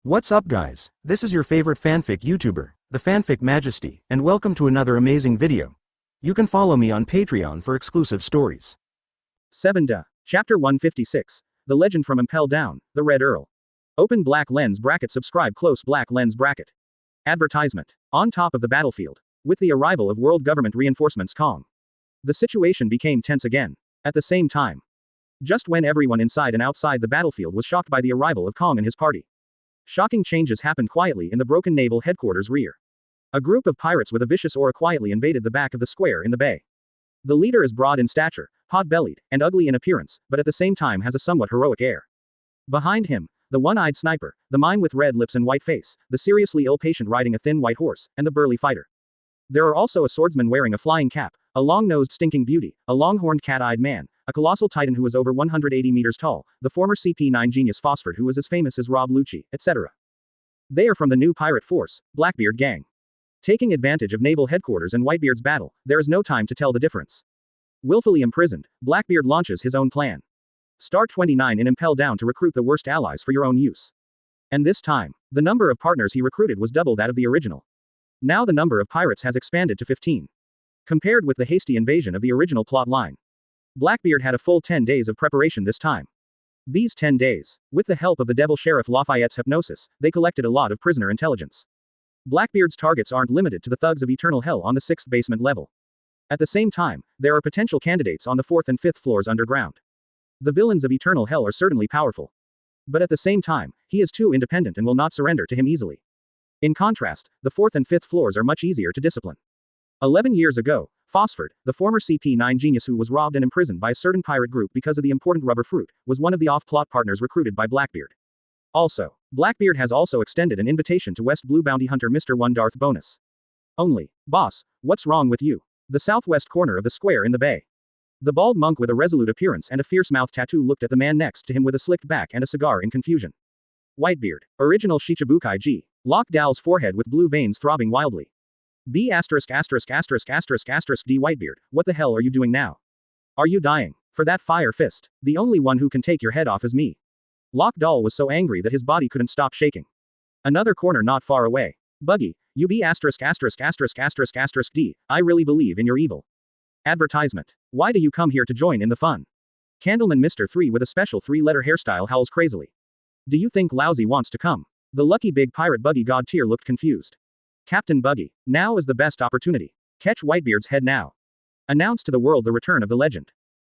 What's up guys, this is your favorite fanfic YouTuber, the Fanfic Majesty, and welcome to another amazing video. You can follow me on Patreon for exclusive stories. 7 Chapter 156. The Legend from Impel Down, the Red Earl. Open black lens bracket. Subscribe close black lens bracket. Advertisement. On top of the battlefield. With the arrival of world government reinforcements Kong. The situation became tense again. At the same time. Just when everyone inside and outside the battlefield was shocked by the arrival of Kong and his party. Shocking changes happened quietly in the broken naval headquarters rear. A group of pirates with a vicious aura quietly invaded the back of the square in the bay. The leader is broad in stature, pot-bellied, and ugly in appearance, but at the same time has a somewhat heroic air. Behind him, the one-eyed sniper, the mime with red lips and white face, the seriously ill patient riding a thin white horse, and the burly fighter. There are also a swordsman wearing a flying cap, a long-nosed stinking beauty, a long-horned cat-eyed man, a colossal titan who is over 180 meters tall, the former CP9 genius Phosphord who is as famous as Rob Lucci, etc. They are from the new pirate force, Blackbeard gang. Taking advantage of naval headquarters and Whitebeard's battle, there is no time to tell the difference. Willfully imprisoned, Blackbeard launches his own plan. Star 29 in Impel Down to recruit the worst allies for your own use. And this time, the number of partners he recruited was double that of the original. Now the number of pirates has expanded to 15. Compared with the hasty invasion of the original plot line. Blackbeard had a full 10 days of preparation this time. These 10 days, with the help of the Devil Sheriff Lafayette's hypnosis, they collected a lot of prisoner intelligence. Blackbeard's targets aren't limited to the thugs of Eternal Hell on the 6th basement level. At the same time, there are potential candidates on the 4th and 5th floors underground. The villains of Eternal Hell are certainly powerful. But at the same time, he is too independent and will not surrender to him easily. In contrast, the 4th and 5th floors are much easier to discipline. 11 years ago, Phosphord, the former CP9 genius who was robbed and imprisoned by a certain pirate group because of the important rubber fruit, was one of the off-plot partners recruited by Blackbeard. Also, Blackbeard has also extended an invitation to West Blue bounty hunter Mr. 1 Darth Bonus. Only, boss, what's wrong with you? The southwest corner of the square in the bay. The bald monk with a resolute appearance and a fierce mouth tattoo looked at the man next to him with a slicked back and a cigar in confusion. Whitebeard, original Shichibukai G. Locked Dal's forehead with blue veins throbbing wildly. D Whitebeard, what the hell are you doing now? Are you dying? For that fire fist. The only one who can take your head off is me. Lock Dahl was so angry that his body couldn't stop shaking. Another corner not far away. Buggy, you D, I really believe in your evil. Advertisement. Why do you come here to join in the fun? Candleman Mr. 3 with a special 3-letter hairstyle howls crazily. Do you think Lousy wants to come? The lucky big pirate Buggy God tier looked confused. Captain Buggy, now is the best opportunity. Catch Whitebeard's head now. Announce to the world the return of the legend.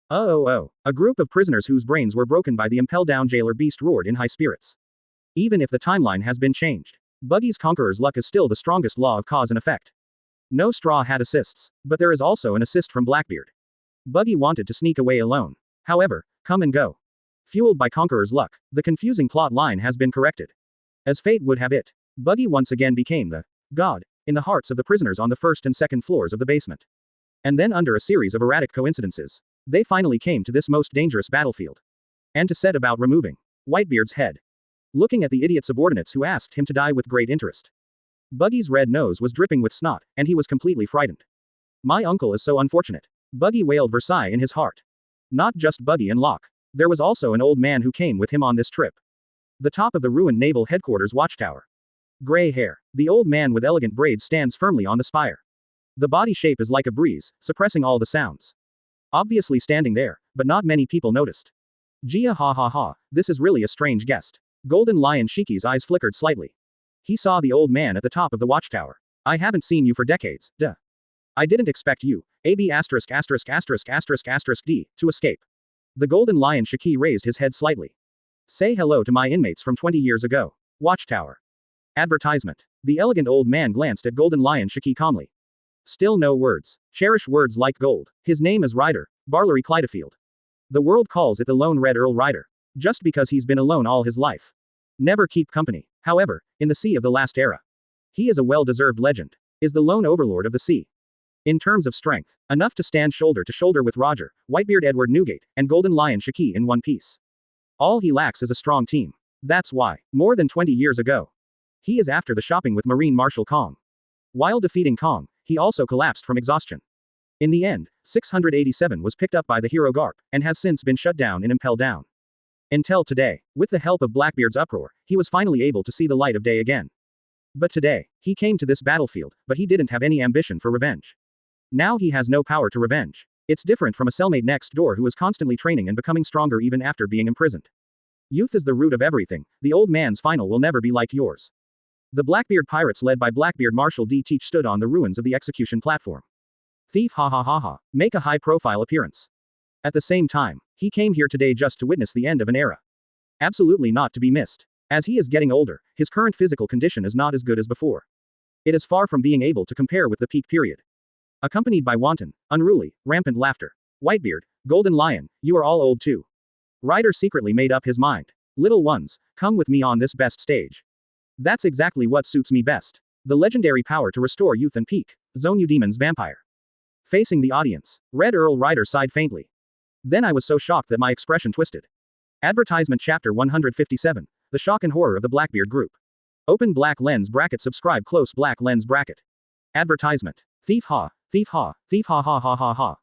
Oh. A group of prisoners whose brains were broken by the Impel Down jailer beast roared in high spirits. Even if the timeline has been changed, Buggy's conqueror's luck is still the strongest law of cause and effect. No Straw Hat assists, but there is also an assist from Blackbeard. Buggy wanted to sneak away alone. However, come and go. Fueled by conqueror's luck, the confusing plot line has been corrected. As fate would have it, Buggy once again became the God in the hearts of the prisoners on the 1st and 2nd floors of the basement. And then under a series of erratic coincidences, they finally came to this most dangerous battlefield. And to set about removing Whitebeard's head. Looking at the idiot subordinates who asked him to die with great interest. Buggy's red nose was dripping with snot, and he was completely frightened. My uncle is so unfortunate. Buggy wailed Versailles in his heart. Not just Buggy and Locke. There was also an old man who came with him on this trip. The top of the ruined naval headquarters watchtower. Gray hair. The old man with elegant braids stands firmly on the spire. The body shape is like a breeze, suppressing all the sounds. Obviously standing there, but not many people noticed. Gia ha, this is really a strange guest. Golden Lion Shiki's eyes flickered slightly. He saw the old man at the top of the watchtower. I haven't seen you for decades, duh. I didn't expect you, AB**********D, to escape. The Golden Lion Shiki raised his head slightly. Say hello to my inmates from 20 years ago. Watchtower. Advertisement. The elegant old man glanced at Golden Lion Shiki calmly. Still no words. Cherish words like gold. His name is Ryder, Barlery Clydefield. The world calls it the Lone Red Earl Ryder. Just because he's been alone all his life. Never keep company. However, in the sea of the last era. He is a well-deserved legend. Is the lone overlord of the sea. In terms of strength, enough to stand shoulder to shoulder with Roger, Whitebeard Edward Newgate, and Golden Lion Shiki in one piece. All he lacks is a strong team. That's why, more than 20 years ago, he is after the shopping with Marine Marshal Kong. While defeating Kong, he also collapsed from exhaustion. In the end, 687 was picked up by the hero Garp, and has since been shut down in Impel Down. Until today, with the help of Blackbeard's uproar, he was finally able to see the light of day again. But today, he came to this battlefield, but he didn't have any ambition for revenge. Now he has no power to revenge. It's different from a cellmate next door who is constantly training and becoming stronger even after being imprisoned. Youth is the root of everything, the old man's final will never be like yours. The Blackbeard pirates led by Blackbeard Marshal D. Teach stood on the ruins of the execution platform. Thief ha ha ha ha, make a high-profile appearance. At the same time, he came here today just to witness the end of an era. Absolutely not to be missed. As he is getting older, his current physical condition is not as good as before. It is far from being able to compare with the peak period. Accompanied by wanton, unruly, rampant laughter. Whitebeard, Golden Lion, you are all old too. Ryder secretly made up his mind. Little ones, come with me on this best stage. That's exactly what suits me best. The legendary power to restore youth and peak. Zone you demons vampire. Facing the audience, Red Earl Ryder sighed faintly. Then I was so shocked that my expression twisted. Advertisement Chapter 157. The Shock and Horror of the Blackbeard Group. Open black lens bracket subscribe close black lens bracket. Advertisement. Thief ha ha ha ha ha.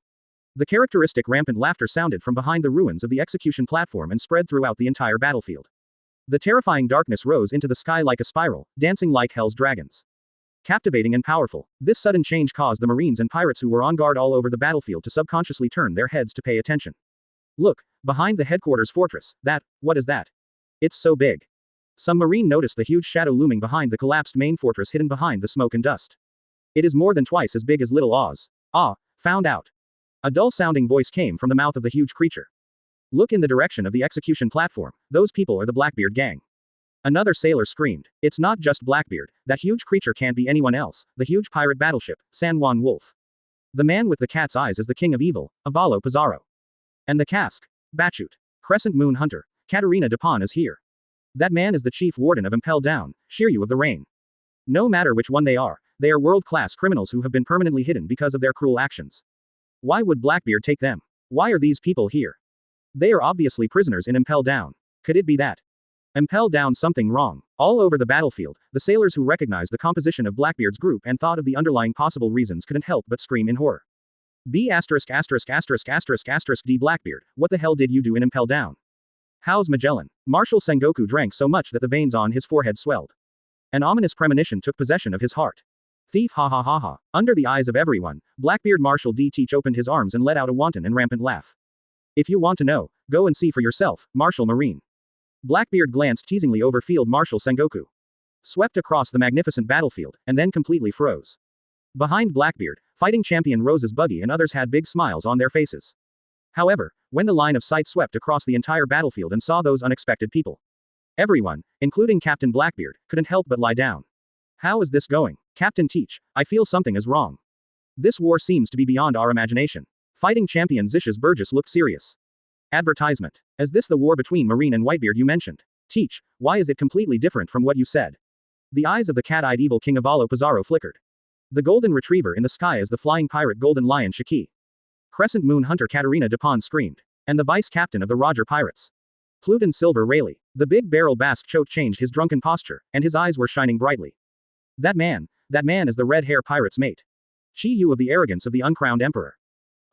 The characteristic rampant laughter sounded from behind the ruins of the execution platform and spread throughout the entire battlefield. The terrifying darkness rose into the sky like a spiral, dancing like hell's dragons. Captivating and powerful, this sudden change caused the Marines and pirates who were on guard all over the battlefield to subconsciously turn their heads to pay attention. Look, behind the headquarters fortress, what is that? It's so big. Some Marine noticed the huge shadow looming behind the collapsed main fortress hidden behind the smoke and dust. It is more than twice as big as Little Oz. Ah, found out. A dull-sounding voice came from the mouth of the huge creature. Look in the direction of the execution platform, those people are the Blackbeard gang. Another sailor screamed. It's not just Blackbeard, that huge creature can't be anyone else, the huge pirate battleship, San Juan Wolf. The man with the cat's eyes is the king of evil, Avalo Pizarro. And the cask, Batchute, Crescent Moon Hunter, Katarina Dupont is here. That man is the chief warden of Impel Down, Chiu of the Rain. No matter which one they are world-class criminals who have been permanently hidden because of their cruel actions. Why would Blackbeard take them? Why are these people here? They are obviously prisoners in Impel Down. Could it be that? Impel Down something wrong. All over the battlefield, the sailors who recognized the composition of Blackbeard's group and thought of the underlying possible reasons couldn't help but scream in horror. B*********** D Blackbeard, what the hell did you do in Impel Down? How's Magellan? Marshal Sengoku drank so much that the veins on his forehead swelled. An ominous premonition took possession of his heart. Thief ha ha ha ha. Under the eyes of everyone, Blackbeard Marshal D. Teach opened his arms and let out a wanton and rampant laugh. If you want to know, go and see for yourself, Marshal Marine. Blackbeard glanced teasingly over Field Marshal Sengoku. Swept across the magnificent battlefield, and then completely froze. Behind Blackbeard, fighting champion Rose's buggy and others had big smiles on their faces. However, when the line of sight swept across the entire battlefield and saw those unexpected people, everyone, including Captain Blackbeard, couldn't help but lie down. How is this going? Captain Teach, I feel something is wrong. This war seems to be beyond our imagination. Fighting champion Zicius Burgess looked serious. Advertisement. Is this the war between Marine and Whitebeard you mentioned? Teach, why is it completely different from what you said? The eyes of the cat-eyed evil king Avalo Pizarro flickered. The golden retriever in the sky is the flying pirate Golden Lion Shaki. Crescent Moon Hunter Katarina Dupont screamed. And the vice captain of the Roger Pirates. Pluton Silver Rayleigh. The big barrel Basque Chote changed his drunken posture, and his eyes were shining brightly. That man is the red hair pirate's mate. Chiu of the arrogance of the uncrowned emperor.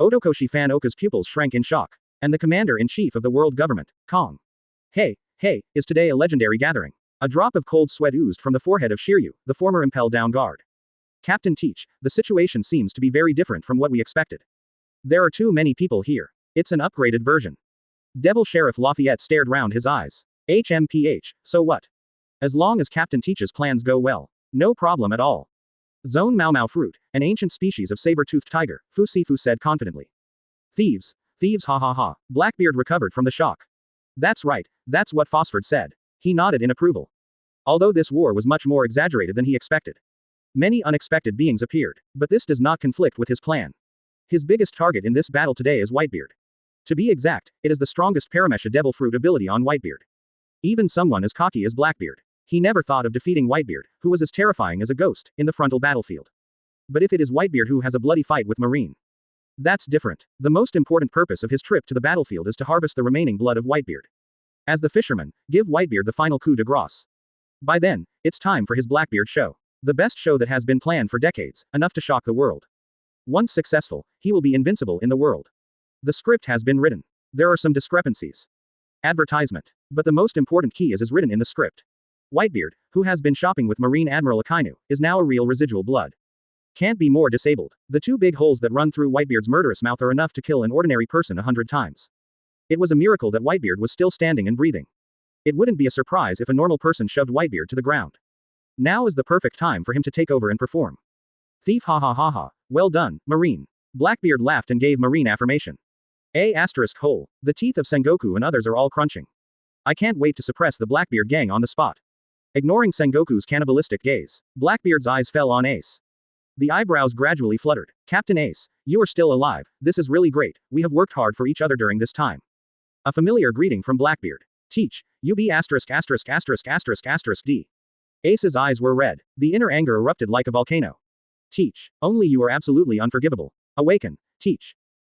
Otokoshi Fan Oka's pupils shrank in shock. And the commander-in-chief of the world government, Kong. Hey, is today a legendary gathering? A drop of cold sweat oozed from the forehead of Shiryu, the former Impel Down guard. Captain Teach, the situation seems to be very different from what we expected. There are too many people here. It's an upgraded version. Devil Sheriff Lafayette stared round his eyes. HMPH, so what? As long as Captain Teach's plans go well. No problem at all. Zone Mau Mau fruit, an ancient species of saber-toothed tiger, Fu Sifu said confidently. Thieves ha ha ha. Blackbeard recovered from the shock. That's right, that's what Phosphord said. He nodded in approval. Although this war was much more exaggerated than he expected. Many unexpected beings appeared, but this does not conflict with his plan. His biggest target in this battle today is Whitebeard. To be exact, it is the strongest Paramesha Devil Fruit ability on Whitebeard. Even someone as cocky as Blackbeard. He never thought of defeating Whitebeard, who was as terrifying as a ghost, in the frontal battlefield. But if it is Whitebeard who has a bloody fight with Marine, that's different. The most important purpose of his trip to the battlefield is to harvest the remaining blood of Whitebeard. As the fisherman, give Whitebeard the final coup de grace. By then, it's time for his Blackbeard show. The best show that has been planned for decades, enough to shock the world. Once successful, he will be invincible in the world. The script has been written. There are some discrepancies. Advertisement. But the most important key is written in the script. Whitebeard, who has been shopping with Marine Admiral Akainu, is now a real residual blood. Can't be more disabled. The two big holes that run through Whitebeard's murderous mouth are enough to kill an ordinary person 100 times. It was a miracle that Whitebeard was still standing and breathing. It wouldn't be a surprise if a normal person shoved Whitebeard to the ground. Now is the perfect time for him to take over and perform. Thief, ha ha ha ha. Well done, Marine. Blackbeard laughed and gave Marine affirmation. Hole. The teeth of Sengoku and others are all crunching. I can't wait to suppress the Blackbeard gang on the spot. Ignoring Sengoku's cannibalistic gaze, Blackbeard's eyes fell on Ace. The eyebrows gradually fluttered. Captain Ace, you are still alive, this is really great, we have worked hard for each other during this time. A familiar greeting from Blackbeard. Teach, you be D. Ace's eyes were red. The inner anger erupted like a volcano. Teach, only you are absolutely unforgivable. Awaken, Teach.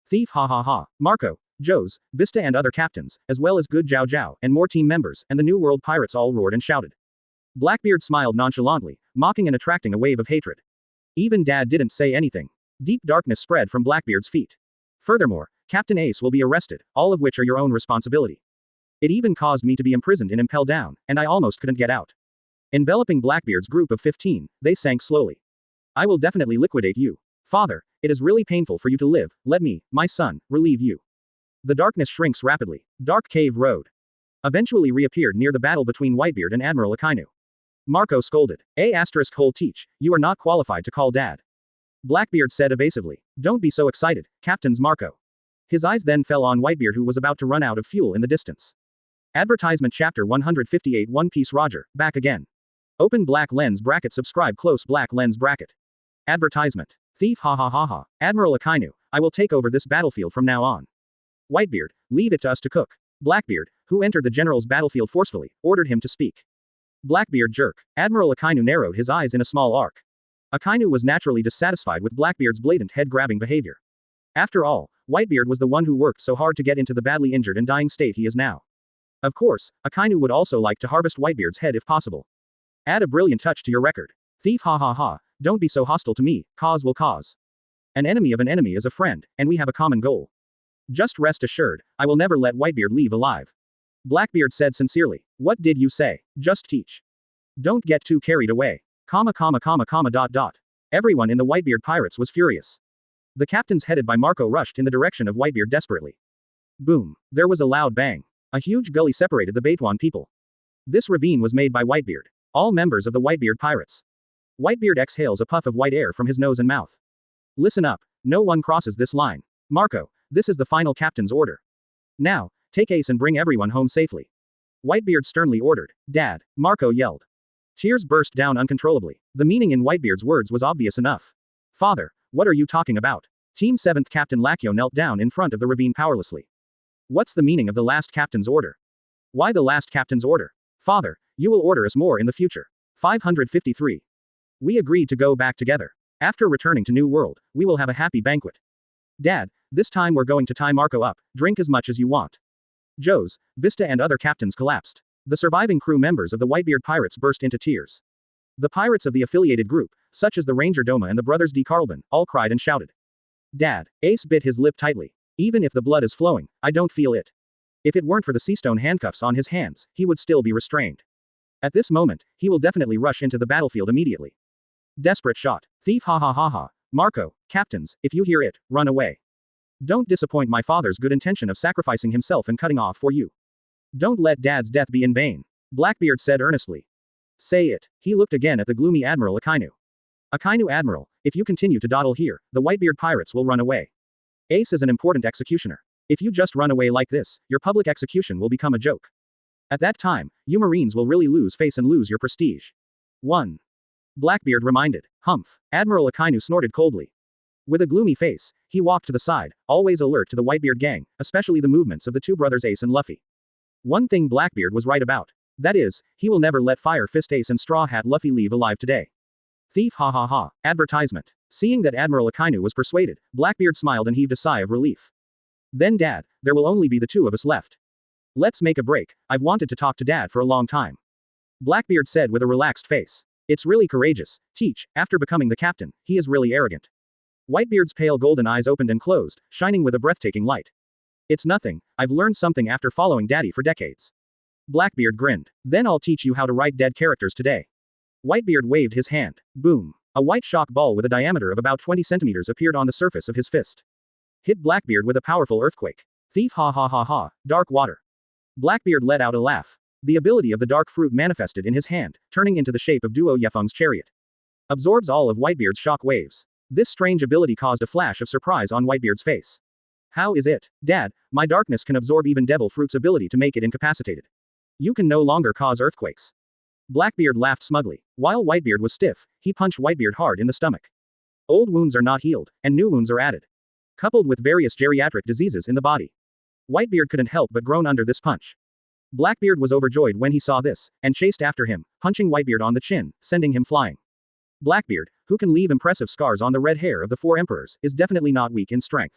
Thief, ha ha ha. Marco, Joes, Vista and other captains, as well as Good Zhao Zhao, and more team members, and the New World pirates all roared and shouted. Blackbeard smiled nonchalantly, mocking and attracting a wave of hatred. Even Dad didn't say anything. Deep darkness spread from Blackbeard's feet. Furthermore, Captain Ace will be arrested, all of which are your own responsibility. It even caused me to be imprisoned in Impel Down, and I almost couldn't get out. Enveloping Blackbeard's group of 15, they sank slowly. I will definitely liquidate you. Father, it is really painful for you to live, let me, my son, relieve you. The darkness shrinks rapidly. Dark Cave Road. Eventually reappeared near the battle between Whitebeard and Admiral Akainu. Marco scolded. Hole Teach, you are not qualified to call Dad. Blackbeard said evasively. Don't be so excited, Captain's Marco. His eyes then fell on Whitebeard who was about to run out of fuel in the distance. Advertisement Chapter 158 One Piece Roger, back again. Open black lens bracket subscribe close black lens bracket. Advertisement. Thief, ha ha ha ha. Admiral Akainu, I will take over this battlefield from now on. Whitebeard, leave it to us to cook. Blackbeard, who entered the general's battlefield forcefully, ordered him to speak. Blackbeard jerk. Admiral Akainu narrowed his eyes in a small arc. Akainu was naturally dissatisfied with Blackbeard's blatant head-grabbing behavior. After all, Whitebeard was the one who worked so hard to get into the badly injured and dying state he is now. Of course, Akainu would also like to harvest Whitebeard's head if possible. Add a brilliant touch to your record. Thief, ha ha ha. Don't be so hostile to me, cause will cause. An enemy of an enemy is a friend, and we have a common goal. Just rest assured, I will never let Whitebeard leave alive. Blackbeard said sincerely. What did you say? Just teach. Don't get too carried away. Everyone in the Whitebeard pirates was furious. The captains headed by Marco rushed in the direction of Whitebeard desperately. Boom. There was a loud bang. A huge gully separated the Baituan people. This ravine was made by Whitebeard. All members of the Whitebeard pirates. Whitebeard exhales a puff of white air from his nose and mouth. Listen up, no one crosses this line. Marco, this is the final captain's order. Now, take Ace and bring everyone home safely. Whitebeard sternly ordered. Dad, Marco yelled. Tears burst down uncontrollably. The meaning in Whitebeard's words was obvious enough. Father, what are you talking about? Team 7th Captain Lacchio knelt down in front of the ravine powerlessly. What's the meaning of the last captain's order? Why the last captain's order? Father, you will order us more in the future. 553. We agreed to go back together. After returning to New World, we will have a happy banquet. Dad, this time we're going to tie Marco up, drink as much as you want. Joes, Vista and other captains collapsed. The surviving crew members of the Whitebeard pirates burst into tears. The pirates of the affiliated group, such as the Ranger Doma and the brothers D. Carlban, all cried and shouted. Dad, Ace bit his lip tightly. Even if the blood is flowing, I don't feel it. If it weren't for the seastone handcuffs on his hands, he would still be restrained. At this moment, he will definitely rush into the battlefield immediately. Desperate shot. Thief, ha ha ha ha. Marco, captains, if you hear it, run away. Don't disappoint my father's good intention of sacrificing himself and cutting off for you. Don't let Dad's death be in vain. Blackbeard said earnestly. Say it. He looked again at the gloomy Admiral Akainu. Akainu Admiral, if you continue to dawdle here, the Whitebeard pirates will run away. Ace is an important executioner. If you just run away like this, your public execution will become a joke. At that time, you Marines will really lose face and lose your prestige. 1. Blackbeard reminded. Humph. Admiral Akainu snorted coldly. With a gloomy face, he walked to the side, always alert to the Whitebeard gang, especially the movements of the two brothers Ace and Luffy. One thing Blackbeard was right about. That is, he will never let Fire Fist Ace and Straw Hat Luffy leave alive today. Thief, ha ha ha. Advertisement. Seeing that Admiral Akainu was persuaded, Blackbeard smiled and heaved a sigh of relief. Then Dad, there will only be the two of us left. Let's make a break, I've wanted to talk to Dad for a long time. Blackbeard said with a relaxed face. It's really courageous, Teach, after becoming the captain, he is really arrogant. Whitebeard's pale golden eyes opened and closed, shining with a breathtaking light. It's nothing, I've learned something after following Daddy for decades. Blackbeard grinned. Then I'll teach you how to write dead characters today. Whitebeard waved his hand. Boom. A white shock ball with a diameter of about 20 centimeters appeared on the surface of his fist. Hit Blackbeard with a powerful earthquake. Thief ha ha ha ha, dark water. Blackbeard let out a laugh. The ability of the dark fruit manifested in his hand, turning into the shape of Duo Yefeng's chariot. Absorbs all of Whitebeard's shock waves. This strange ability caused a flash of surprise on Whitebeard's face. How is it, Dad? My darkness can absorb even devil fruit's ability to make it incapacitated. You can no longer cause earthquakes. Blackbeard laughed smugly. While Whitebeard was stiff, he punched Whitebeard hard in the stomach. Old wounds are not healed, and new wounds are added. Coupled with various geriatric diseases in the body. Whitebeard couldn't help but groan under this punch. Blackbeard was overjoyed when he saw this, and chased after him, punching Whitebeard on the chin, sending him flying. Blackbeard, who can leave impressive scars on the red hair of the four emperors, is definitely not weak in strength.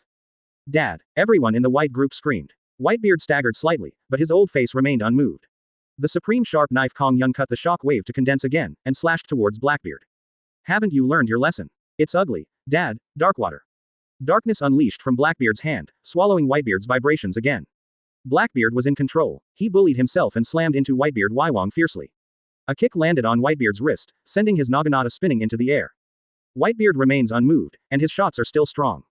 Dad, everyone in the white group screamed. Whitebeard staggered slightly, but his old face remained unmoved. The supreme sharp knife Kong Yun cut the shock wave to condense again, and slashed towards Blackbeard. Haven't you learned your lesson? It's ugly, Dad, Darkwater. Darkness unleashed from Blackbeard's hand, swallowing Whitebeard's vibrations again. Blackbeard was in control. He bullied himself and slammed into Whitebeard Waiwang fiercely. A kick landed on Whitebeard's wrist, sending his naginata spinning into the air. Whitebeard remains unmoved, and his shots are still strong.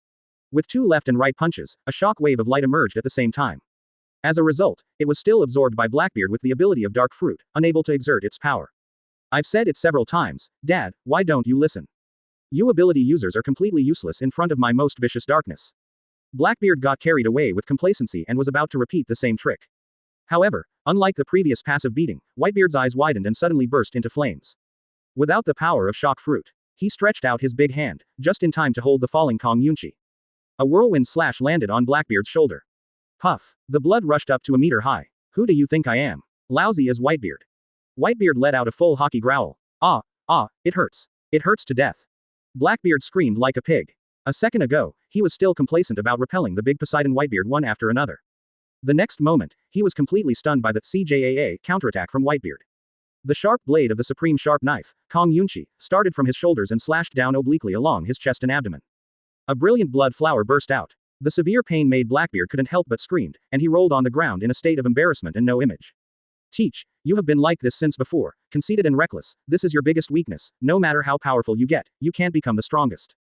With two left and right punches, a shock wave of light emerged at the same time. As a result, it was still absorbed by Blackbeard with the ability of Dark Fruit, unable to exert its power. I've said it several times, Dad, why don't you listen? You ability users are completely useless in front of my most vicious darkness. Blackbeard got carried away with complacency and was about to repeat the same trick. However, unlike the previous passive beating, Whitebeard's eyes widened and suddenly burst into flames. Without the power of shock fruit, he stretched out his big hand, just in time to hold the falling Kong Yunchi. A whirlwind slash landed on Blackbeard's shoulder. Puff. The blood rushed up to a meter high. Who do you think I am? Lousy as Whitebeard. Whitebeard let out a full hockey growl. It hurts. It hurts to death. Blackbeard screamed like a pig. A second ago, he was still complacent about repelling the big Poseidon Whitebeard one after another. The next moment, he was completely stunned by the CJAA counterattack from Whitebeard. The sharp blade of the supreme sharp knife, Kong Yunchi, started from his shoulders and slashed down obliquely along his chest and abdomen. A brilliant blood flower burst out. The severe pain made Blackbeard couldn't help but screamed, and he rolled on the ground in a state of embarrassment and no image. Teach, you have been like this since before, conceited and reckless. This is your biggest weakness. No matter how powerful you get, you can't become the strongest.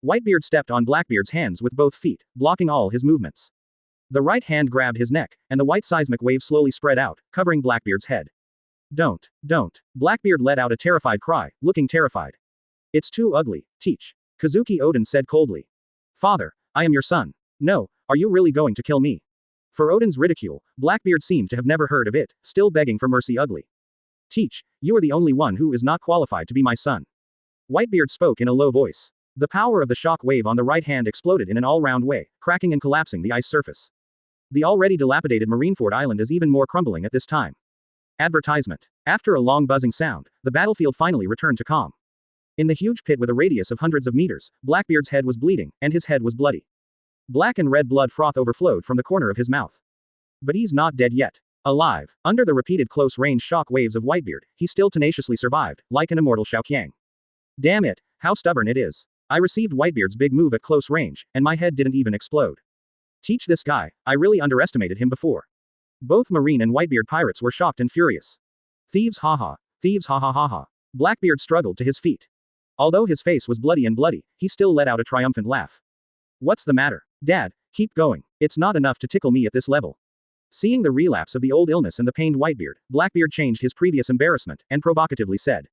Whitebeard stepped on Blackbeard's hands with both feet, blocking all his movements. The right hand grabbed his neck, and the white seismic wave slowly spread out, covering Blackbeard's head. Don't. Blackbeard let out a terrified cry, looking terrified. It's too ugly, Teach. Kazuki Odin said coldly. Father, I am your son. No, are you really going to kill me? For Odin's ridicule, Blackbeard seemed to have never heard of it, still begging for mercy ugly. Teach, you are the only one who is not qualified to be my son. Whitebeard spoke in a low voice. The power of the shock wave on the right hand exploded in an all-round way, cracking and collapsing the ice surface. The already dilapidated Marineford Island is even more crumbling at this time. Advertisement. After a long buzzing sound, the battlefield finally returned to calm. In the huge pit with a radius of hundreds of meters, Blackbeard's head was bleeding, and his head was bloody. Black and red blood froth overflowed from the corner of his mouth. But he's not dead yet. Alive, under the repeated close-range shock waves of Whitebeard, he still tenaciously survived, like an immortal Xiaoqiang. Damn it, how stubborn it is. I received Whitebeard's big move at close range, and my head didn't even explode. Teach this guy, I really underestimated him before. Both Marine and Whitebeard pirates were shocked and furious. Thieves haha, thieves ha ha ha ha. Blackbeard struggled to his feet. Although his face was bloody, he still let out a triumphant laugh. What's the matter? Dad, keep going. It's not enough to tickle me at this level. Seeing the relapse of the old illness and the pained Whitebeard, Blackbeard changed his previous embarrassment, and provocatively said.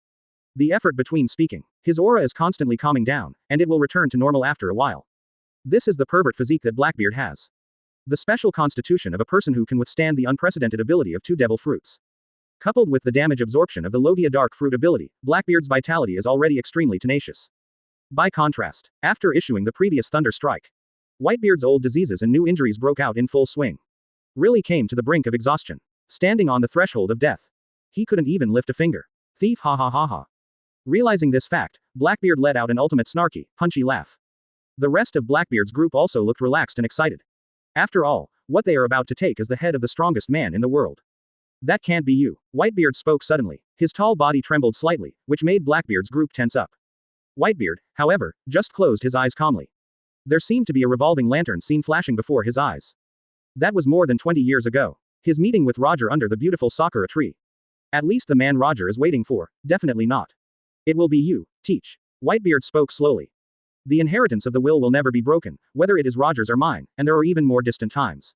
The effort between speaking. His aura is constantly calming down, and it will return to normal after a while. This is the pervert physique that Blackbeard has. The special constitution of a person who can withstand the unprecedented ability of two devil fruits. Coupled with the damage absorption of the Logia dark fruit ability, Blackbeard's vitality is already extremely tenacious. By contrast, after issuing the previous thunder strike, Whitebeard's old diseases and new injuries broke out in full swing. Really came to the brink of exhaustion. Standing on the threshold of death. He couldn't even lift a finger. Thief ha ha ha ha. Realizing this fact, Blackbeard let out an ultimate snarky, punchy laugh. The rest of Blackbeard's group also looked relaxed and excited. After all, what they are about to take is the head of the strongest man in the world. That can't be you. Whitebeard spoke suddenly. His tall body trembled slightly, which made Blackbeard's group tense up. Whitebeard, however, just closed his eyes calmly. There seemed to be a revolving lantern scene flashing before his eyes. That was more than 20 years ago. His meeting with Roger under the beautiful sakura tree. At least the man Roger is waiting for, definitely not. It will be you, Teach. Whitebeard spoke slowly. The inheritance of the will never be broken, whether it is Roger's or mine, and there are even more distant times.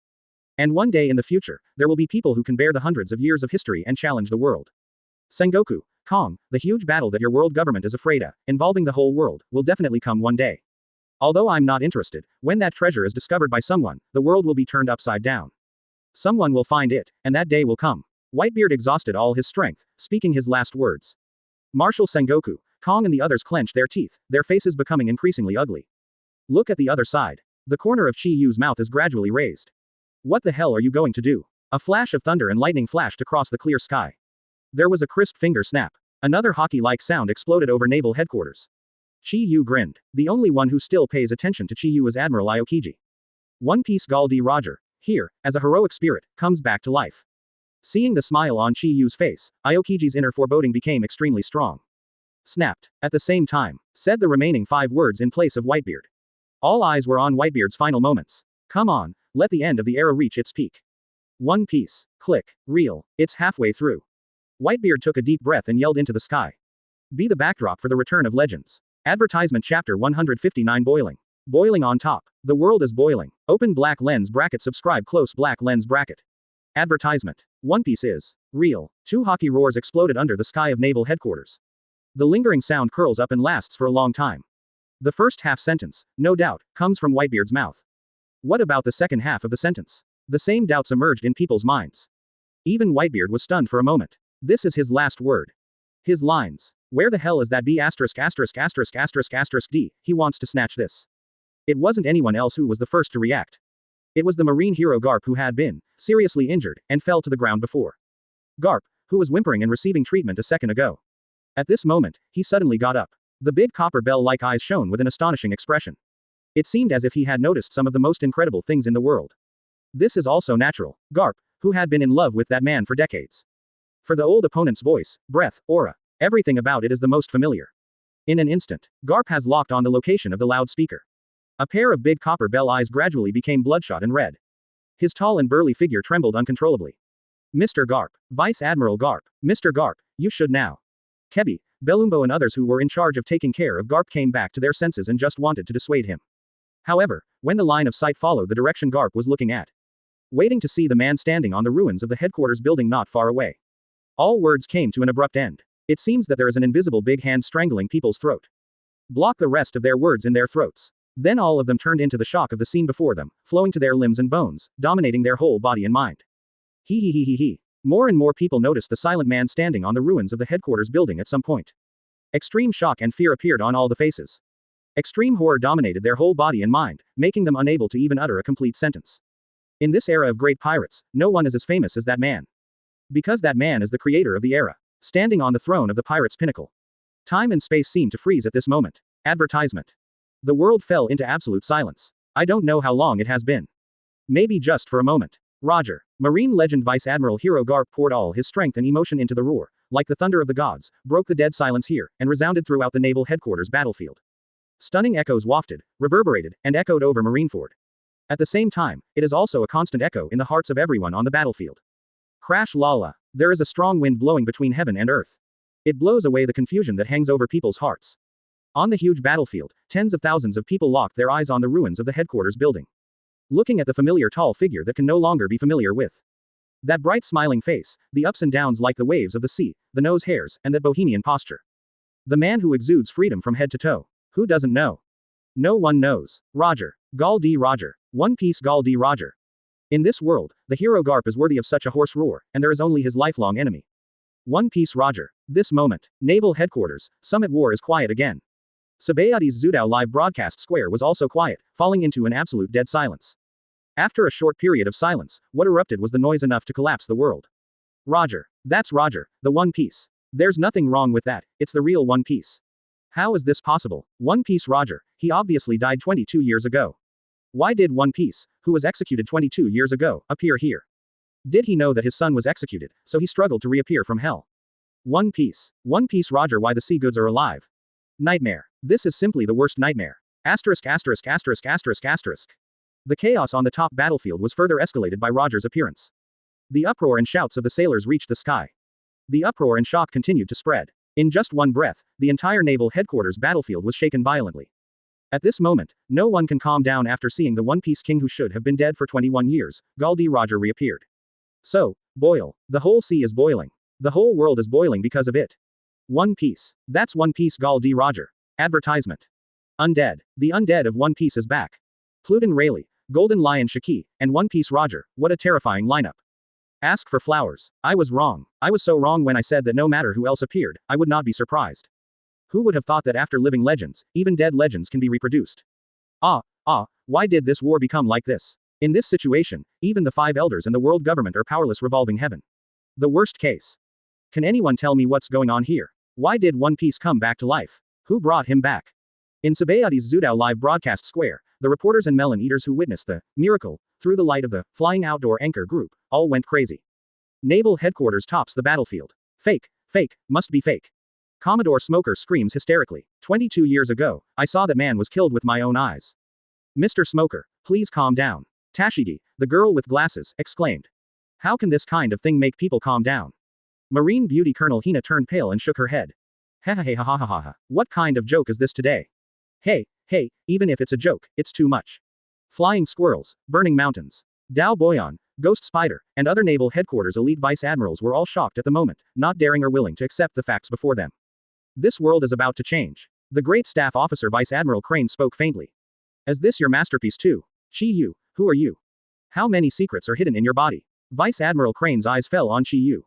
And one day in the future, there will be people who can bear the hundreds of years of history and challenge the world. Sengoku, Kong, the huge battle that your world government is afraid of, involving the whole world, will definitely come one day. Although I'm not interested, when that treasure is discovered by someone, the world will be turned upside down. Someone will find it, and that day will come. Whitebeard exhausted all his strength, speaking his last words. Marshal Sengoku, Kong and the others clenched their teeth, their faces becoming increasingly ugly. Look at the other side. The corner of Chiu's mouth is gradually raised. What the hell are you going to do? A flash of thunder and lightning flashed across the clear sky. There was a crisp finger snap. Another hockey-like sound exploded over naval headquarters. Chiu grinned. The only one who still pays attention to Chiu is Admiral Aokiji. One Piece Galdi Roger, here, as a heroic spirit, comes back to life. Seeing the smile on Chiu's face, Aokiji's inner foreboding became extremely strong. Snapped. At the same time, said the remaining 5 words in place of Whitebeard. All eyes were on Whitebeard's final moments. Come on, let the end of the era reach its peak. One Piece. Click. Real. It's halfway through. Whitebeard took a deep breath and yelled into the sky. Be the backdrop for the return of legends. Advertisement chapter 159 Boiling. Boiling on top. The world is boiling. Open black lens bracket subscribe close black lens bracket. Advertisement. One Piece is real. 2 hockey roars exploded under the sky of naval headquarters. The lingering sound curls up and lasts for a long time. The first half sentence, no doubt, comes from Whitebeard's mouth. What about the second half of the sentence? The same doubts emerged in people's minds. Even Whitebeard was stunned for a moment. This is his last word. His lines. Where the hell is that B asterisk asterisk asterisk asterisk asterisk D? He wants to snatch this. It wasn't anyone else who was the first to react. It was the marine hero Garp who had been seriously injured and fell to the ground before. Garp, who was whimpering and receiving treatment a second ago. At this moment, he suddenly got up. The big copper bell-like eyes shone with an astonishing expression. It seemed as if he had noticed some of the most incredible things in the world. This is also natural. Garp, who had been in love with that man for decades. For the old opponent's voice, breath, aura, everything about it is the most familiar. In an instant, Garp has locked on the location of the loudspeaker. A pair of big copper bell eyes gradually became bloodshot and red. His tall and burly figure trembled uncontrollably. Mr. Garp, Vice Admiral Garp, Mr. Garp, you should now. Kebi, Belumbo and others who were in charge of taking care of Garp came back to their senses and just wanted to dissuade him. However, when the line of sight followed the direction Garp was looking at, waiting to see the man standing on the ruins of the headquarters building not far away, all words came to an abrupt end. It seems that there is an invisible big hand strangling people's throat. Block the rest of their words in their throats. Then all of them turned into the shock of the scene before them, flowing to their limbs and bones, dominating their whole body and mind. He. More and more people noticed the silent man standing on the ruins of the headquarters building at some point. Extreme shock and fear appeared on all the faces. Extreme horror dominated their whole body and mind, making them unable to even utter a complete sentence. In this era of great pirates, no one is as famous as that man. Because that man is the creator of the era, standing on the throne of the pirate's pinnacle. Time and space seemed to freeze at this moment. Advertisement. The world fell into absolute silence. I don't know how long it has been. Maybe just for a moment. Roger. Marine legend Vice Admiral Hero Garp poured all his strength and emotion into the roar, like the thunder of the gods, broke the dead silence here, and resounded throughout the naval headquarters battlefield. Stunning echoes wafted, reverberated, and echoed over Marineford. At the same time, it is also a constant echo in the hearts of everyone on the battlefield. Crash Lala. There is a strong wind blowing between heaven and earth. It blows away the confusion that hangs over people's hearts. On the huge battlefield, tens of thousands of people locked their eyes on the ruins of the headquarters building. Looking at the familiar tall figure that can no longer be familiar with. That bright smiling face, the ups and downs like the waves of the sea, the nose hairs, and that bohemian posture. The man who exudes freedom from head to toe. Who doesn't know? No one knows. Roger. Gal D. Roger. One Piece Gal D. Roger. In this world, the hero Garp is worthy of such a hoarse roar, and there is only his lifelong enemy. One Piece Roger. This moment, naval headquarters, Summit War is quiet again. Sabaody's Zudao live broadcast square was also quiet, falling into an absolute dead silence. After a short period of silence, what erupted was the noise enough to collapse the world. Roger. That's Roger, the One Piece. There's nothing wrong with that, it's the real One Piece. How is this possible? One Piece Roger, he obviously died 22 years ago. Why did One Piece, who was executed 22 years ago, appear here? Did he know that his son was executed, so he struggled to reappear from hell? One Piece Roger, why the sea goods are alive. Nightmare. This is simply the worst nightmare. Asterisk asterisk asterisk asterisk asterisk. The chaos on the top battlefield was further escalated by Roger's appearance. The uproar and shouts of the sailors reached the sky. The uproar and shock continued to spread. In just one breath, the entire naval headquarters battlefield was shaken violently. At this moment, no one can calm down after seeing the One Piece king who should have been dead for 21 years, Gall D. Roger reappeared. So, boil. The whole sea is boiling. The whole world is boiling because of it. One Piece. That's One Piece Gall D. Roger. Advertisement. Undead. The undead of One Piece is back. Pluden Rayleigh, Golden Lion Shiki, and One Piece Roger, what a terrifying lineup. Ask for flowers. I was wrong. I was so wrong when I said that no matter who else appeared, I would not be surprised. Who would have thought that after living legends, even dead legends can be reproduced? Why did this war become like this? In this situation, even the five elders and the world government are powerless, revolving heaven. The worst case. Can anyone tell me what's going on here? Why did One Piece come back to life? Who brought him back? In Sabaody's Zudao live broadcast square, the reporters and melon eaters who witnessed the miracle through the light of the flying outdoor anchor group all went crazy. Naval headquarters tops the battlefield. Fake, must be fake. Commodore Smoker screams hysterically. 22 years ago, I saw that man was killed with my own eyes. Mr. Smoker, please calm down. Tashigi, the girl with glasses, exclaimed. How can this kind of thing make people calm down? Marine beauty Colonel Hina turned pale and shook her head. Ha. What kind of joke is this today? Hey, even if it's a joke, it's too much. Flying squirrels, burning mountains. Dao Boyan, Ghost Spider, and other naval headquarters elite vice admirals were all shocked at the moment, not daring or willing to accept the facts before them. This world is about to change. The great staff officer Vice Admiral Crane spoke faintly. Is this your masterpiece too? Chiu, who are you? How many secrets are hidden in your body? Vice Admiral Crane's eyes fell on Chiu.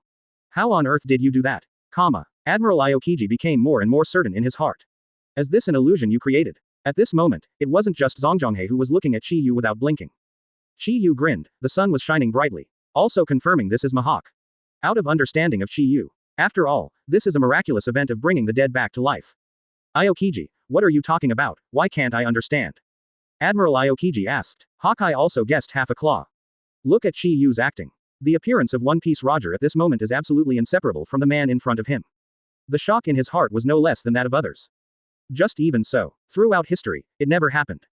How on earth did you do that? Admiral Aokiji became more and more certain in his heart. Is this an illusion you created? At this moment, it wasn't just Zhongjonghe who was looking at Chiu without blinking. Chiu grinned, the sun was shining brightly. Also confirming this is Mahawk. Out of understanding of Chiu. After all, this is a miraculous event of bringing the dead back to life. Aokiji, what are you talking about? Why can't I understand? Admiral Aokiji asked. Hawkeye also guessed half a claw. Look at Chiu's acting. The appearance of One Piece Roger at this moment is absolutely inseparable from the man in front of him. The shock in his heart was no less than that of others. Just even so, throughout history, it never happened.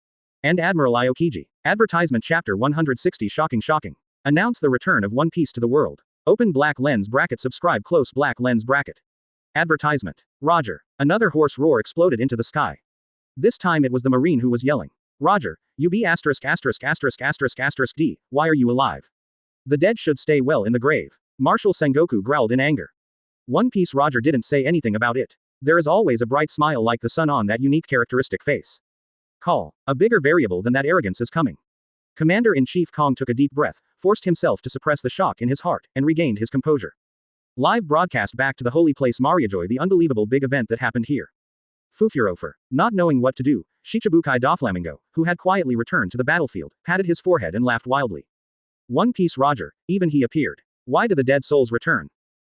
And Admiral Aokiji. Advertisement Chapter 160 Shocking. Announce the return of One Piece to the world. Open black lens bracket. Subscribe close black lens bracket. Advertisement. Roger. Another hoarse roar exploded into the sky. This time it was the Marine who was yelling. Roger, you be asterisk D, why are you alive? The dead should stay well in the grave. Marshal Sengoku growled in anger. One Piece Roger didn't say anything about it. There is always a bright smile like the sun on that unique characteristic face. Call. A bigger variable than that arrogance is coming. Commander-in-Chief Kong took a deep breath, forced himself to suppress the shock in his heart, and regained his composure. Live broadcast back to the holy place Mariajoy, the unbelievable big event that happened here. Fufurofer. Not knowing what to do, Shichibukai Doflamingo, who had quietly returned to the battlefield, patted his forehead and laughed wildly. One Piece Roger, even he appeared. Why do the dead souls return?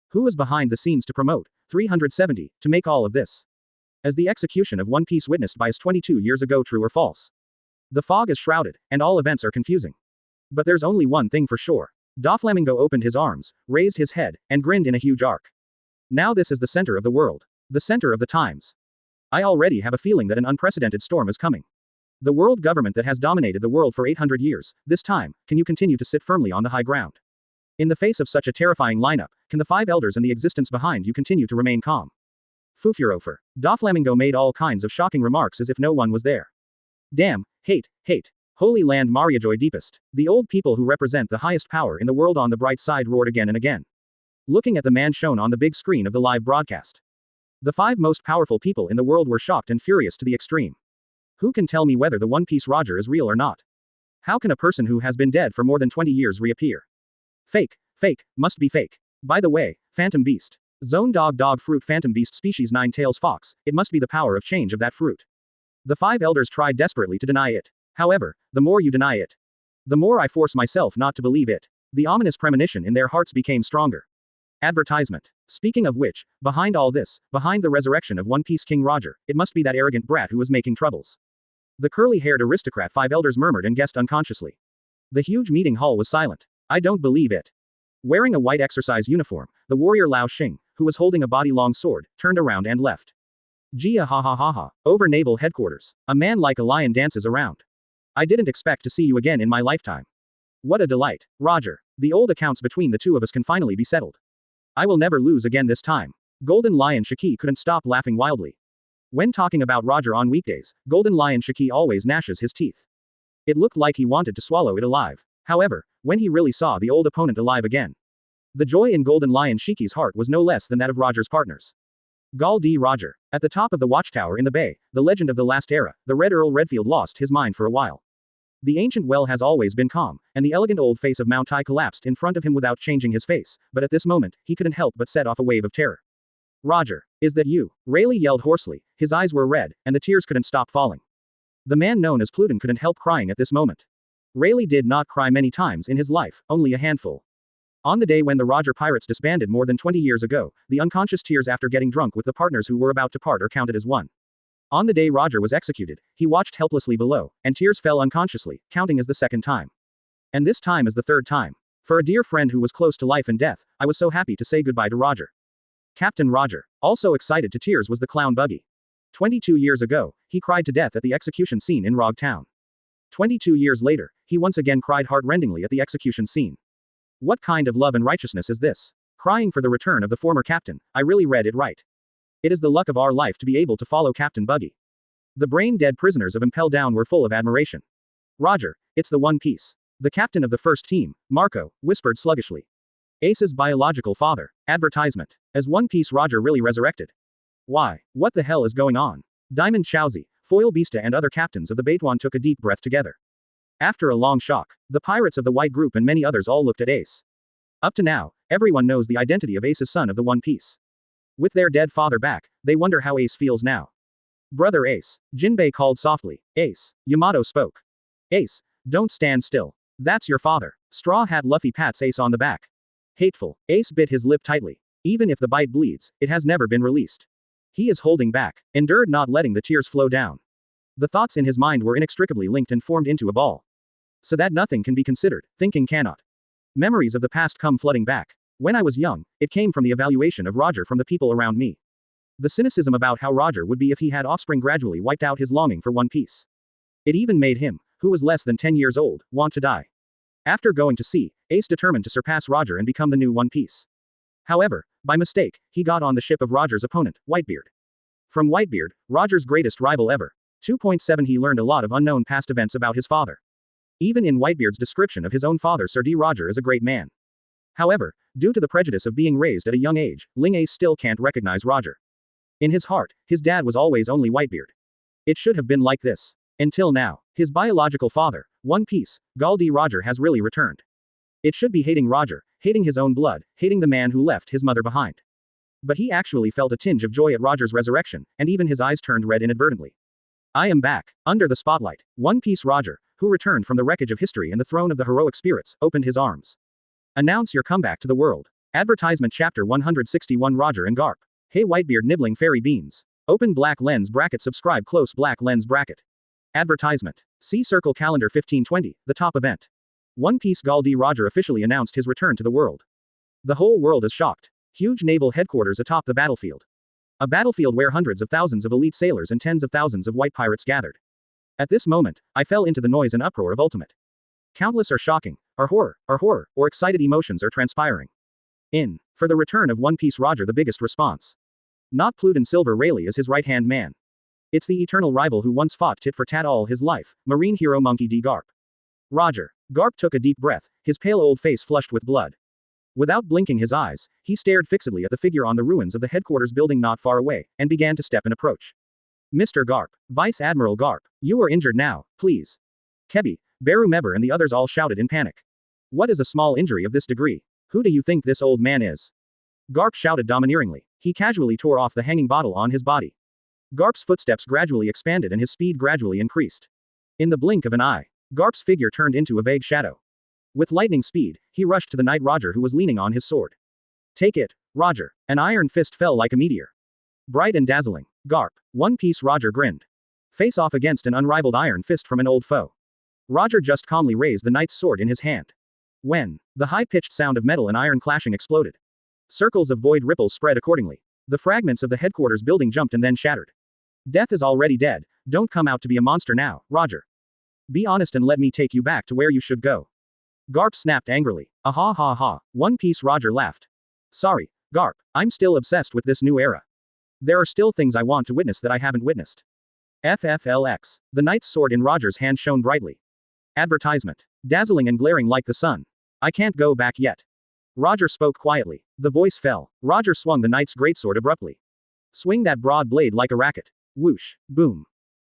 Who was behind the scenes to promote 370 to make all of this? As the execution of One Piece witnessed by us 22 years ago, true or false? The fog is shrouded, and all events are confusing. But there's only one thing for sure. Doflamingo opened his arms, raised his head, and grinned in a huge arc. Now this is the center of the world. The center of the times. I already have a feeling that an unprecedented storm is coming. The world government that has dominated the world for 800 years, this time, can you continue to sit firmly on the high ground? In the face of such a terrifying lineup, can the five elders and the existence behind you continue to remain calm? Fufurofer. Doflamingo made all kinds of shocking remarks as if no one was there. Damn, hate. Holy land Mariajoy deepest. The old people who represent the highest power in the world on the bright side roared again and again. Looking at the man shown on the big screen of the live broadcast. The five most powerful people in the world were shocked and furious to the extreme. Who can tell me whether the One Piece Roger is real or not? How can a person who has been dead for more than 20 years reappear? Fake, must be fake. By the way, Phantom Beast. Zone dog fruit Phantom Beast species 9 tails fox, it must be the power of change of that fruit. The five elders tried desperately to deny it. However, the more you deny it, the more I force myself not to believe it. The ominous premonition in their hearts became stronger. Advertisement. Speaking of which, behind all this, behind the resurrection of One Piece King Roger, it must be that arrogant brat who was making troubles. The curly-haired aristocrat five elders murmured and guessed unconsciously. The huge meeting hall was silent. I don't believe it. Wearing a white exercise uniform, the warrior Lao Xing, who was holding a body-long sword, turned around and left. Jia ha. Over naval headquarters. A man like a lion dances around. I didn't expect to see you again in my lifetime. What a delight, Roger. The old accounts between the two of us can finally be settled. I will never lose again this time. Golden Lion Shiki couldn't stop laughing wildly. When talking about Roger on weekdays, Golden Lion Shiki always gnashes his teeth. It looked like he wanted to swallow it alive. However, when he really saw the old opponent alive again, the joy in Golden Lion Shiki's heart was no less than that of Roger's partners. Gall D. Roger. At the top of the watchtower in the bay, the legend of the last era, the Red Earl Redfield lost his mind for a while. The ancient well has always been calm, and the elegant old face of Mount Tai collapsed in front of him without changing his face, but at this moment, he couldn't help but set off a wave of terror. Roger, is that you? Rayleigh yelled hoarsely, his eyes were red, and the tears couldn't stop falling. The man known as Pluton couldn't help crying at this moment. Rayleigh did not cry many times in his life, only a handful. On the day when the Roger Pirates disbanded more than 20 years ago, the unconscious tears after getting drunk with the partners who were about to part are counted as one. On the day Roger was executed, he watched helplessly below, and tears fell unconsciously, counting as the second time. And this time as the third time. For a dear friend who was close to life and death, I was so happy to say goodbye to Roger. Captain Roger. Also excited to tears was the clown Buggy. 22 years ago, he cried to death at the execution scene in Rog Town. 22 years later, he once again cried heart-rendingly at the execution scene. What kind of love and righteousness is this? Crying for the return of the former captain, I really read it right. It is the luck of our life to be able to follow Captain Buggy. The brain-dead prisoners of Impel Down were full of admiration. Roger, it's the One Piece. The captain of the first team, Marco, whispered sluggishly. Ace's biological father. Advertisement. As One Piece Roger really resurrected. Why, what the hell is going on? Diamond Chowzi, Foil Beasta and other captains of the Baituan took a deep breath together. After a long shock, the pirates of the White Group and many others all looked at Ace. Up to now, everyone knows the identity of Ace's son of the One Piece. With their dead father back, they wonder how Ace feels now. Brother Ace, Jinbei called softly. Ace, Yamato spoke. Ace, don't stand still. That's your father. Straw Hat Luffy pats Ace on the back. Hateful. Ace bit his lip tightly. Even if the bite bleeds, it has never been released. He is holding back, endured not letting the tears flow down. The thoughts in his mind were inextricably linked and formed into a ball. So that nothing can be considered, thinking cannot. Memories of the past come flooding back. When I was young, it came from the evaluation of Roger from the people around me. The cynicism about how Roger would be if he had offspring gradually wiped out his longing for One Piece. It even made him, who was less than 10 years old, want to die. After going to sea, Ace determined to surpass Roger and become the new One Piece. However, by mistake, he got on the ship of Roger's opponent, Whitebeard. From Whitebeard, Roger's greatest rival ever. 2.7 He learned a lot of unknown past events about his father. Even in Whitebeard's description of his own father Sir D. Roger is a great man. However, due to the prejudice of being raised at a young age, Ling Ace still can't recognize Roger. In his heart, his dad was always only Whitebeard. It should have been like this. Until now, his biological father, One Piece, Gall D. Roger has really returned. It should be hating Roger, hating his own blood, hating the man who left his mother behind. But he actually felt a tinge of joy at Roger's resurrection, and even his eyes turned red inadvertently. I am back. Under the spotlight, One Piece Roger, who returned from the wreckage of history and the throne of the heroic spirits, opened his arms. Announce your comeback to the world. Advertisement Chapter 161 Roger and Garp. Hey Whitebeard nibbling fairy beans. Open black lens bracket subscribe close black lens bracket. Advertisement. See Circle Calendar 1520, the top event. One Piece Gall D. Roger officially announced his return to the world. The whole world is shocked. Huge naval headquarters atop the battlefield. A battlefield where hundreds of thousands of elite sailors and tens of thousands of white pirates gathered. At this moment, I fell into the noise and uproar of ultimate. Countless are shocking, or horror, or excited emotions are transpiring. For the return of One Piece Roger the biggest response. Not Pluton Silver Rayleigh is his right-hand man. It's the eternal rival who once fought tit for tat all his life, Marine hero Monkey D. Garp. Roger. Garp took a deep breath, his pale old face flushed with blood. Without blinking his eyes, he stared fixedly at the figure on the ruins of the headquarters building not far away, and began to step and approach. Mr. Garp. Vice Admiral Garp. You are injured now, please. Kebi, Beru Meber and the others all shouted in panic. What is a small injury of this degree? Who do you think this old man is? Garp shouted domineeringly. He casually tore off the hanging bottle on his body. Garp's footsteps gradually expanded and his speed gradually increased. In the blink of an eye, Garp's figure turned into a vague shadow. With lightning speed, he rushed to the Knight Roger who was leaning on his sword. Take it, Roger. An iron fist fell like a meteor. Bright and dazzling. Garp. One Piece Roger grinned. Face off against an unrivaled iron fist from an old foe. Roger just calmly raised the knight's sword in his hand. When the high-pitched sound of metal and iron clashing exploded. Circles of void ripples spread accordingly. The fragments of the headquarters building jumped and then shattered. Death is already dead, don't come out to be a monster now, Roger. Be honest and let me take you back to where you should go. Garp snapped angrily. Ha ha ha. One Piece Roger laughed. Sorry, Garp, I'm still obsessed with this new era. There are still things I want to witness that I haven't witnessed. FFLX. The knight's sword in Roger's hand shone brightly. Advertisement. Dazzling and glaring like the sun. I can't go back yet. Roger spoke quietly. The voice fell. Roger swung the knight's greatsword abruptly. Swing that broad blade like a racket. Whoosh. Boom.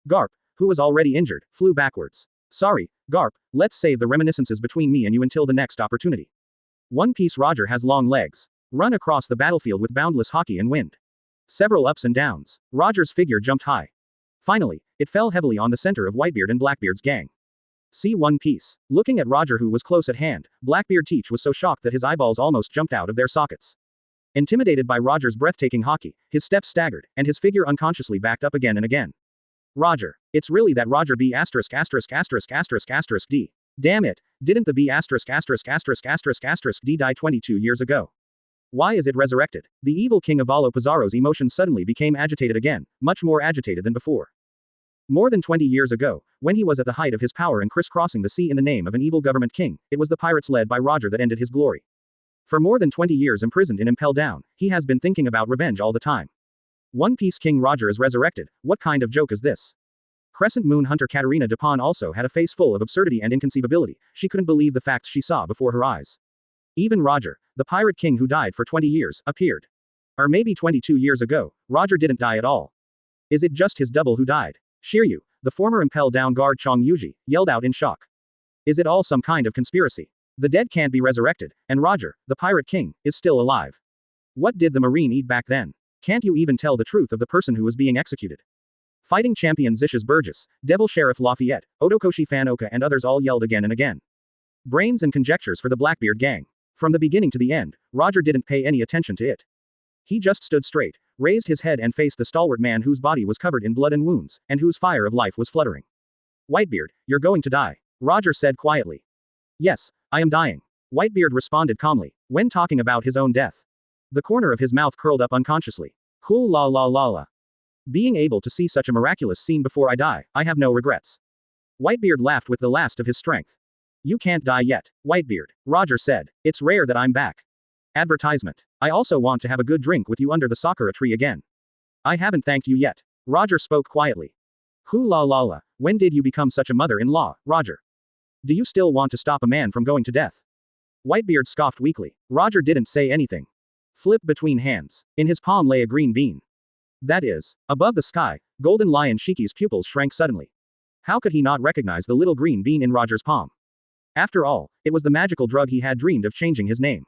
Garp, who was already injured, flew backwards. Sorry, Garp, let's save the reminiscences between me and you until the next opportunity. One Piece Roger has long legs. Run across the battlefield with boundless hockey and wind. Several ups and downs. Roger's figure jumped high. Finally, it fell heavily on the center of Whitebeard and Blackbeard's gang. See One Piece. Looking at Roger, who was close at hand, Blackbeard Teach was so shocked that his eyeballs almost jumped out of their sockets. Intimidated by Roger's breathtaking hockey, his steps staggered, and his figure unconsciously backed up again and again. Roger. It's really that Roger B***************************************************************************************************************************************************************************************************************************************************************************************************************************a𝑢𝑠 D died 22 years ago. Why is it resurrected? The evil king of Alo Pizarro's emotions suddenly became agitated again, much more agitated than before. More than 20 years ago, when he was at the height of his power and crisscrossing the sea in the name of an evil government king, it was the pirates led by Roger that ended his glory. For more than 20 years imprisoned in Impel Down, he has been thinking about revenge all the time. One Piece King Roger is resurrected. What kind of joke is this? Crescent Moon Hunter Katarina Dupont also had a face full of absurdity and inconceivability. She couldn't believe the facts she saw before her eyes. Even Roger, the pirate king who died for 20 years, appeared. Or maybe 22 years ago, Roger didn't die at all. Is it just his double who died? Shiryu, the former Impel Down guard Chong Yuji, yelled out in shock. Is it all some kind of conspiracy? The dead can't be resurrected, and Roger, the pirate king, is still alive. What did the marine eat back then? Can't you even tell the truth of the person who was being executed? Fighting champion Zicius Burgess, Devil Sheriff Lafayette, Otokoshi Fanoka and others all yelled again and again. Brains and conjectures for the Blackbeard gang. From the beginning to the end, Roger didn't pay any attention to it. He just stood straight, raised his head and faced the stalwart man whose body was covered in blood and wounds, and whose fire of life was fluttering. Whitebeard, you're going to die, Roger said quietly. Yes, I am dying, Whitebeard responded calmly, when talking about his own death. The corner of his mouth curled up unconsciously. Cool la la la la. Being able to see such a miraculous scene before I die, I have no regrets. Whitebeard laughed with the last of his strength. You can't die yet, Whitebeard, Roger said. It's rare that I'm back. Advertisement. I also want to have a good drink with you under the sakura tree again. I haven't thanked you yet. Roger spoke quietly. Hoo la la la, when did you become such a mother-in-law, Roger? Do you still want to stop a man from going to death? Whitebeard scoffed weakly. Roger didn't say anything. Flip between hands. In his palm lay a green bean. That is, above the sky, Golden Lion Shiki's pupils shrank suddenly. How could he not recognize the little green bean in Roger's palm? After all, it was the magical drug he had dreamed of changing his name.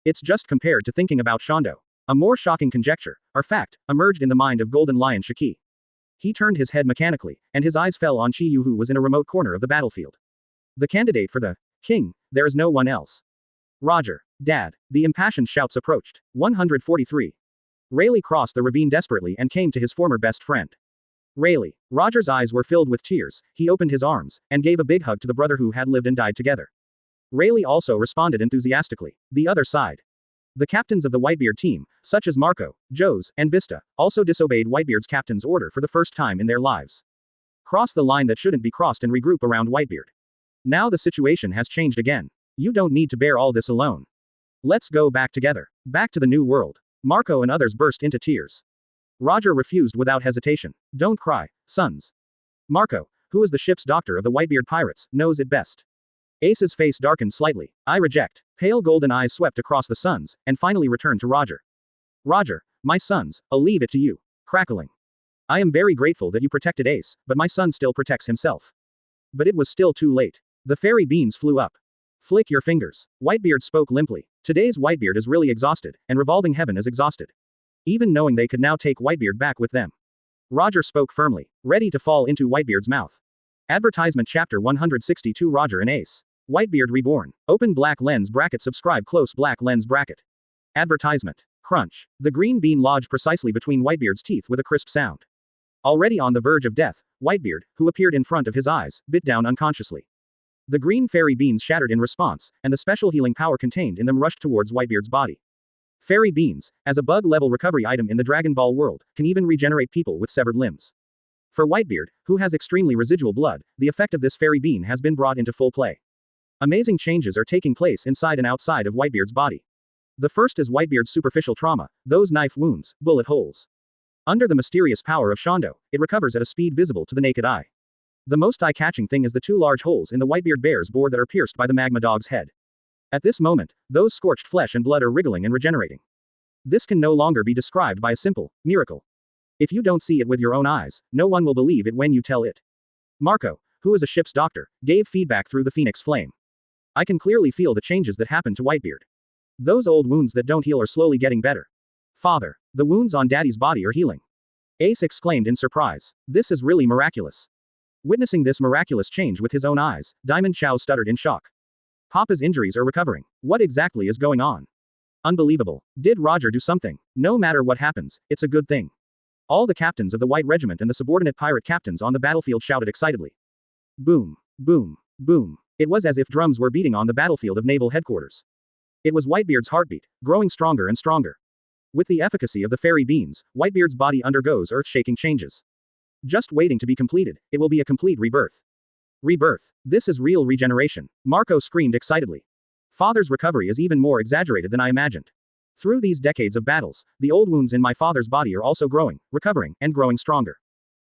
It's just compared to thinking about Shondo. A more shocking conjecture, or fact, emerged in the mind of Golden Lion Shiki. He turned his head mechanically, and his eyes fell on Chiu, who was in a remote corner of the battlefield. The candidate for the king, there is no one else. Roger. Dad. The impassioned shouts approached. 143. Rayleigh crossed the ravine desperately and came to his former best friend. Rayleigh. Roger's eyes were filled with tears, he opened his arms, and gave a big hug to the brother who had lived and died together. Rayleigh also responded enthusiastically. The other side. The captains of the Whitebeard team, such as Marco, Jose, and Vista, also disobeyed Whitebeard's captain's order for the first time in their lives. Cross the line that shouldn't be crossed and regroup around Whitebeard. Now the situation has changed again. You don't need to bear all this alone. Let's go back together. Back to the new world. Marco and others burst into tears. Roger refused without hesitation. Don't cry, sons. Marco, who is the ship's doctor of the Whitebeard pirates, knows it best. Ace's face darkened slightly. I reject. Pale golden eyes swept across the sons, and finally returned to Roger. Roger, my sons, I'll leave it to you. Crackling. I am very grateful that you protected Ace, but my son still protects himself. But it was still too late. The fairy beans flew up. Flick your fingers. Whitebeard spoke limply. Today's Whitebeard is really exhausted, and Revolving Heaven is exhausted. Even knowing they could now take Whitebeard back with them. Roger spoke firmly, ready to fall into Whitebeard's mouth. Advertisement Chapter 162 Roger and Ace. Whitebeard Reborn. Open black lens bracket subscribe close black lens bracket. Advertisement. Crunch. The green bean lodged precisely between Whitebeard's teeth with a crisp sound. Already on the verge of death, Whitebeard, who appeared in front of his eyes, bit down unconsciously. The green fairy beans shattered in response, and the special healing power contained in them rushed towards Whitebeard's body. Fairy beans, as a bug-level recovery item in the Dragon Ball world, can even regenerate people with severed limbs. For Whitebeard, who has extremely residual blood, the effect of this fairy bean has been brought into full play. Amazing changes are taking place inside and outside of Whitebeard's body. The first is Whitebeard's superficial trauma, those knife wounds, bullet holes. Under the mysterious power of Shondo, it recovers at a speed visible to the naked eye. The most eye-catching thing is the two large holes in the Whitebeard bear's board that are pierced by the magma dog's head. At this moment, those scorched flesh and blood are wriggling and regenerating. This can no longer be described by a simple miracle. If you don't see it with your own eyes, no one will believe it when you tell it. Marco, who is a ship's doctor, gave feedback through the Phoenix Flame. I can clearly feel the changes that happened to Whitebeard. Those old wounds that don't heal are slowly getting better. Father, the wounds on Daddy's body are healing. Ace exclaimed in surprise. This is really miraculous. Witnessing this miraculous change with his own eyes, Diamond Chow stuttered in shock. Papa's injuries are recovering. What exactly is going on? Unbelievable. Did Roger do something? No matter what happens, it's a good thing. All the captains of the White Regiment and the subordinate pirate captains on the battlefield shouted excitedly. Boom, boom, boom. It was as if drums were beating on the battlefield of naval headquarters. It was Whitebeard's heartbeat, growing stronger and stronger. With the efficacy of the fairy beans, Whitebeard's body undergoes earth-shaking changes. Just waiting to be completed, it will be a complete rebirth. Rebirth. This is real regeneration. Marco screamed excitedly. Father's recovery is even more exaggerated than I imagined. Through these decades of battles, the old wounds in my father's body are also growing, recovering, and growing stronger.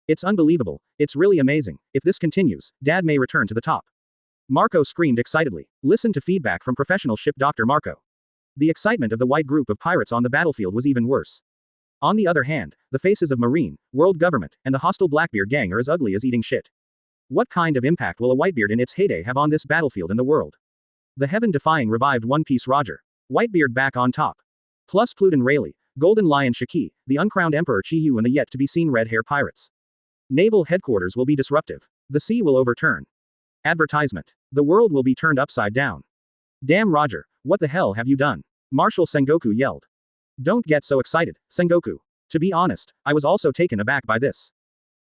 It's unbelievable. It's really amazing. If this continues, Dad may return to the top. Marco screamed excitedly. Listen to feedback from professional ship Dr. Marco. The excitement of the white group of pirates on the battlefield was even worse. On the other hand, the faces of Marine, world government, and the hostile Blackbeard gang are as ugly as eating shit. What kind of impact will a Whitebeard in its heyday have on this battlefield and the world? The heaven-defying revived One Piece Roger. Whitebeard back on top. Plus Pluton Rayleigh, Golden Lion Shiki, the uncrowned Emperor Chiu and the yet-to-be-seen Red Hair Pirates. Naval headquarters will be disruptive. The sea will overturn. Advertisement. The world will be turned upside down. Damn Roger, what the hell have you done? Marshal Sengoku yelled. Don't get so excited, Sengoku. To be honest, I was also taken aback by this.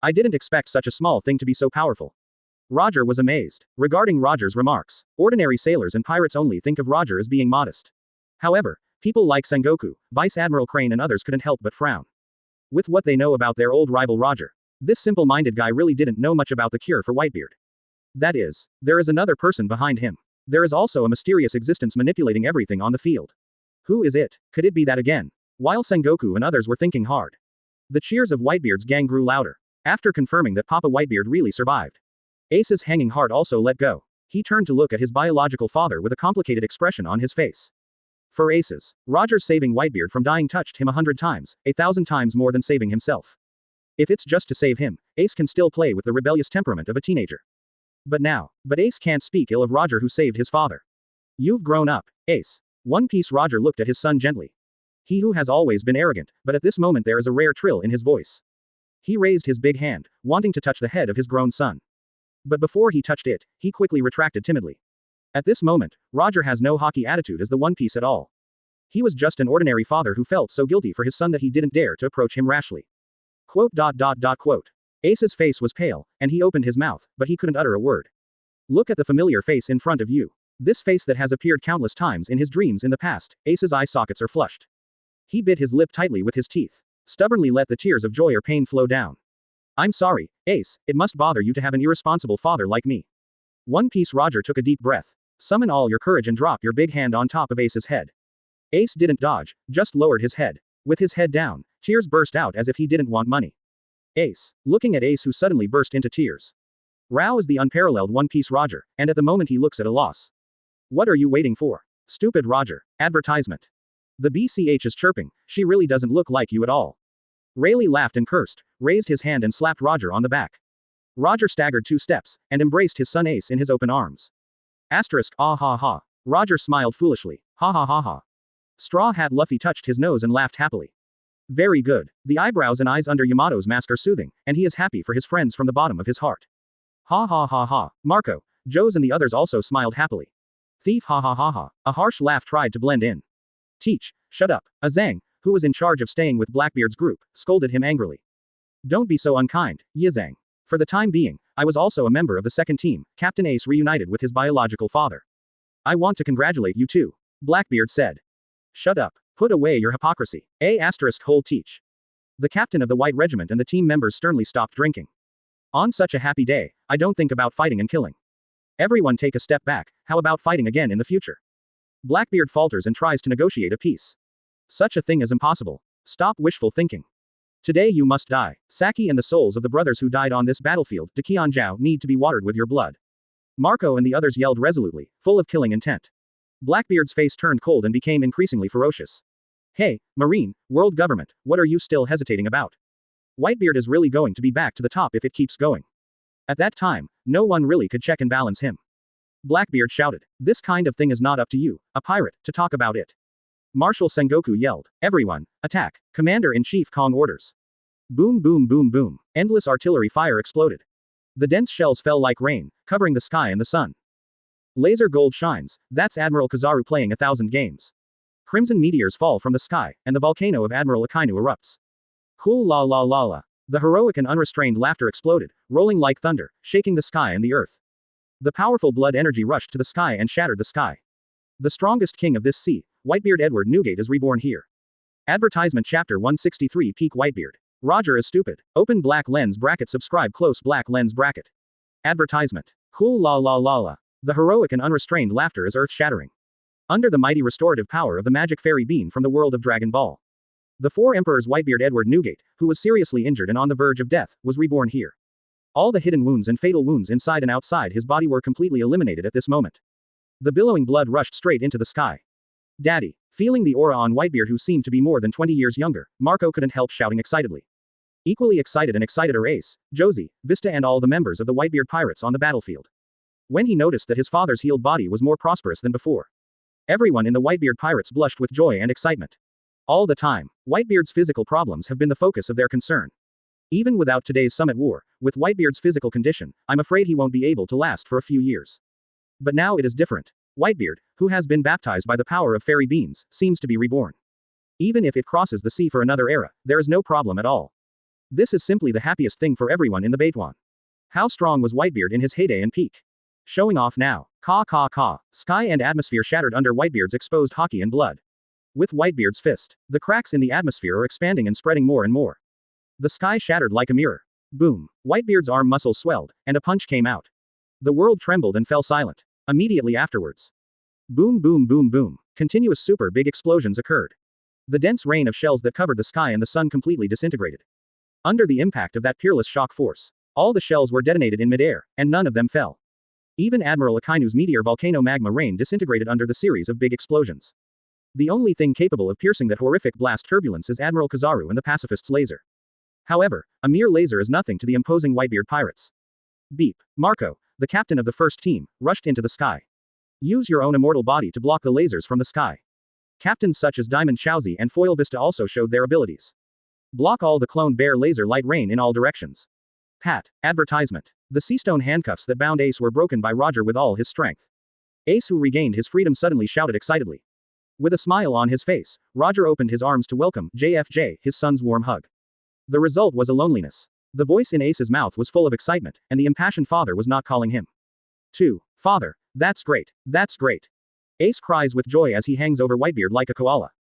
I didn't expect such a small thing to be so powerful. Roger was amazed. Regarding Roger's remarks, ordinary sailors and pirates only think of Roger as being modest. However, people like Sengoku, Vice Admiral Crane and others couldn't help but frown. With what they know about their old rival Roger, this simple-minded guy really didn't know much about the cure for Whitebeard. That is, there is another person behind him. There is also a mysterious existence manipulating everything on the field. Who is it? Could it be that again? While Sengoku and others were thinking hard, the cheers of Whitebeard's gang grew louder. After confirming that Papa Whitebeard really survived, Ace's hanging heart also let go. He turned to look at his biological father with a complicated expression on his face. For Aces, Roger saving Whitebeard from dying touched him 100 times, 1,000 times more than saving himself. If it's just to save him, Ace can still play with the rebellious temperament of a teenager. But Ace can't speak ill of Roger who saved his father. You've grown up, Ace. One Piece Roger looked at his son gently. He who has always been arrogant, but at this moment there is a rare trill in his voice. He raised his big hand, wanting to touch the head of his grown son. But before he touched it, he quickly retracted timidly. At this moment, Roger has no hockey attitude as the One Piece at all. He was just an ordinary father who felt so guilty for his son that he didn't dare to approach him rashly. Quote. Ace's face was pale, and he opened his mouth, but he couldn't utter a word. Look at the familiar face in front of you. This face that has appeared countless times in his dreams in the past. Ace's eye sockets are flushed. He bit his lip tightly with his teeth. Stubbornly let the tears of joy or pain flow down. I'm sorry, Ace, it must bother you to have an irresponsible father like me. One Piece Roger took a deep breath. Summon all your courage and drop your big hand on top of Ace's head. Ace didn't dodge, just lowered his head. With his head down, tears burst out as if he didn't want money. Ace, looking at Ace who suddenly burst into tears. Rao is the unparalleled One Piece Roger, and at the moment he looks at a loss. What are you waiting for? Stupid Roger. Advertisement. The BCH is chirping, she really doesn't look like you at all. Rayleigh laughed and cursed, raised his hand and slapped Roger on the back. Roger staggered 2 steps, and embraced his son Ace in his open arms. Asterisk, ah ha ha. Roger smiled foolishly, ha ha ha ha. Straw Hat Luffy touched his nose and laughed happily. Very good. The eyebrows and eyes under Yamato's mask are soothing, and he is happy for his friends from the bottom of his heart. Ha ha ha ha. Marco, Joes and the others also smiled happily. Thief ha ha ha ha. A harsh laugh tried to blend in. Teach, shut up. Azang, who was in charge of staying with Blackbeard's group, scolded him angrily. Don't be so unkind, Yizang. For the time being, I was also a member of the second team. Captain Ace reunited with his biological father. I want to congratulate you too, Blackbeard said. Shut up. Put away your hypocrisy. Whole teach. The captain of the White Regiment and the team members sternly stopped drinking. On such a happy day, I don't think about fighting and killing. Everyone take a step back, how about fighting again in the future? Blackbeard falters and tries to negotiate a peace. Such a thing is impossible. Stop wishful thinking. Today you must die. Saki and the souls of the brothers who died on this battlefield, Deqianjiao, need to be watered with your blood. Marco and the others yelled resolutely, full of killing intent. Blackbeard's face turned cold and became increasingly ferocious. Hey, Marine, world government, what are you still hesitating about? Whitebeard is really going to be back to the top if it keeps going. At that time, no one really could check and balance him. Blackbeard shouted, this kind of thing is not up to you, a pirate, to talk about it. Marshal Sengoku yelled, everyone, attack, Commander-in-Chief Kong orders. Boom boom boom boom, endless artillery fire exploded. The dense shells fell like rain, covering the sky and the sun. Laser gold shines, that's Admiral Kizaru playing 1,000 games. Crimson meteors fall from the sky, and the volcano of Admiral Akainu erupts. Cool la la la la. The heroic and unrestrained laughter exploded, rolling like thunder, shaking the sky and the earth. The powerful blood energy rushed to the sky and shattered the sky. The strongest king of this sea, Whitebeard Edward Newgate, is reborn here. Advertisement Chapter 163 Peak Whitebeard. Roger is stupid. Open black lens bracket. Subscribe close black lens bracket. Advertisement. Cool la la la la. The heroic and unrestrained laughter is earth-shattering. Under the mighty restorative power of the magic fairy bean from the world of Dragon Ball. The four emperors Whitebeard Edward Newgate, who was seriously injured and on the verge of death, was reborn here. All the hidden wounds and fatal wounds inside and outside his body were completely eliminated at this moment. The billowing blood rushed straight into the sky. Daddy. Feeling the aura on Whitebeard, who seemed to be more than 20 years younger, Marco couldn't help shouting excitedly. Equally excited and excited are Ace, Josie, Vista and all the members of the Whitebeard pirates on the battlefield. When he noticed that his father's healed body was more prosperous than before. Everyone in the Whitebeard pirates blushed with joy and excitement. All the time, Whitebeard's physical problems have been the focus of their concern. Even without today's summit war, with Whitebeard's physical condition, I'm afraid he won't be able to last for a few years. But now it is different. Whitebeard, who has been baptized by the power of fairy beans, seems to be reborn. Even if it crosses the sea for another era, there is no problem at all. This is simply the happiest thing for everyone in the Baituan. How strong was Whitebeard in his heyday and peak? Showing off now. Caw caw caw. Sky and atmosphere shattered under Whitebeard's exposed hockey and blood. With Whitebeard's fist, the cracks in the atmosphere are expanding and spreading more and more. The sky shattered like a mirror. Boom. Whitebeard's arm muscles swelled, and a punch came out. The world trembled and fell silent. Immediately afterwards. Boom boom boom boom. Continuous super big explosions occurred. The dense rain of shells that covered the sky and the sun completely disintegrated. Under the impact of that peerless shock force, all the shells were detonated in midair, and none of them fell. Even Admiral Akainu's meteor volcano magma rain disintegrated under the series of big explosions. The only thing capable of piercing that horrific blast turbulence is Admiral Kizaru and the pacifist's laser. However, a mere laser is nothing to the imposing Whitebeard pirates. Beep. Marco, the captain of the first team, rushed into the sky. Use your own immortal body to block the lasers from the sky. Captains such as Diamond Chowzi and Foil Vista also showed their abilities. Block all the cloned bear laser light rain in all directions. Pat. Advertisement. The seastone handcuffs that bound Ace were broken by Roger with all his strength. Ace, who regained his freedom, suddenly shouted excitedly. With a smile on his face, Roger opened his arms to welcome JFJ, his son's warm hug. The result was a loneliness. The voice in Ace's mouth was full of excitement, and the impassioned father was not calling him. 2. Father, that's great, that's great. Ace cries with joy as he hangs over Whitebeard like a koala.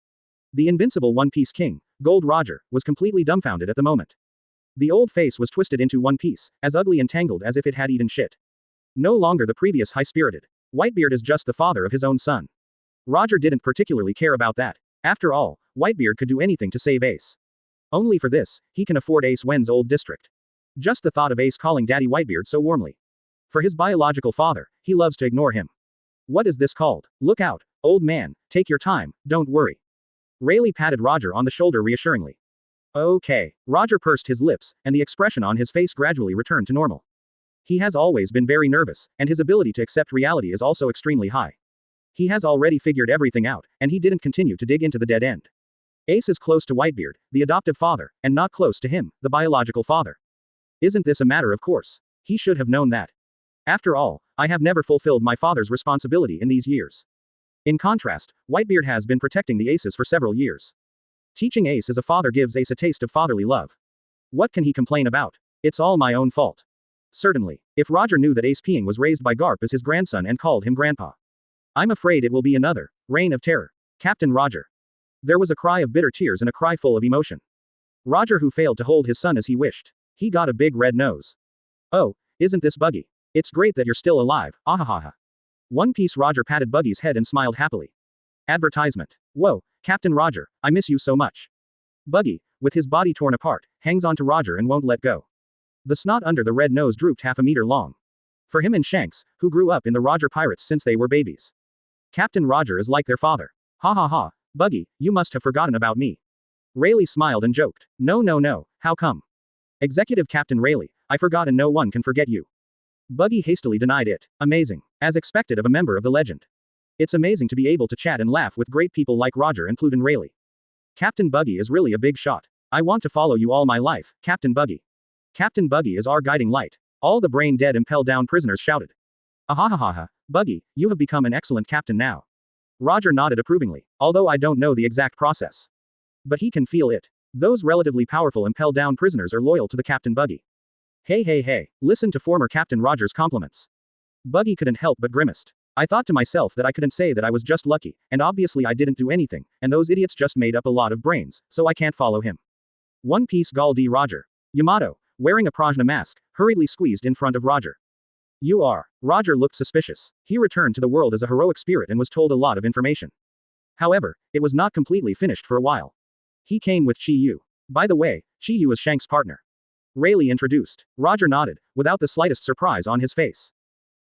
The invincible One Piece King, Gold Roger, was completely dumbfounded at the moment. The old face was twisted into one piece, as ugly and tangled as if it had eaten shit. No longer the previous high-spirited. Whitebeard is just the father of his own son. Roger didn't particularly care about that. After all, Whitebeard could do anything to save Ace. Only for this, he can afford Ace Wen's old district. Just the thought of Ace calling Daddy Whitebeard so warmly. For his biological father, he loves to ignore him. What is this called? Look out, old man, take your time, don't worry. Rayleigh patted Roger on the shoulder reassuringly. Okay. Roger pursed his lips, and the expression on his face gradually returned to normal. He has always been very nervous, and his ability to accept reality is also extremely high. He has already figured everything out, and he didn't continue to dig into the dead end. Ace is close to Whitebeard, the adoptive father, and not close to him, the biological father. Isn't this a matter of course? He should have known that. After all, I have never fulfilled my father's responsibility in these years. In contrast, Whitebeard has been protecting the Aces for several years. Teaching Ace as a father gives Ace a taste of fatherly love. What can he complain about? It's all my own fault. Certainly, if Roger knew that Ace Peeing was raised by Garp as his grandson and called him grandpa. I'm afraid it will be another reign of terror. Captain Roger. There was a cry of bitter tears and a cry full of emotion. Roger, who failed to hold his son as he wished. He got a big red nose. Oh, isn't this buggy? It's great that you're still alive, ahahaha. One Piece Roger patted Buggy's head and smiled happily. Advertisement. Whoa, Captain Roger, I miss you so much. Buggy, with his body torn apart, hangs onto Roger and won't let go. The snot under the red nose drooped half a meter long. For him and Shanks, who grew up in the Roger Pirates since they were babies. Captain Roger is like their father. Ha ha ha, Buggy, you must have forgotten about me. Rayleigh smiled and joked. No, how come? Executive Captain Rayleigh, I forgot and no one can forget you. Buggy hastily denied it. Amazing. As expected of a member of the legend. It's amazing to be able to chat and laugh with great people like Roger and Pluton Rayleigh. Captain Buggy is really a big shot. I want to follow you all my life, Captain Buggy. Captain Buggy is our guiding light. All the brain-dead impel-down prisoners shouted. Ahahaha, Buggy, you have become an excellent captain now. Roger nodded approvingly, although I don't know the exact process. But he can feel it. Those relatively powerful impel-down prisoners are loyal to the Captain Buggy. Hey, listen to former Captain Roger's compliments. Buggy couldn't help but grimaced. I thought to myself that I couldn't say that I was just lucky, and obviously I didn't do anything, and those idiots just made up a lot of brains, so I can't follow him. One Piece Gall D. Roger. Yamato, wearing a Prajna mask, hurriedly squeezed in front of Roger. You are. Roger looked suspicious. He returned to the world as a heroic spirit and was told a lot of information. However, it was not completely finished for a while. He came with Chiu. By the way, Chiu is Shanks' partner. Rayleigh introduced. Roger nodded, without the slightest surprise on his face.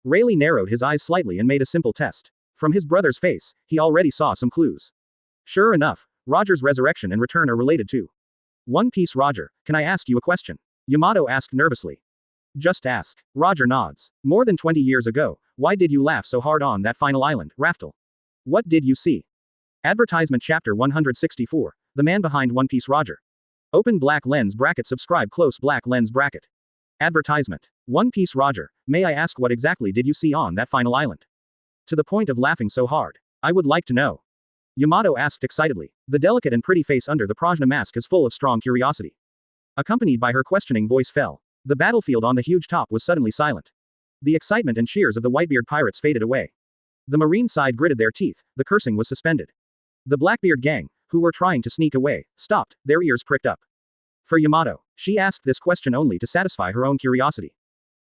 Rayleigh narrowed his eyes slightly and made a simple test. From his brother's face, he already saw some clues. Sure enough, Roger's resurrection and return are related too. One Piece Roger, can I ask you a question? Yamato asked nervously. Just ask. Roger nods. More than 20 years ago, why did you laugh so hard on that final island, Raftel? What did you see? Advertisement Chapter 164, The Man Behind One Piece Roger. Open black lens bracket subscribe close black lens bracket. Advertisement. One Piece Roger, may I ask what exactly did you see on that final island? To the point of laughing so hard. I would like to know. Yamato asked excitedly. The delicate and pretty face under the Prajna mask is full of strong curiosity. Accompanied by her questioning voice fell. The battlefield on the huge top was suddenly silent. The excitement and cheers of the Whitebeard pirates faded away. The marine side gritted their teeth, the cursing was suspended. The Blackbeard gang, who were trying to sneak away, stopped, their ears pricked up. For Yamato, she asked this question only to satisfy her own curiosity.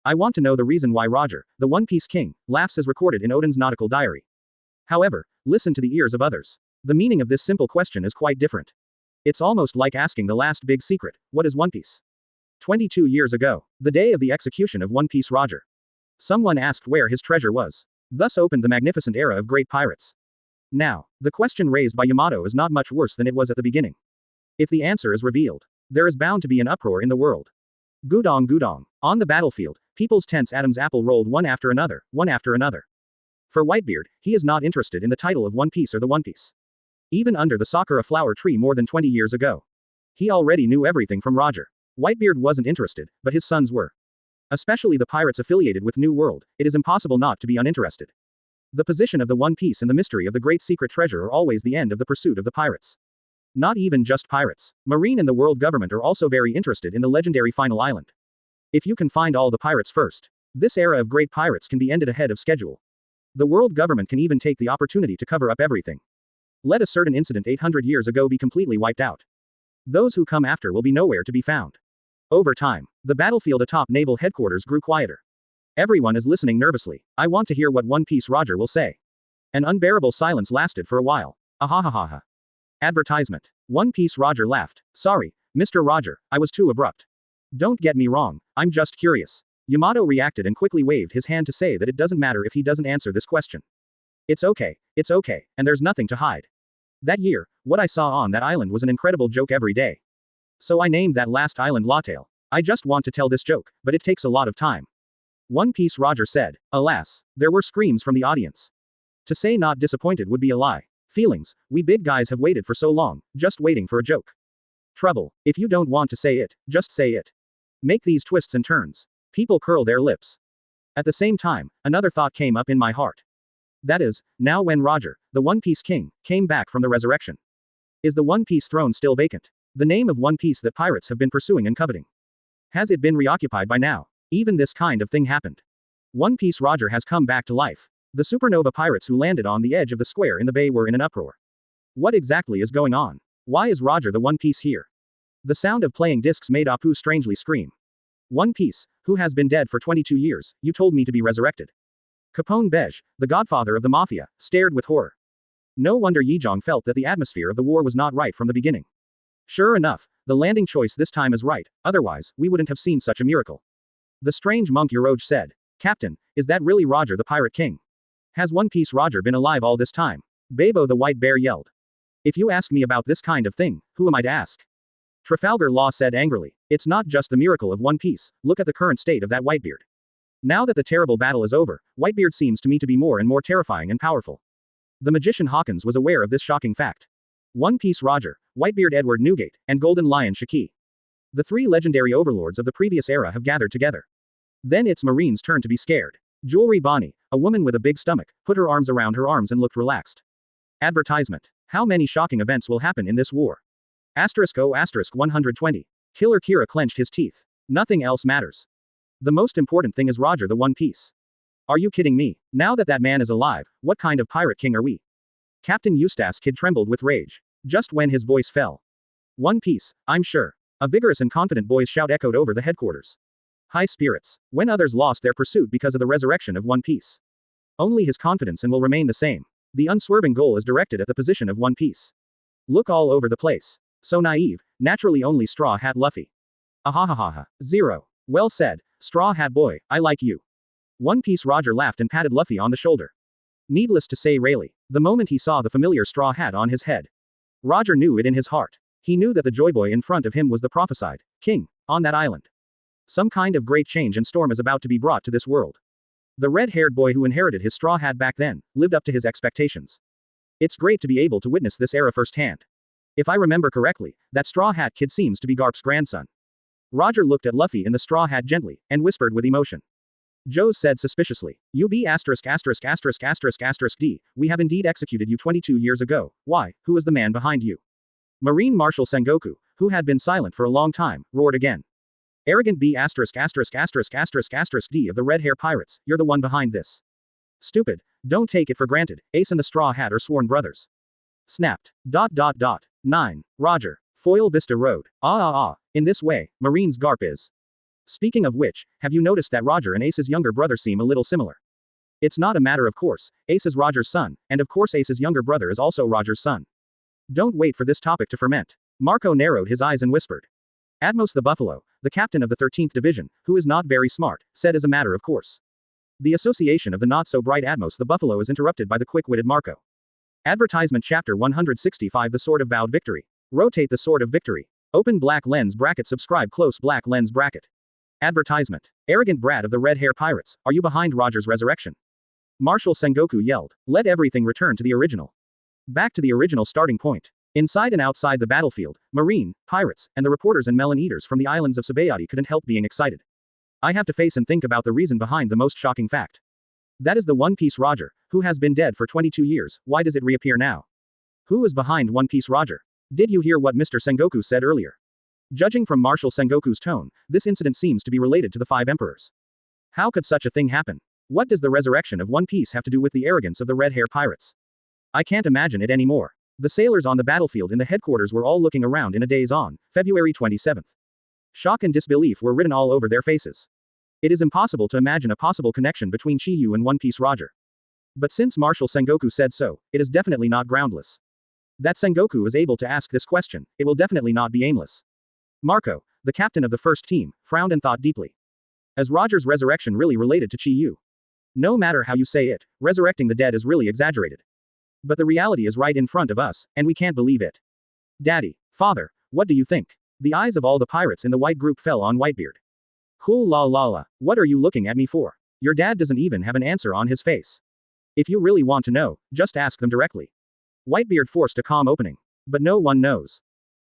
I want to know the reason why Roger, the One Piece King, laughs as recorded in Odin's nautical diary. However, listen to the ears of others. The meaning of this simple question is quite different. It's almost like asking the last big secret, what is One Piece? 22 years ago, the day of the execution of One Piece Roger. Someone asked where his treasure was. Thus opened the magnificent era of great pirates. Now, the question raised by Yamato is not much worse than it was at the beginning. If the answer is revealed, there is bound to be an uproar in the world. Gudong. On the battlefield, people's tense Adam's apple rolled one after another, one after another. For Whitebeard, he is not interested in the title of One Piece or the One Piece. Even under the Sakura flower tree more than 20 years ago. He already knew everything from Roger. Whitebeard wasn't interested, but his sons were. Especially the pirates affiliated with New World, it is impossible not to be uninterested. The position of the One Piece and the mystery of the great secret treasure are always the end of the pursuit of the pirates. Not even just pirates. Marine and the world government are also very interested in the legendary final island. If you can find all the pirates first, this era of great pirates can be ended ahead of schedule. The world government can even take the opportunity to cover up everything. Let a certain incident 800 years ago be completely wiped out. Those who come after will be nowhere to be found. Over time, the battlefield atop naval headquarters grew quieter. Everyone is listening nervously. I want to hear what One Piece Roger will say. An unbearable silence lasted for a while. Ahahaha. Advertisement. One Piece Roger laughed. Sorry, Mr. Roger, I was too abrupt. Don't get me wrong, I'm just curious. Yamato reacted and quickly waved his hand to say that it doesn't matter if he doesn't answer this question. It's okay, and there's nothing to hide. That year, what I saw on that island was an incredible joke every day. So I named that last island Lawtail. I just want to tell this joke, but it takes a lot of time. One Piece Roger said. Alas, there were screams from the audience. To say not disappointed would be a lie. Feelings, we big guys have waited for so long, just waiting for a joke. Trouble, if you don't want to say it, just say it. Make these twists and turns. People curl their lips. At the same time, another thought came up in my heart. That is, now when Roger, the One Piece King, came back from the resurrection. Is the One Piece throne still vacant? The name of One Piece that pirates have been pursuing and coveting. Has it been reoccupied by now? Even this kind of thing happened. One Piece Roger has come back to life. The supernova pirates who landed on the edge of the square in the bay were in an uproar. What exactly is going on? Why is Roger the One Piece here? The sound of playing discs made Apu strangely scream. One Piece, who has been dead for 22 years, you told me to be resurrected. Capone Beige, the godfather of the mafia, stared with horror. No wonder Yijong felt that the atmosphere of the war was not right from the beginning. Sure enough, the landing choice this time is right, otherwise, we wouldn't have seen such a miracle. The strange monk Yoroj said. Captain, is that really Roger the Pirate King? Has One Piece Roger been alive all this time? Babo the White Bear yelled. If you ask me about this kind of thing, who am I to ask? Trafalgar Law said angrily. It's not just the miracle of One Piece, look at the current state of that Whitebeard. Now that the terrible battle is over, Whitebeard seems to me to be more and more terrifying and powerful. The magician Hawkins was aware of this shocking fact. One Piece Roger, Whitebeard Edward Newgate, and Golden Lion Shiki. The three legendary overlords of the previous era have gathered together. Then it's Marine's turn to be scared. Jewelry Bonnie, a woman with a big stomach, put her arms around her arms and looked relaxed. Advertisement. How many shocking events will happen in this war? *O**120. Killer Kira clenched his teeth. Nothing else matters. The most important thing is Roger the One Piece. Are you kidding me? Now that man is alive, what kind of pirate king are we? Captain Eustace Kid trembled with rage. Just when his voice fell. One Piece, I'm sure. A vigorous and confident boy's shout echoed over the headquarters. High spirits. When others lost their pursuit because of the resurrection of One Piece. Only his confidence and will remain the same. The unswerving goal is directed at the position of One Piece. Look all over the place. So naive, naturally only Straw Hat Luffy. Ahahaha. 0. Well said, Straw Hat Boy, I like you. One Piece Roger laughed and patted Luffy on the shoulder. Needless to say Rayleigh, the moment he saw the familiar straw hat on his head. Roger knew it in his heart. He knew that the Joy Boy in front of him was the prophesied king on that island. Some kind of great change and storm is about to be brought to this world. The red-haired boy who inherited his straw hat back then, lived up to his expectations. It's great to be able to witness this era firsthand. If I remember correctly, that straw hat kid seems to be Garp's grandson. Roger looked at Luffy in the straw hat gently, and whispered with emotion. Joe said suspiciously, "You be *******D, we have indeed executed you 22 years ago, why, who is the man behind you?" Marine Marshal Sengoku, who had been silent for a long time, roared again. "Arrogant B***********D of the Red Hair Pirates, you're the one behind this. Stupid, don't take it for granted, Ace and the Straw Hat are sworn brothers." Snapped. 9. Roger. Foil Vista Road. In this way, Marine's Garp is. Speaking of which, have you noticed that Roger and Ace's younger brother seem a little similar? It's not a matter of course, Ace is Roger's son, and of course Ace's younger brother is also Roger's son. Don't wait for this topic to ferment. Marco narrowed his eyes and whispered. Atmos the Buffalo, the captain of the 13th Division, who is not very smart, said as a matter of course. The association of the not-so-bright Atmos the Buffalo is interrupted by the quick-witted Marco. Advertisement Chapter 165 The Sword of Vowed Victory. Rotate the Sword of Victory. Open black lens bracket subscribe close black lens bracket. Advertisement. Arrogant brat of the Red Hair Pirates, are you behind Roger's resurrection? Marshal Sengoku yelled. Let everything return to the original. Back to the original starting point. Inside and outside the battlefield, Marine, pirates, and the reporters and melon eaters from the islands of Sabaody couldn't help being excited. I have to face and think about the reason behind the most shocking fact. That is the One Piece Roger, who has been dead for 22 years, why does it reappear now? Who is behind One Piece Roger? Did you hear what Mr. Sengoku said earlier? Judging from Marshal Sengoku's tone, this incident seems to be related to the 5 emperors. How could such a thing happen? What does the resurrection of One Piece have to do with the arrogance of the Red Hair Pirates? I can't imagine it anymore. The sailors on the battlefield in the headquarters were all looking around in a daze on February 27th. Shock and disbelief were written all over their faces. It is impossible to imagine a possible connection between Chiu and One Piece Roger. But since Marshal Sengoku said so, it is definitely not groundless. That Sengoku is able to ask this question, it will definitely not be aimless. Marco, the captain of the first team, frowned and thought deeply. As Roger's resurrection really related to Chiu? No matter how you say it, resurrecting the dead is really exaggerated. But the reality is right in front of us, and we can't believe it. Daddy, father, what do you think? The eyes of all the pirates in the white group fell on Whitebeard. Cool la la la, what are you looking at me for? Your dad doesn't even have an answer on his face. If you really want to know, just ask them directly. Whitebeard forced a calm opening. But no one knows.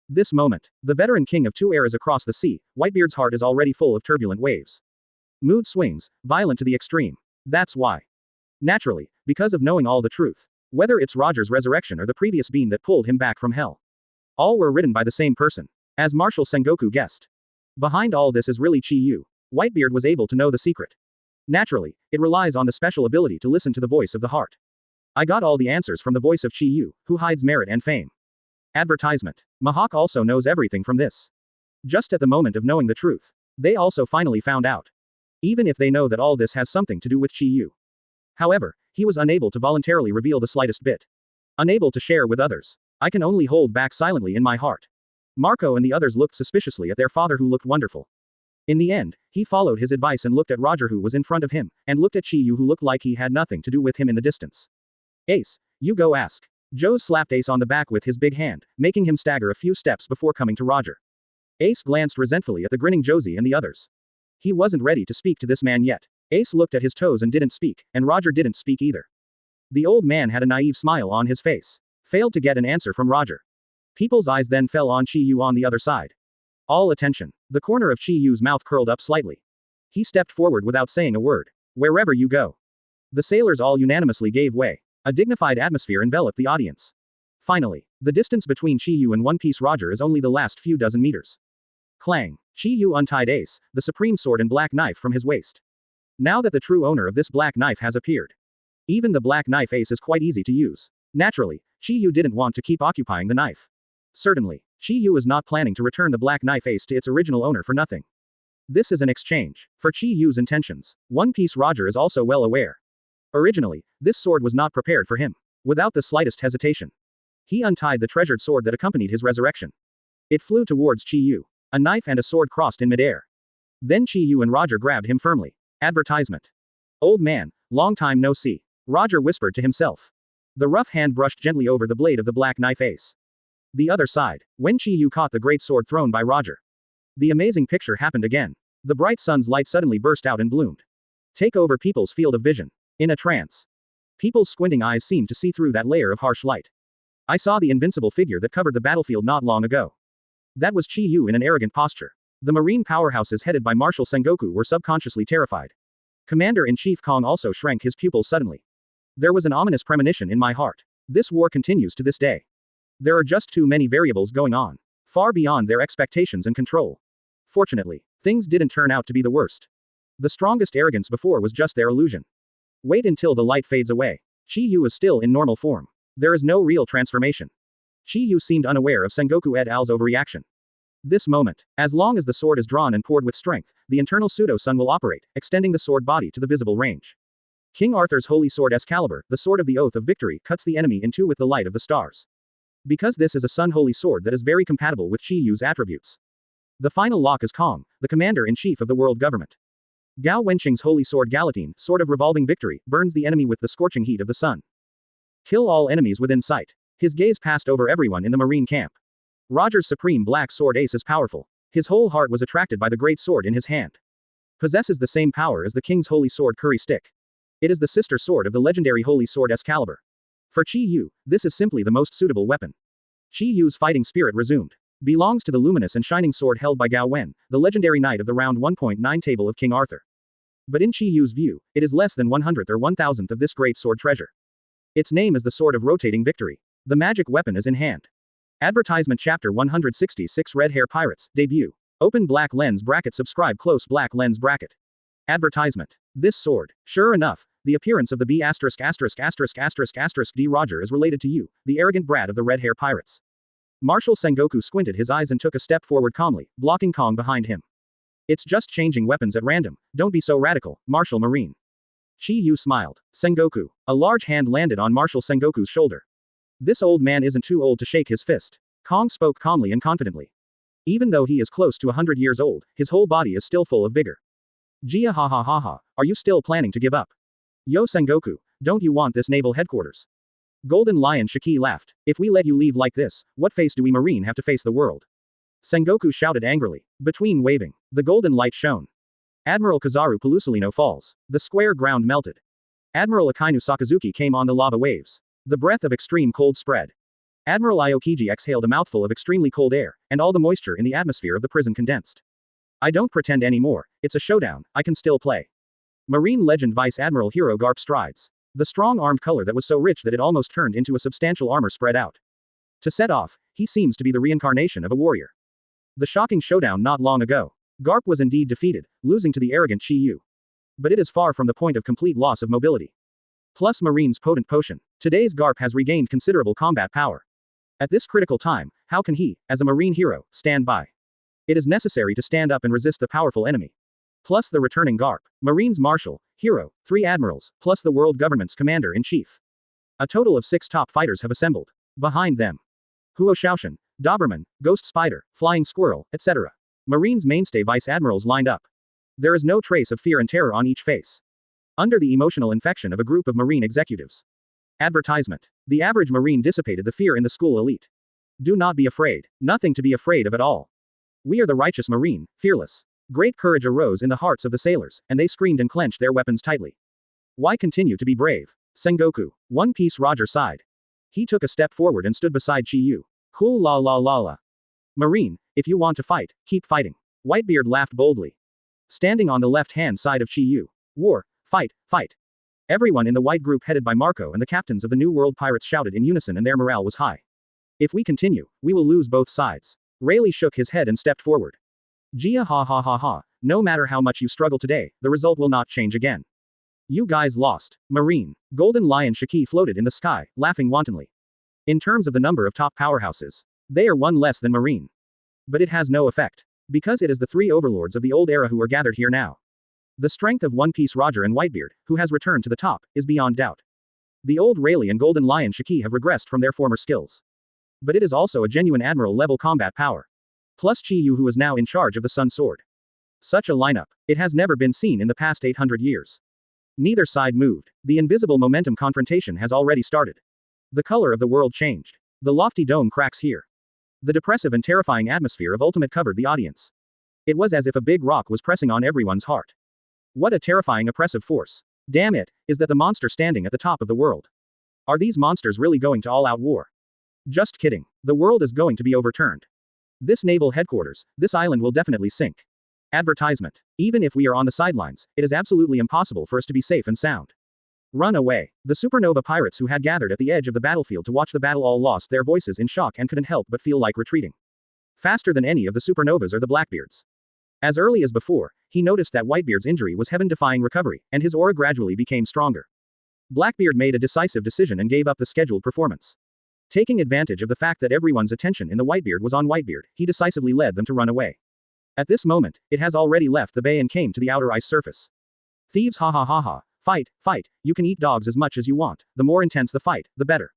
This moment, the veteran king of 2 eras across the sea, Whitebeard's heart is already full of turbulent waves. Mood swings, violent to the extreme. That's why. Naturally, because of knowing all the truth. Whether it's Roger's resurrection or the previous beam that pulled him back from hell. All were written by the same person. As Marshal Sengoku guessed. Behind all this is really Chiu. Whitebeard was able to know the secret. Naturally, it relies on the special ability to listen to the voice of the heart. I got all the answers from the voice of Chiu, who hides merit and fame. Advertisement. Mihawk also knows everything from this. Just at the moment of knowing the truth. They also finally found out. Even if they know that all this has something to do with Chiu. However, he was unable to voluntarily reveal the slightest bit. Unable to share with others. I can only hold back silently in my heart. Marco and the others looked suspiciously at their father, who looked wonderful. In the end, he followed his advice and looked at Roger, who was in front of him, and looked at Chiu, who looked like he had nothing to do with him in the distance. Ace, you go ask. Joe slapped Ace on the back with his big hand, making him stagger a few steps before coming to Roger. Ace glanced resentfully at the grinning Josie and the others. He wasn't ready to speak to this man yet. Ace looked at his toes and didn't speak, and Roger didn't speak either. The old man had a naive smile on his face. Failed to get an answer from Roger. People's eyes then fell on Chiu on the other side. All attention. The corner of Chiu's mouth curled up slightly. He stepped forward without saying a word. Wherever you go. The sailors all unanimously gave way. A dignified atmosphere enveloped the audience. Finally, the distance between Chiu and One Piece Roger is only the last few dozen meters. Clang. Chiu untied Ace, the supreme sword and black knife, from his waist. Now that the true owner of this black knife has appeared. Even the black knife Ace is quite easy to use. Naturally, Chiu didn't want to keep occupying the knife. Certainly, Chiu is not planning to return the black knife Ace to its original owner for nothing. This is an exchange. For Chiu's intentions, One Piece Roger is also well aware. Originally, this sword was not prepared for him. Without the slightest hesitation. He untied the treasured sword that accompanied his resurrection. It flew towards Chiu. A knife and a sword crossed in midair. Then Chiu and Roger grabbed him firmly. Advertisement. Old man, long time no see. Roger whispered to himself. The rough hand brushed gently over the blade of the black knife Ace. The other side, when Chiu caught the great sword thrown by Roger. The amazing picture happened again. The bright sun's light suddenly burst out and bloomed. Take over people's field of vision. In a trance. People's squinting eyes seemed to see through that layer of harsh light. I saw the invincible figure that covered the battlefield not long ago. That was Chiu in an arrogant posture. The marine powerhouses headed by Marshal Sengoku were subconsciously terrified. Commander-in-Chief Kong also shrank his pupils suddenly. There was an ominous premonition in my heart. This war continues to this day. There are just too many variables going on. Far beyond their expectations and control. Fortunately, things didn't turn out to be the worst. The strongest arrogance before was just their illusion. Wait until the light fades away. Chiu is still in normal form. There is no real transformation. Chiu seemed unaware of Sengoku et al.'s overreaction. This moment, as long as the sword is drawn and poured with strength, the internal pseudo-sun will operate, extending the sword body to the visible range. King Arthur's holy sword Excalibur, the sword of the oath of victory, cuts the enemy in two with the light of the stars. Because this is a sun-holy sword that is very compatible with Chiu's attributes. The final lock is Kong, the commander-in-chief of the world government. Gao Wenqing's holy sword Galatine, sword of revolving victory, burns the enemy with the scorching heat of the sun. Kill all enemies within sight. His gaze passed over everyone in the marine camp. Roger's supreme black sword Ace is powerful. His whole heart was attracted by the great sword in his hand. Possesses the same power as the king's holy sword Curry Stick. It is the sister sword of the legendary holy sword Excalibur. For Chiu, this is simply the most suitable weapon. Chiu's fighting spirit resumed. Belongs to the luminous and shining sword held by Gao Wen, the legendary knight of the round 1.9 table of King Arthur. But in Chiu's view, it is less than 100th or 1000th of this great sword treasure. Its name is the Sword of Rotating Victory. The magic weapon is in hand. Advertisement Chapter 166 Red Hair Pirates, Debut. Open black lens bracket subscribe close black lens bracket. Advertisement. This sword. Sure enough, the appearance of the B********** D. Roger is related to you, the arrogant brat of the Red Hair Pirates. Marshal Sengoku squinted his eyes and took a step forward calmly, blocking Kong behind him. It's just changing weapons at random, don't be so radical, Marshal Marine. Chiu smiled. Sengoku. A large hand landed on Marshal Sengoku's shoulder. This old man isn't too old to shake his fist. Kong spoke calmly and confidently. Even though he is close to 100 years old, his whole body is still full of vigor. Jia ha ha ha ha, are you still planning to give up? Yo Sengoku, don't you want this naval headquarters? Golden Lion Shiki laughed. If we let you leave like this, what face do we marine have to face the world? Sengoku shouted angrily. Between waving, the golden light shone. Admiral Kizaru Pelusolino falls. The square ground melted. Admiral Akainu Sakazuki came on the lava waves. The breath of extreme cold spread. Admiral Aokiji exhaled a mouthful of extremely cold air, and all the moisture in the atmosphere of the prison condensed. I don't pretend anymore, it's a showdown, I can still play. Marine legend Vice Admiral Hero Garp strides. The strong armed color that was so rich that it almost turned into a substantial armor spread out. To set off, he seems to be the reincarnation of a warrior. The shocking showdown not long ago. Garp was indeed defeated, losing to the arrogant Chiu. But it is far from the point of complete loss of mobility. Plus Marine's potent potion. Today's Garp has regained considerable combat power. At this critical time, how can he, as a Marine hero, stand by? It is necessary to stand up and resist the powerful enemy. Plus the returning Garp, Marines Marshal, Hero, 3 admirals, plus the world government's commander-in-chief. A total of 6 top fighters have assembled. Behind them, Huo Shaoshan, Doberman, Ghost Spider, Flying Squirrel, etc. Marines mainstay vice admirals lined up. There is no trace of fear and terror on each face. Under the emotional infection of a group of Marine executives. Advertisement. The average Marine dissipated the fear in the school elite. Do not be afraid. Nothing to be afraid of at all. We are the righteous Marine, fearless. Great courage arose in the hearts of the sailors, and they screamed and clenched their weapons tightly. Why continue to be brave? Sengoku. One Piece Roger sighed. He took a step forward and stood beside Chiu. Cool la la la la. Marine, if you want to fight, keep fighting. Whitebeard laughed boldly. Standing on the left-hand side of Chiu. War, fight, fight. Everyone in the white group headed by Marco and the captains of the New World pirates shouted in unison and their morale was high. If we continue, we will lose both sides. Rayleigh shook his head and stepped forward. Gia ha ha ha ha, no matter how much you struggle today, the result will not change again. You guys lost. Marine. Golden Lion Shiki floated in the sky, laughing wantonly. In terms of the number of top powerhouses, they are one less than Marine. But it has no effect. Because it is the 3 overlords of the old era who are gathered here now. The strength of One Piece Roger and Whitebeard, who has returned to the top, is beyond doubt. The old Rayleigh and Golden Lion Shiki have regressed from their former skills. But it is also a genuine admiral-level combat power. Plus Chiu who is now in charge of the Sun Sword. Such a lineup, it has never been seen in the past 800 years. Neither side moved. The invisible momentum confrontation has already started. The color of the world changed. The lofty dome cracks here. The depressive and terrifying atmosphere of ultimate covered the audience. It was as if a big rock was pressing on everyone's heart. What a terrifying oppressive force. Damn it, is that the monster standing at the top of the world? Are these monsters really going to all-out war? Just kidding. The world is going to be overturned. This naval headquarters, this island will definitely sink. Advertisement. Even if we are on the sidelines, it is absolutely impossible for us to be safe and sound. Run away. The supernova pirates who had gathered at the edge of the battlefield to watch the battle all lost their voices in shock and couldn't help but feel like retreating. Faster than any of the supernovas are the Blackbeards. As early as before, he noticed that Whitebeard's injury was heaven-defying recovery, and his aura gradually became stronger. Blackbeard made a decisive decision and gave up the scheduled performance. Taking advantage of the fact that everyone's attention in the Whitebeard was on Whitebeard, he decisively led them to run away. At this moment, it has already left the bay and came to the outer ice surface. Thieves ha ha ha ha, fight, fight, you can eat dogs as much as you want, the more intense the fight, the better.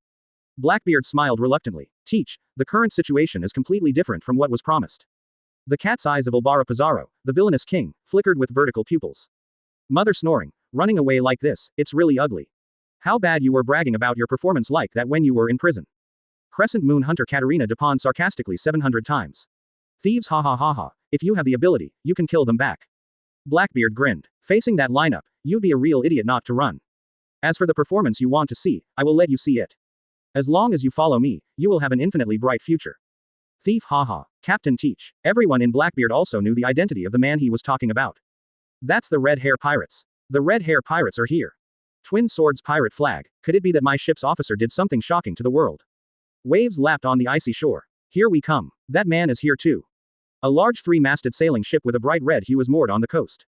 Blackbeard smiled reluctantly. Teach, the current situation is completely different from what was promised. The cat's eyes of Obara Pizarro, the villainous king, flickered with vertical pupils. Mother snoring, running away like this, it's really ugly. How bad you were bragging about your performance like that when you were in prison. Crescent Moon Hunter Katarina Dupont sarcastically 700 times. Thieves ha ha ha ha, if you have the ability, you can kill them back. Blackbeard grinned. Facing that lineup, you'd be a real idiot not to run. As for the performance you want to see, I will let you see it. As long as you follow me, you will have an infinitely bright future. Thief haha, Captain Teach. Everyone in Blackbeard also knew the identity of the man he was talking about. That's the Red Hair Pirates. The Red Hair Pirates are here. Twin Swords pirate flag. Could it be that my ship's officer did something shocking to the world? Waves lapped on the icy shore. Here we come. That man is here too. A large 3-masted sailing ship with a bright red hue was moored on the coast.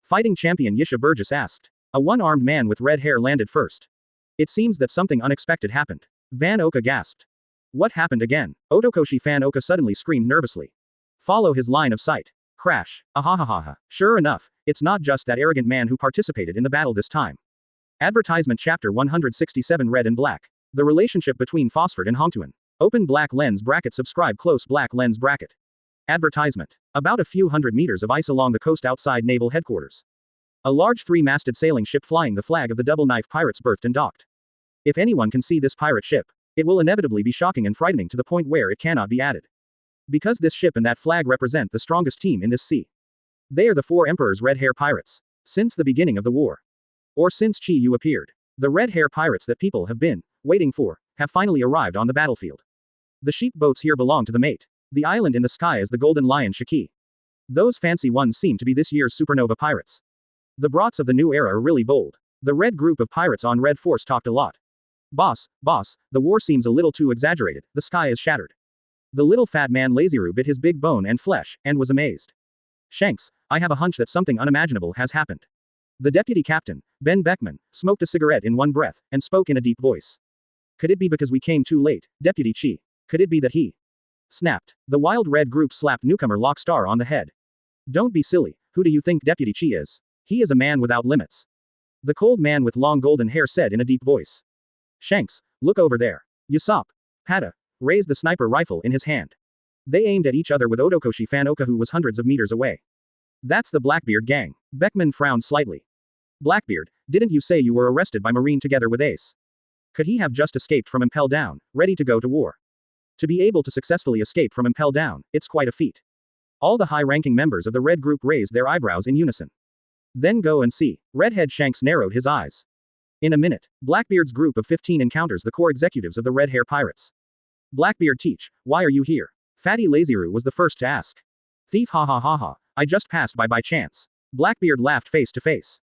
Fighting champion Yisha Burgess asked. A one-armed man with red hair landed first. It seems that something unexpected happened. Van Oka gasped. What happened again? Otokoshi Fan Oka suddenly screamed nervously. Follow his line of sight. Crash. Ahahaha. Sure enough, it's not just that arrogant man who participated in the battle this time. Advertisement Chapter 167 Red and Black. The relationship between Phosphid and Hongtuan. Open black lens bracket subscribe close black lens bracket. Advertisement. About a few hundred meters of ice along the coast outside naval headquarters. A large 3-masted sailing ship flying the flag of the Double Knife Pirates berthed and docked. If anyone can see this pirate ship, it will inevitably be shocking and frightening to the point where it cannot be added. Because this ship and that flag represent the strongest team in this sea. They are the 4 Emperor's Red Hair Pirates. Since the beginning of the war. Or since Chiu appeared. The Red Hair Pirates that people have been waiting for have finally arrived on the battlefield. The sheep boats here belong to the mate. The island in the sky is the Golden Lion Shiki. Those fancy ones seem to be this year's supernova pirates. The brats of the new era are really bold. The red group of pirates on Red Force talked a lot. Boss, the war seems a little too exaggerated, the sky is shattered. The little fat man Lazyru bit his big bone and flesh, and was amazed. Shanks, I have a hunch that something unimaginable has happened. The deputy captain, Ben Beckman, smoked a cigarette in one breath, and spoke in a deep voice. Could it be because we came too late, Deputy Chi? Could it be that he Snapped. The wild red group slapped newcomer Lockstar on the head. Don't be silly, who do you think Deputy Chi is? He is a man without limits. The cold man with long golden hair said in a deep voice. Shanks, look over there. Usopp. Pada raised the sniper rifle in his hand. They aimed at each other with Otokoshi Fanoka, who was hundreds of meters away. That's the Blackbeard gang. Beckman frowned slightly. Blackbeard, didn't you say you were arrested by Marine together with Ace? Could he have just escaped from Impel Down, ready to go to war? To be able to successfully escape from Impel Down, it's quite a feat. All the high-ranking members of the Red Group raised their eyebrows in unison. Then go and see. Redhead Shanks narrowed his eyes. In a minute, Blackbeard's group of 15 encounters the core executives of the Red Hair Pirates. Blackbeard teach, why are you here? Fatty Lazyru was the first to ask. Thief, ha ha ha ha, I just passed by chance. Blackbeard laughed face to face.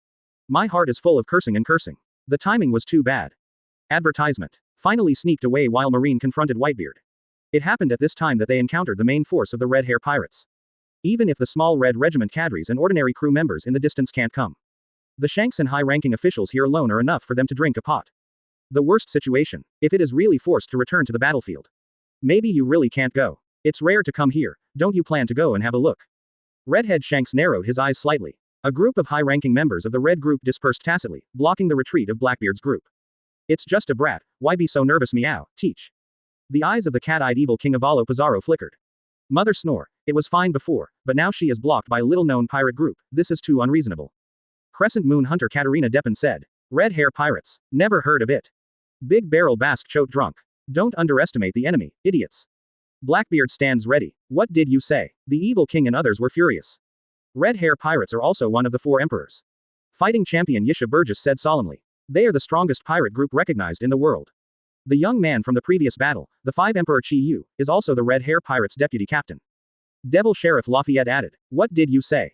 My heart is full of cursing and cursing. The timing was too bad. Advertisement. Finally sneaked away while Marine confronted Whitebeard. It happened at this time that they encountered the main force of the Red Hair Pirates. Even if the small Red Regiment cadres and ordinary crew members in the distance can't come. The Shanks and high-ranking officials here alone are enough for them to drink a pot. The worst situation, if it is really forced to return to the battlefield. Maybe you really can't go. It's rare to come here, don't you plan to go and have a look? Redhead Shanks narrowed his eyes slightly. A group of high-ranking members of the Red Group dispersed tacitly, blocking the retreat of Blackbeard's group. It's just a brat, why be so nervous, meow, teach. The eyes of the cat-eyed evil King of Alo Pizarro flickered. Mother snore, it was fine before, but now she is blocked by a little-known pirate group, this is too unreasonable. Crescent Moon Hunter Katarina Deppen said. Red Hair Pirates, never heard of it. Big Barrel Basque choke drunk. Don't underestimate the enemy, idiots. Blackbeard stands ready. What did you say? The evil king and others were furious. Red Hair Pirates are also one of the 4 emperors. Fighting champion Yisha Burgess said solemnly. They are the strongest pirate group recognized in the world. The young man from the previous battle, the 5 Emperor Chiu, is also the Red Hair Pirates' deputy captain. Devil Sheriff Lafayette added. What did you say?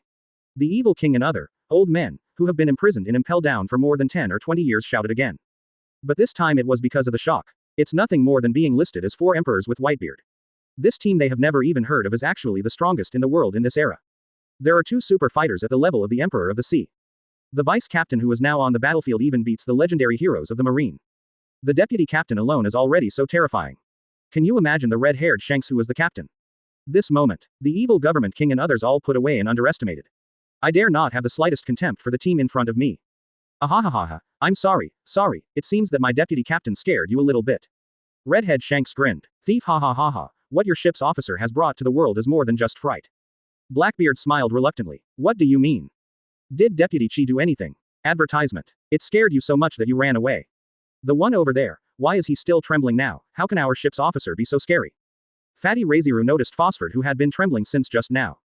The evil king and other, old men, who have been imprisoned in Impel Down for more than 10 or 20 years shouted again. But this time it was because of the shock. It's nothing more than being listed as 4 emperors with Whitebeard. This team they have never even heard of is actually the strongest in the world in this era. There are 2 super fighters at the level of the Emperor of the Sea. The vice captain who is now on the battlefield even beats the legendary heroes of the Marine. The deputy captain alone is already so terrifying. Can you imagine the red-haired Shanks who was the captain? This moment, the evil government king and others all put away and underestimated. I dare not have the slightest contempt for the team in front of me. Ahahaha, I'm sorry, it seems that my deputy captain scared you a little bit. Redhead Shanks grinned. Thief, ha ha ha ha, what your ship's officer has brought to the world is more than just fright. Blackbeard smiled reluctantly. What do you mean? Did Deputy Chi do anything? Advertisement. It scared you so much that you ran away. The one over there, why is he still trembling now? How can our ship's officer be so scary? Fatty Raziru noticed Phosphord, who had been trembling since just now.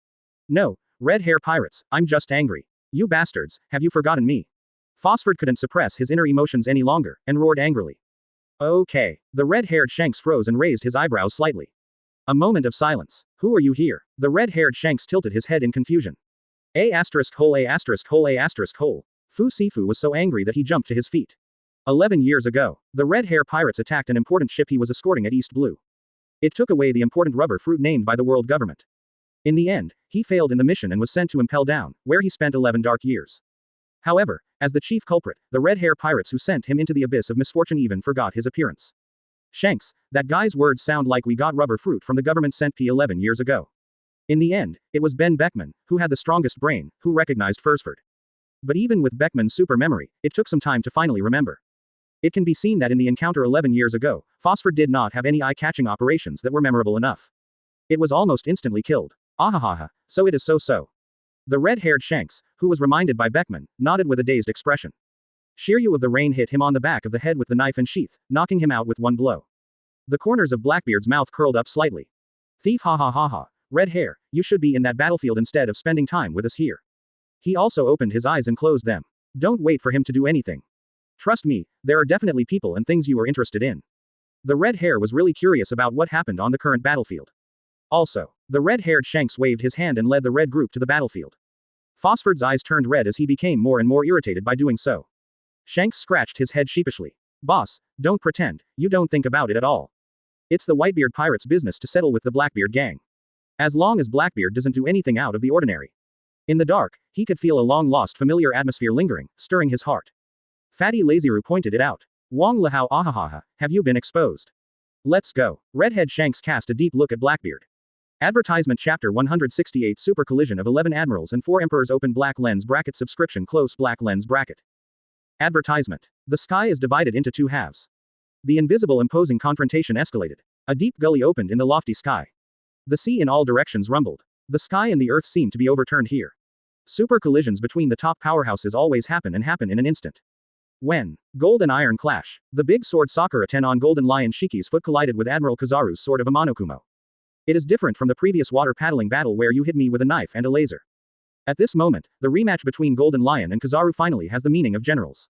No, Red Hair Pirates, I'm just angry. You bastards, have you forgotten me? Phosphord couldn't suppress his inner emotions any longer, and roared angrily. Okay. The red-haired Shanks froze and raised his eyebrows slightly. A moment of silence. Who are you here? The red-haired Shanks tilted his head in confusion. A******. Fu Sifu was so angry that he jumped to his feet. 11 years ago, the Red Hair Pirates attacked an important ship he was escorting at East Blue. It took away the important rubber fruit named by the world government. In the end, he failed in the mission and was sent to Impel Down, where he spent 11 dark years. However, as the chief culprit, the Red Hair Pirates who sent him into the abyss of misfortune even forgot his appearance. Shanks, that guy's words sound like we got rubber fruit from the government sent P 11 years ago. In the end, it was Ben Beckman, who had the strongest brain, who recognized Fursford. But even with Beckman's super memory, it took some time to finally remember. It can be seen that in the encounter 11 years ago, Phosphor did not have any eye-catching operations that were memorable enough. It was almost instantly killed. Ahahaha, so it is so. The red-haired Shanks, who was reminded by Beckman, nodded with a dazed expression. Shiryu of the Rain hit him on the back of the head with the knife and sheath, knocking him out with one blow. The corners of Blackbeard's mouth curled up slightly. Thief, ha ha ha ha, red hair, you should be in that battlefield instead of spending time with us here. He also opened his eyes and closed them. Don't wait for him to do anything. Trust me, there are definitely people and things you are interested in. The red hair was really curious about what happened on the current battlefield. Also, the red-haired Shanks waved his hand and led the red group to the battlefield. Phosphord's eyes turned red as he became more and more irritated by doing so. Shanks scratched his head sheepishly. Boss, don't pretend, you don't think about it at all. It's the Whitebeard pirates' business to settle with the Blackbeard gang. As long as Blackbeard doesn't do anything out of the ordinary. In the dark, he could feel a long-lost familiar atmosphere lingering, stirring his heart. Fatty Lazyru pointed it out. Wong Lahao ahahaha, have you been exposed? Let's go. Redhead Shanks cast a deep look at Blackbeard. Advertisement Chapter 168 Super Collision of 11 Admirals and 4 Emperors Open black lens bracket subscription close black lens bracket. Advertisement. The sky is divided into two halves. The invisible imposing confrontation escalated. A deep gully opened in the lofty sky. The sea in all directions rumbled. The sky and the earth seemed to be overturned here. Super collisions between the top powerhouses always happen in an instant. When gold and iron clash, the big sword Sakura 10 on Golden Lion Shiki's foot collided with Admiral Kizaru's sword of Amanokumo. It is different from the previous water paddling battle where you hit me with a knife and a laser. At this moment, the rematch between Golden Lion and Kizaru finally has the meaning of generals.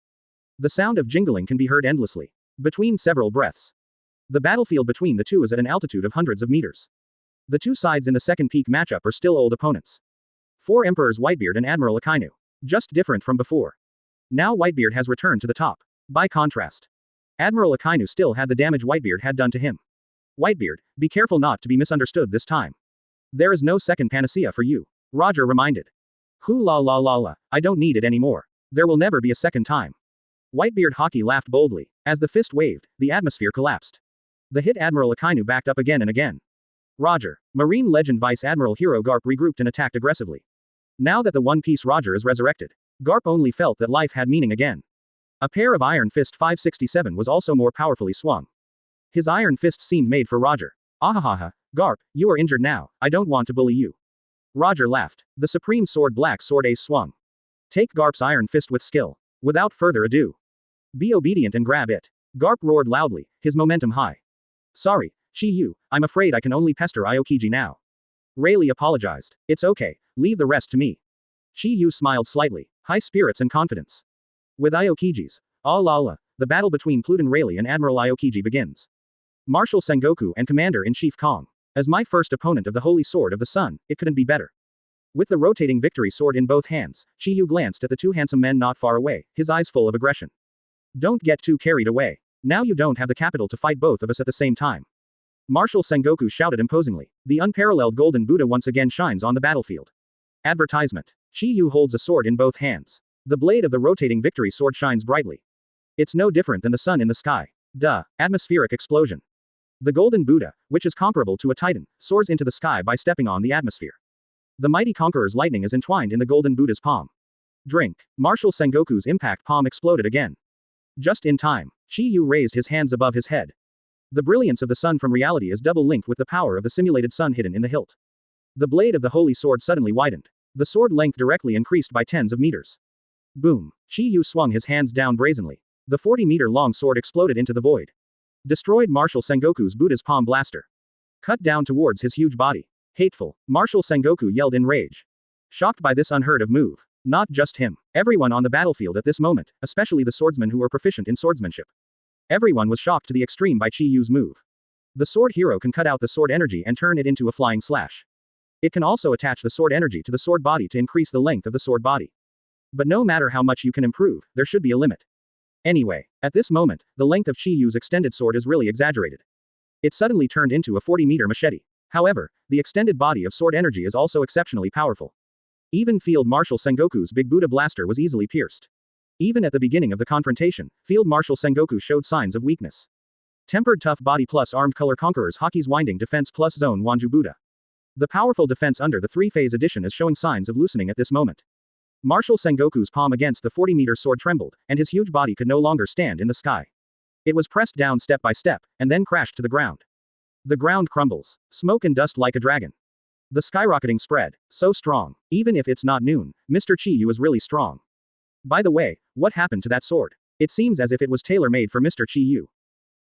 The sound of jingling can be heard endlessly. Between several breaths. The battlefield between the two is at an altitude of hundreds of meters. The two sides in the second peak matchup are still old opponents. 4 Emperors Whitebeard and Admiral Akainu. Just different from before. Now Whitebeard has returned to the top. By contrast, Admiral Akainu still had the damage Whitebeard had done to him. Whitebeard, be careful not to be misunderstood this time. There is no second panacea for you. Roger reminded. Hoo la la la la, I don't need it anymore. There will never be a second time. Whitebeard Hockey laughed boldly. As the fist waved, the atmosphere collapsed. The hit Admiral Akainu backed up again and again. Roger. Marine legend Vice Admiral Hero Garp regrouped and attacked aggressively. Now that the One Piece Roger is resurrected, Garp only felt that life had meaning again. A pair of Iron Fist 567 was also more powerfully swung. His Iron Fist seemed made for Roger. Ahahaha, Garp, you are injured now, I don't want to bully you. Roger laughed. The Supreme Sword Black Sword Ace swung. Take Garp's Iron Fist with skill. Without further ado. Be obedient and grab it. Garp roared loudly, his momentum high. Sorry, Chiu, I'm afraid I can only pester Aokiji now. Rayleigh apologized. It's okay, leave the rest to me. Chiu smiled slightly, high spirits and confidence. With Aokiji's, la la, the battle between Pluton Rayleigh and Admiral Aokiji begins. Marshal Sengoku and Commander-in-Chief Kong. As my first opponent of the Holy Sword of the Sun, it couldn't be better. With the rotating victory sword in both hands, Chiu glanced at the two handsome men not far away, his eyes full of aggression. Don't get too carried away. Now you don't have the capital to fight both of us at the same time. Marshal Sengoku shouted imposingly. The unparalleled Golden Buddha once again shines on the battlefield. Advertisement. Chiu holds a sword in both hands. The blade of the rotating victory sword shines brightly. It's no different than the sun in the sky. Duh. Atmospheric explosion. The Golden Buddha, which is comparable to a titan, soars into the sky by stepping on the atmosphere. The mighty conqueror's lightning is entwined in the Golden Buddha's palm. Drink. Marshal Sengoku's impact palm exploded again. Just in time, Chiu raised his hands above his head. The brilliance of the sun from reality is double linked with the power of the simulated sun hidden in the hilt. The blade of the holy sword suddenly widened. The sword length directly increased by tens of meters. Boom. Chiu swung his hands down brazenly. The 40-meter-long sword exploded into the void. Destroyed Marshal Sengoku's Buddha's palm blaster. Cut down towards his huge body. Hateful. Marshal Sengoku yelled in rage. Shocked by this unheard of move. Not just him. Everyone on the battlefield at this moment, especially the swordsmen who were proficient in swordsmanship. Everyone was shocked to the extreme by Chiu's move. The sword hero can cut out the sword energy and turn it into a flying slash. It can also attach the sword energy to the sword body to increase the length of the sword body. But no matter how much you can improve, there should be a limit. Anyway, at this moment, the length of Chiu's extended sword is really exaggerated. It suddenly turned into a 40-meter machete. However, the extended body of sword energy is also exceptionally powerful. Even Field Marshal Sengoku's Big Buddha blaster was easily pierced. Even at the beginning of the confrontation, Field Marshal Sengoku showed signs of weakness. Tempered tough body plus armed color conquerors Hockey's winding defense plus zone Wanju Buddha. The powerful defense under the three-phase edition is showing signs of loosening at this moment. Marshal Sengoku's palm against the 40-meter sword trembled, and his huge body could no longer stand in the sky. It was pressed down step by step, and then crashed to the ground. The ground crumbles. Smoke and dust like a dragon. The skyrocketing spread. So strong. Even if it's not noon, Mr. Chiu is really strong. By the way, what happened to that sword? It seems as if it was tailor-made for Mr. Chiu.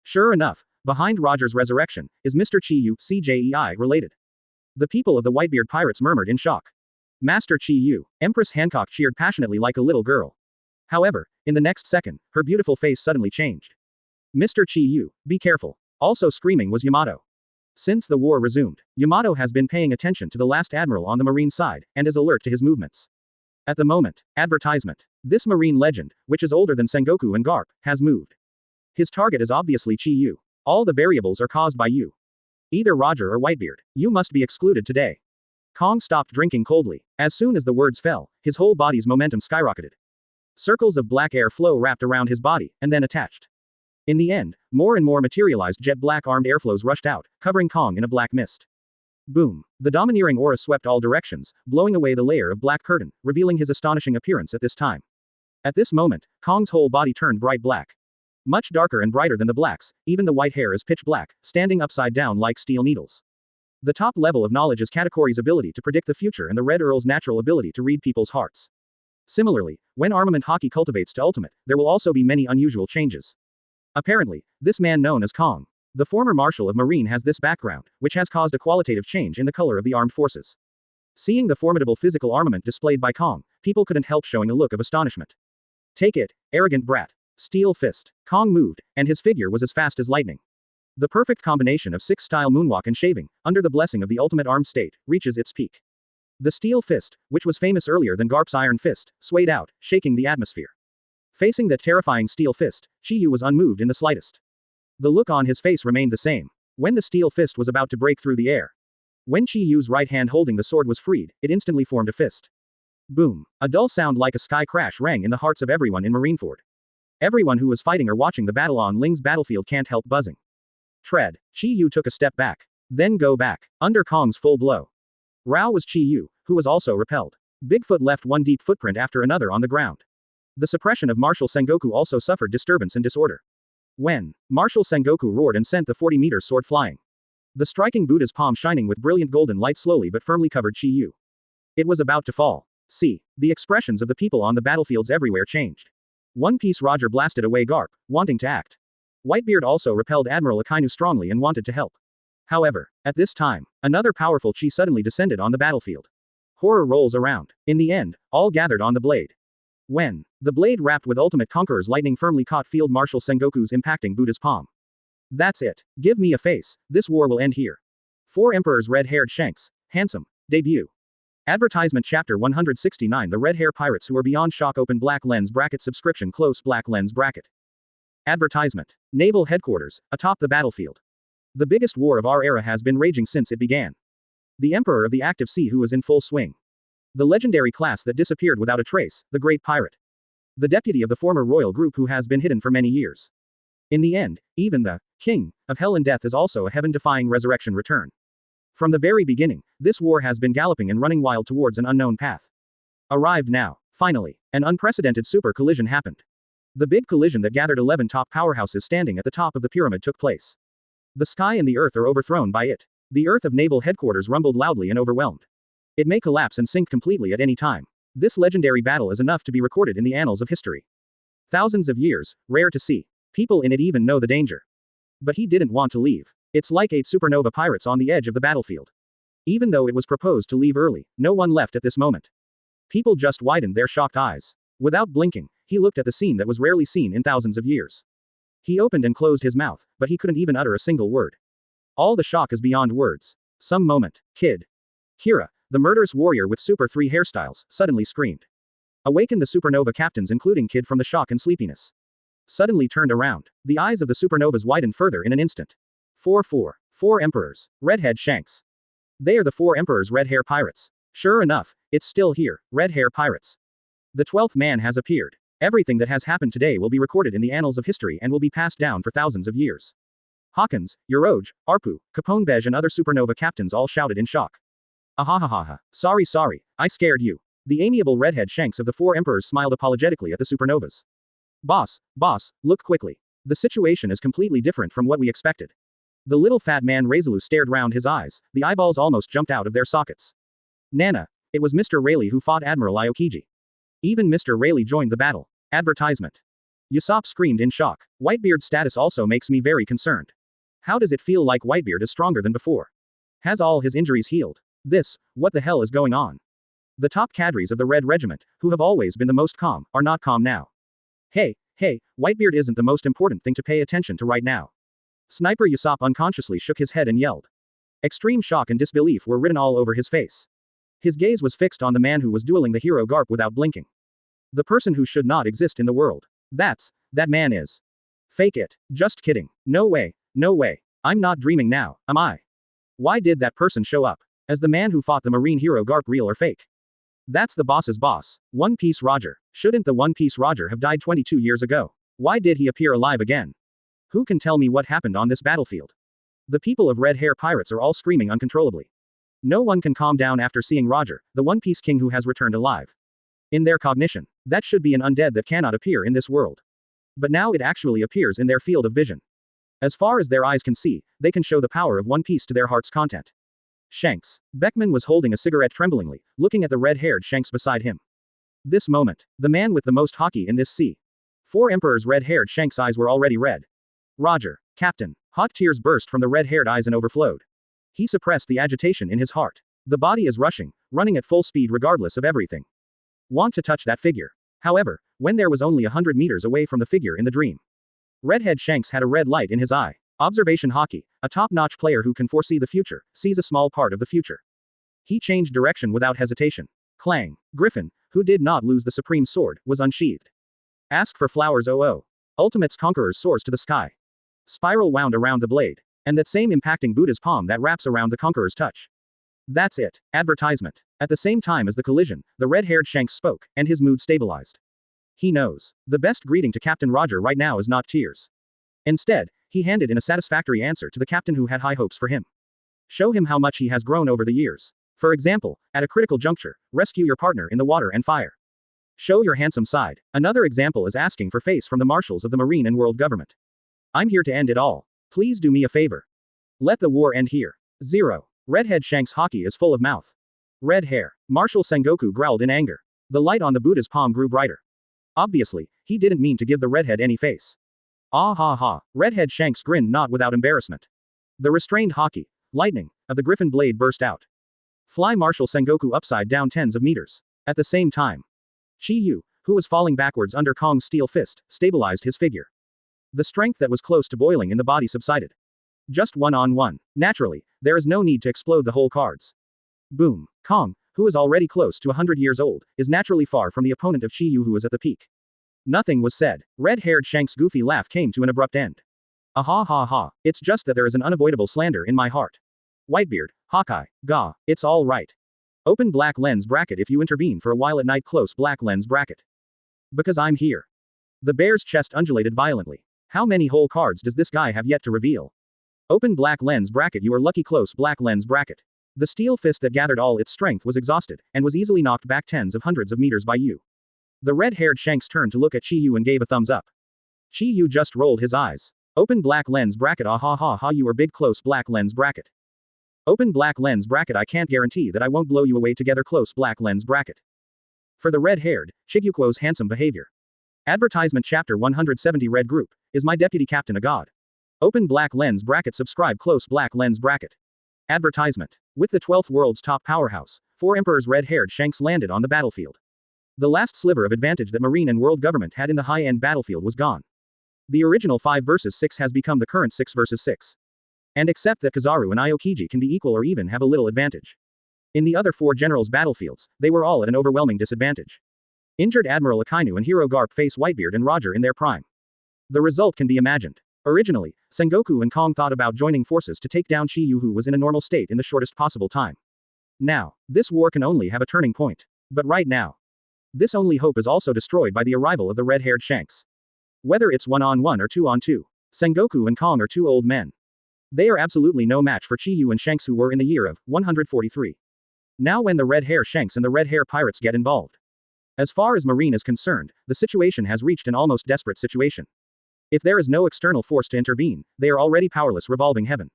Sure enough, behind Roger's resurrection, is Mr. Chiu, CJEI related. The people of the Whitebeard pirates murmured in shock. Master Chiu, Empress Hancock cheered passionately like a little girl. However, in the next second, her beautiful face suddenly changed. Mr. Chiu, be careful. Also screaming was Yamato. Since the war resumed, Yamato has been paying attention to the last admiral on the marine side, and is alert to his movements. At the moment, advertisement. This marine legend, which is older than Sengoku and Garp, has moved. His target is obviously Chiu. All the variables are caused by you. Either Roger or Whitebeard. You must be excluded today. Kong stopped drinking coldly. As soon as the words fell, his whole body's momentum skyrocketed. Circles of black air flow wrapped around his body, and then attached. In the end, more and more materialized jet-black armed airflows rushed out, covering Kong in a black mist. Boom. The domineering aura swept all directions, blowing away the layer of black curtain, revealing his astonishing appearance at this time. At this moment, Kong's whole body turned bright black. Much darker and brighter than the blacks, even the white hair is pitch black, standing upside down like steel needles. The top level of knowledge is Katakori's ability to predict the future and the Red Earl's natural ability to read people's hearts. Similarly, when armament hockey cultivates to ultimate, there will also be many unusual changes. Apparently, this man known as Kong, the former Marshal of Marine, has this background, which has caused a qualitative change in the color of the armed forces. Seeing the formidable physical armament displayed by Kong, people couldn't help showing a look of astonishment. Take it, arrogant brat. Steel fist. Kong moved, and his figure was as fast as lightning. The perfect combination of six-style moonwalk and shaving, under the blessing of the ultimate armed state, reaches its peak. The steel fist, which was famous earlier than Garp's iron fist, swayed out, shaking the atmosphere. Facing that terrifying steel fist, Chiu was unmoved in the slightest. The look on his face remained the same. When the steel fist was about to break through the air. When Chiu's right hand holding the sword was freed, it instantly formed a fist. Boom. A dull sound like a sky crash rang in the hearts of everyone in Marineford. Everyone who was fighting or watching the battle on Ling's battlefield can't help buzzing. Tread. Chiu took a step back. Then go back. Under Kong's full blow. Rao was Chiu, who was also repelled. Bigfoot left one deep footprint after another on the ground. The suppression of Marshal Sengoku also suffered disturbance and disorder. When Marshal Sengoku roared and sent the 40-meter sword flying. The striking Buddha's palm shining with brilliant golden light slowly but firmly covered Chiu. It was about to fall. See, the expressions of the people on the battlefields everywhere changed. One Piece Roger blasted away Garp, wanting to act. Whitebeard also repelled Admiral Akainu strongly and wanted to help. However, at this time, another powerful chi suddenly descended on the battlefield. Horror rolls around. In the end, all gathered on the blade. When the blade wrapped with Ultimate Conqueror's lightning firmly caught Field Marshal Sengoku's impacting Buddha's palm. That's it. Give me a face. This war will end here. 4 Emperors Red-haired Shanks. Handsome. Debut. Advertisement Chapter 169 The Red Hair Pirates Who Are Beyond Shock Open black lens bracket subscription close black lens bracket. Advertisement. Naval Headquarters, atop the battlefield. The biggest war of our era has been raging since it began. The Emperor of the Active Sea who is in full swing. The legendary class that disappeared without a trace, the Great Pirate. The deputy of the former royal group who has been hidden for many years. In the end, even the King of Hell and Death is also a heaven-defying resurrection return. From the very beginning, this war has been galloping and running wild towards an unknown path. Arrived now. Finally, an unprecedented super collision happened. The big collision that gathered 11 top powerhouses standing at the top of the pyramid took place. The sky and the earth are overthrown by it. The earth of naval headquarters rumbled loudly and overwhelmed. It may collapse and sink completely at any time. This legendary battle is enough to be recorded in the annals of history. Thousands of years, rare to see. People in it even know the danger. But he didn't want to leave. It's like 8 supernova pirates on the edge of the battlefield. Even though it was proposed to leave early, no one left at this moment. People just widened their shocked eyes. Without blinking, he looked at the scene that was rarely seen in thousands of years. He opened and closed his mouth, but he couldn't even utter a single word. All the shock is beyond words. Some moment, kid. Kira, the murderous warrior with Super 3 hairstyles, suddenly screamed. Awakened the supernova captains including Kid from the shock and sleepiness. Suddenly turned around. The eyes of the supernovas widened further in an instant. 4 Emperors. Redhead Shanks. They are the 4 Emperors Red Hair Pirates. Sure enough, it's still here, Red Hair Pirates. The 12th man has appeared. Everything that has happened today will be recorded in the annals of history and will be passed down for thousands of years. Hawkins, Yoroj, Arpu, Caponebej and other supernova captains all shouted in shock. Ahahaha. Sorry, I scared you. The amiable redhead Shanks of the 4 Emperors smiled apologetically at the supernovas. Boss, look quickly. The situation is completely different from what we expected. The little fat man Razulu stared round his eyes, the eyeballs almost jumped out of their sockets. Nana, it was Mr. Rayleigh who fought Admiral Aokiji. Even Mr. Rayleigh joined the battle. Advertisement. Usopp screamed in shock. Whitebeard's status also makes me very concerned. How does it feel like Whitebeard is stronger than before? Has all his injuries healed? What the hell is going on? The top cadres of the Red Regiment, who have always been the most calm, are not calm now. Hey, Whitebeard isn't the most important thing to pay attention to right now. Sniper Usopp unconsciously shook his head and yelled. Extreme shock and disbelief were written all over his face. His gaze was fixed on the man who was dueling the hero Garp without blinking. The person who should not exist in the world. That man is. Fake it. Just kidding. No way. I'm not dreaming now, am I? Why did that person show up? As the man who fought the marine hero Garp real or fake? That's the boss's boss. One Piece Roger. Shouldn't the One Piece Roger have died 22 years ago? Why did he appear alive again? Who can tell me what happened on this battlefield? The people of Red Hair Pirates are all screaming uncontrollably. No one can calm down after seeing Roger, the One Piece King who has returned alive. In their cognition, that should be an undead that cannot appear in this world. But now it actually appears in their field of vision. As far as their eyes can see, they can show the power of One Piece to their heart's content. Shanks. Beckman was holding a cigarette tremblingly, looking at the red-haired Shanks beside him. This moment, the man with the most hockey in this sea. 4 Emperor's red-haired Shanks' eyes were already red. Roger, Captain. Hot tears burst from the red-haired eyes and overflowed. He suppressed the agitation in his heart. The body is rushing, running at full speed regardless of everything. Want to touch that figure. However, when there was only 100 meters away from the figure in the dream. Redhead Shanks had a red light in his eye. Observation hockey, a top-notch player who can foresee the future, sees a small part of the future. He changed direction without hesitation. Clang. Griffin, who did not lose the supreme sword, was unsheathed. Ask for flowers 00. Ultimate's conquerors soars to the sky. Spiral wound around the blade. And that same impacting Buddha's palm that wraps around the conqueror's touch. That's it. Advertisement. At the same time as the collision, the red-haired Shanks spoke, and his mood stabilized. He knows. The best greeting to Captain Roger right now is not tears. Instead, he handed in a satisfactory answer to the captain who had high hopes for him. Show him how much he has grown over the years. For example, at a critical juncture, rescue your partner in the water and fire. Show your handsome side. Another example is asking for face from the marshals of the Marine and World Government. I'm here to end it all. Please do me a favor. Let the war end here. 0. Redhead Shanks' hockey is full of mouth. Red hair. Marshal Sengoku growled in anger. The light on the Buddha's palm grew brighter. Obviously, he didn't mean to give the redhead any face. Ah ha ha. Redhead Shanks grinned not without embarrassment. The restrained hockey, lightning, of the griffin blade burst out. Fly Marshal Sengoku upside down tens of meters. At the same time, Chiu, who was falling backwards under Kong's steel fist, stabilized his figure. The strength that was close to boiling in the body subsided. Just one-on-one. Naturally, there is no need to explode the whole cards. Boom. Kong, who is already close to 100 years old, is naturally far from the opponent of Chiu who is at the peak. Nothing was said. Red-haired Shanks' goofy laugh came to an abrupt end. Ah ha ha ha. It's just that there is an unavoidable slander in my heart. Whitebeard, Hawkeye, Gah, it's all right. Open black lens bracket if you intervene for a while at night close black lens bracket. Because I'm here. The bear's chest undulated violently. How many whole cards does this guy have yet to reveal? Open black lens bracket you are lucky close black lens bracket. The steel fist that gathered all its strength was exhausted, and was easily knocked back tens of hundreds of meters by you. The red-haired Shanks turned to look at Chiu and gave a thumbs up. Chiu just rolled his eyes. Open black lens bracket ah ha ha ha you are big close black lens bracket. Open black lens bracket I can't guarantee that I won't blow you away together close black lens bracket. For the red-haired, Chiguquo's handsome behavior. Advertisement chapter 170 Red Group, is my deputy captain a god? Open black lens bracket subscribe close black lens bracket. Advertisement. With the 12th world's top powerhouse, 4 Emperor's red-haired Shanks landed on the battlefield. The last sliver of advantage that Marine and World Government had in the high-end battlefield was gone. The original 5 versus 6 has become the current 6 versus 6. And except that Kizaru and Aokiji can be equal or even have a little advantage. In the other 4 generals' battlefields, they were all at an overwhelming disadvantage. Injured Admiral Akainu and Hero Garp face Whitebeard and Roger in their prime. The result can be imagined. Originally, Sengoku and Kong thought about joining forces to take down Chiu who was in a normal state in the shortest possible time. Now, this war can only have a turning point. But right now, this only hope is also destroyed by the arrival of the red-haired Shanks. Whether it's 1-on-1 or 2-on-2, Sengoku and Kong are 2 old men. They are absolutely no match for Chiu and Shanks who were in the year of 143. Now when the red-hair Shanks and the red-hair pirates get involved. As far as Marine is concerned, the situation has reached an almost desperate situation. If there is no external force to intervene, they are already powerless revolving heaven.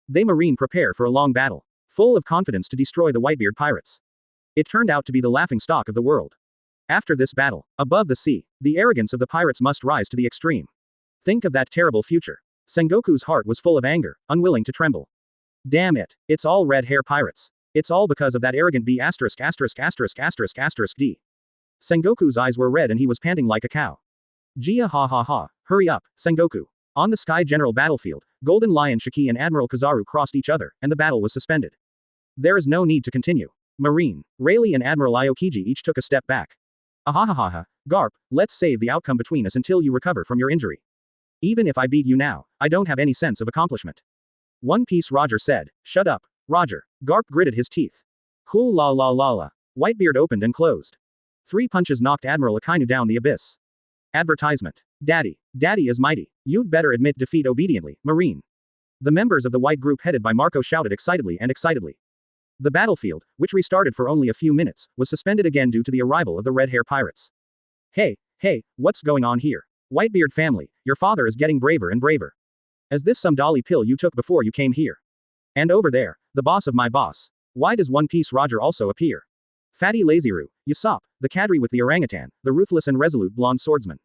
They Marine prepare for a long battle, full of confidence to destroy the Whitebeard pirates. It turned out to be the laughingstock of the world. After this battle, above the sea, the arrogance of the pirates must rise to the extreme. Think of that terrible future. Sengoku's heart was full of anger, unwilling to tremble. Damn it, it's all red hair pirates. It's all because of that arrogant B*******************. D. Sengoku's eyes were red and he was panting like a cow. Jia ha ha ha, hurry up, Sengoku. On the Sky General battlefield, Golden Lion Shiki and Admiral Kizaru crossed each other, and the battle was suspended. There is no need to continue. Marine, Rayleigh and Admiral Aokiji each took a step back. Ahahaha, Garp, let's save the outcome between us until you recover from your injury. Even if I beat you now, I don't have any sense of accomplishment. One Piece Roger said. Shut up, Roger. Garp gritted his teeth. Cool la la la la. Whitebeard opened and closed. 3 punches knocked Admiral Akainu down the abyss. Advertisement. Daddy. Daddy is mighty. You'd better admit defeat obediently, Marine. The members of the white group headed by Marco shouted excitedly and excitedly. The battlefield, which restarted for only a few minutes, was suspended again due to the arrival of the red hair pirates. Hey, what's going on here? Whitebeard family, your father is getting braver and braver. Is this some dolly pill you took before you came here? And over there, the boss of my boss. Why does One Piece Roger also appear? Fatty Lazyru, Usopp, the cadre with the orangutan, the ruthless and resolute blonde swordsman.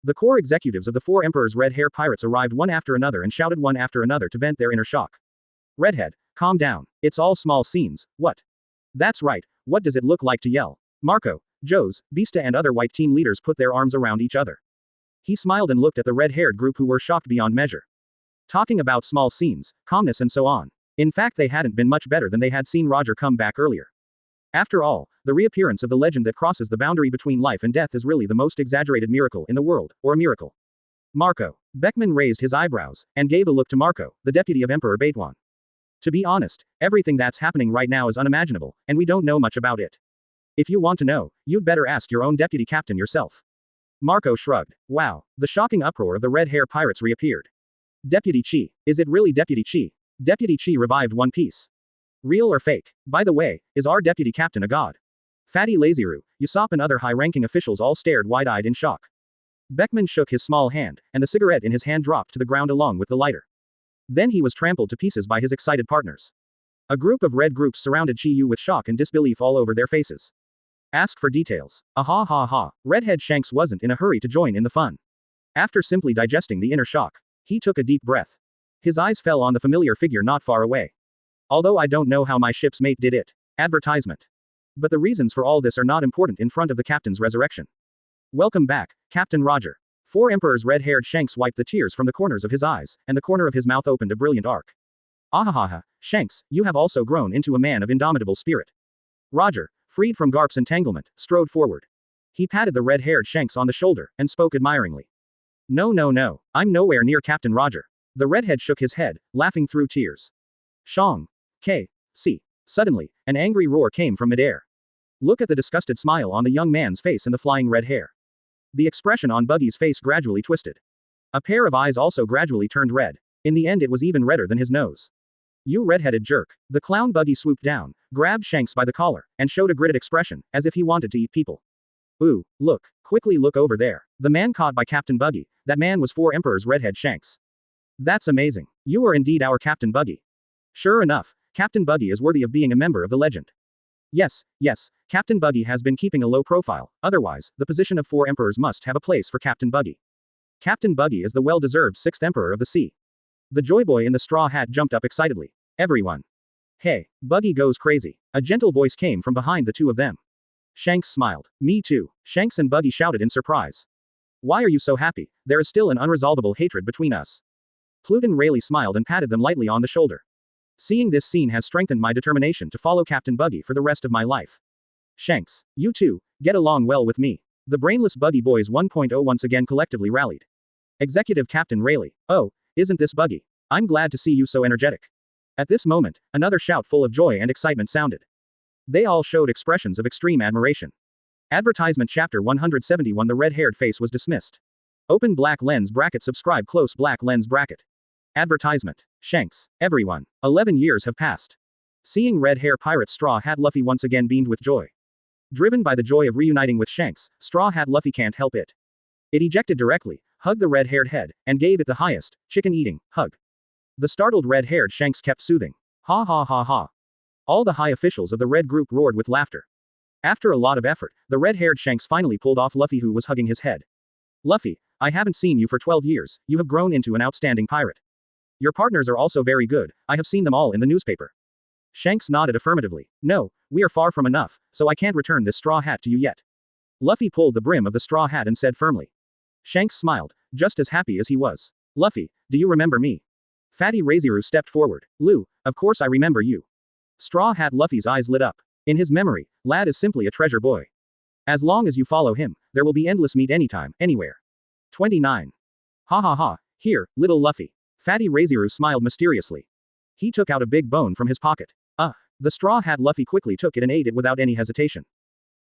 The core executives of the four emperors' red hair pirates arrived one after another and shouted one after another to vent their inner shock. Redhead, calm down. It's all small scenes, what? That's right, what does it look like to yell? Marco, Joes, Beasta and other white team leaders put their arms around each other. He smiled and looked at the red-haired group who were shocked beyond measure. Talking about small scenes, calmness and so on. In fact they hadn't been much better than they had seen Roger come back earlier. After all, the reappearance of the legend that crosses the boundary between life and death is really the most exaggerated miracle in the world, or a miracle. Marco. Beckman raised his eyebrows, and gave a look to Marco, the deputy of Emperor Baituan. To be honest, everything that's happening right now is unimaginable, and we don't know much about it. If you want to know, you'd better ask your own deputy captain yourself. Marco shrugged. Wow, the shocking uproar of the red hair pirates reappeared. Deputy Chi. Is it really Deputy Chi? Deputy Chi revived One Piece. Real or fake? By the way, is our deputy captain a god? Fatty Lazyru, Usopp and other high-ranking officials all stared wide-eyed in shock. Beckman shook his small hand, and the cigarette in his hand dropped to the ground along with the lighter. Then he was trampled to pieces by his excited partners. A group of red groups surrounded Chiu with shock and disbelief all over their faces. Ask for details. Ah ha. Redhead Shanks wasn't in a hurry to join in the fun. After simply digesting the inner shock, he took a deep breath. His eyes fell on the familiar figure not far away. Although I don't know how my ship's mate did it. Advertisement. But the reasons for all this are not important in front of the captain's resurrection. Welcome back, Captain Roger. Four Emperors red-haired Shanks wiped the tears from the corners of his eyes, and the corner of his mouth opened a brilliant arc. Ahahaha, Shanks, you have also grown into a man of indomitable spirit. Roger, freed from Garp's entanglement, strode forward. He patted the red-haired Shanks on the shoulder, and spoke admiringly. No, I'm nowhere near Captain Roger. The redhead shook his head, laughing through tears. Shong. See. Suddenly, an angry roar came from midair. Look at the disgusted smile on the young man's face and the flying red hair. The expression on Buggy's face gradually twisted. A pair of eyes also gradually turned red. In the end it was even redder than his nose. You red-headed jerk. The clown Buggy swooped down, grabbed Shanks by the collar, and showed a gritted expression, as if he wanted to eat people. Ooh, look, quickly look over there. The man caught by Captain Buggy, that man was four Emperors redhead Shanks. That's amazing. You are indeed our Captain Buggy. Sure enough, Captain Buggy is worthy of being a member of the legend. Yes, Captain Buggy has been keeping a low profile, otherwise, the position of four emperors must have a place for Captain Buggy. Captain Buggy is the well-deserved sixth emperor of the sea. The Joy Boy in the straw hat jumped up excitedly. Everyone. Hey, Buggy goes crazy. A gentle voice came from behind the two of them. Shanks smiled. Me too. Shanks and Buggy shouted in surprise. Why are you so happy? There is still an unresolvable hatred between us. Pluton Rayleigh smiled and patted them lightly on the shoulder. Seeing this scene has strengthened my determination to follow Captain Buggy for the rest of my life. Shanks, you two, get along well with me. The brainless Buggy Boys 1.0 once again collectively rallied. Executive Captain Rayleigh, oh, isn't this Buggy? I'm glad to see you so energetic. At this moment, another shout full of joy and excitement sounded. They all showed expressions of extreme admiration. Advertisement Chapter 171 The red-haired face was dismissed. Open black lens bracket subscribe close black lens bracket. Advertisement. Shanks, everyone. 11 years have passed. Seeing red hair pirate Straw Hat Luffy once again beamed with joy. Driven by the joy of reuniting with Shanks, Straw Hat Luffy can't help it. It ejected directly, hugged the red-haired head, and gave it the highest, chicken-eating, hug. The startled red-haired Shanks kept soothing. Ha. All the high officials of the red group roared with laughter. After a lot of effort, the red-haired Shanks finally pulled off Luffy who was hugging his head. Luffy, I haven't seen you for 12 years, you have grown into an outstanding pirate. Your partners are also very good, I have seen them all in the newspaper. Shanks nodded affirmatively. No, we are far from enough, so I can't return this straw hat to you yet. Luffy pulled the brim of the straw hat and said firmly. Shanks smiled, just as happy as he was. Luffy, do you remember me? Fatty Raziru stepped forward. Lou, of course I remember you. Straw Hat Luffy's eyes lit up. In his memory, Lad is simply a treasure boy. As long as you follow him, there will be endless meat anytime, anywhere. 29. Ha. Here, little Luffy. Fatty Raziru smiled mysteriously. He took out a big bone from his pocket. The Straw Hat Luffy quickly took it and ate it without any hesitation.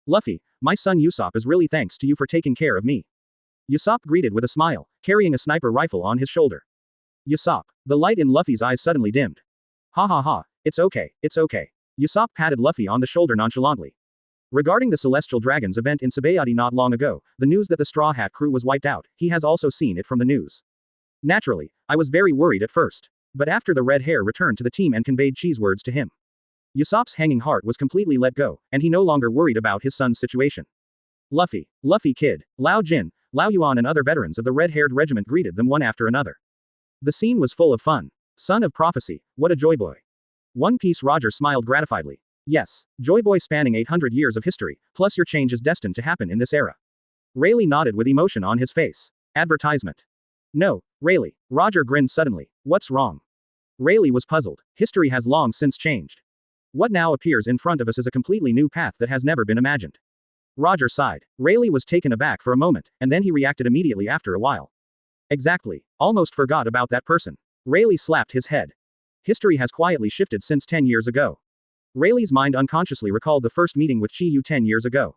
Luffy, my son Usopp is really thanks to you for taking care of me. Usopp greeted with a smile, carrying a sniper rifle on his shoulder. Usopp. The light in Luffy's eyes suddenly dimmed. Ha ha ha, it's okay, it's okay. Usopp patted Luffy on the shoulder nonchalantly. Regarding the Celestial Dragons event in Sabaody not long ago, the news that the Straw Hat crew was wiped out, he has also seen it from the news. Naturally, I was very worried at first. But after the red hair returned to the team and conveyed Chi's words to him, Usopp's hanging heart was completely let go, and he no longer worried about his son's situation. Luffy, Luffy Kid, Lao Jin, Lao Yuan and other veterans of the red-haired regiment greeted them one after another. The scene was full of fun. Son of prophecy, what a joy boy. One Piece Roger smiled gratifiedly. Yes, joy boy spanning 800 years of history, plus your change is destined to happen in this era. Rayleigh nodded with emotion on his face. Advertisement. No, Rayleigh. Roger grinned suddenly. What's wrong? Rayleigh was puzzled. History has long since changed. What now appears in front of us is a completely new path that has never been imagined. Roger sighed. Rayleigh was taken aback for a moment, and then he reacted immediately after a while. Exactly. Almost forgot about that person. Rayleigh slapped his head. History has quietly shifted since 10 years ago. Rayleigh's mind unconsciously recalled the first meeting with Chiu 10 years ago.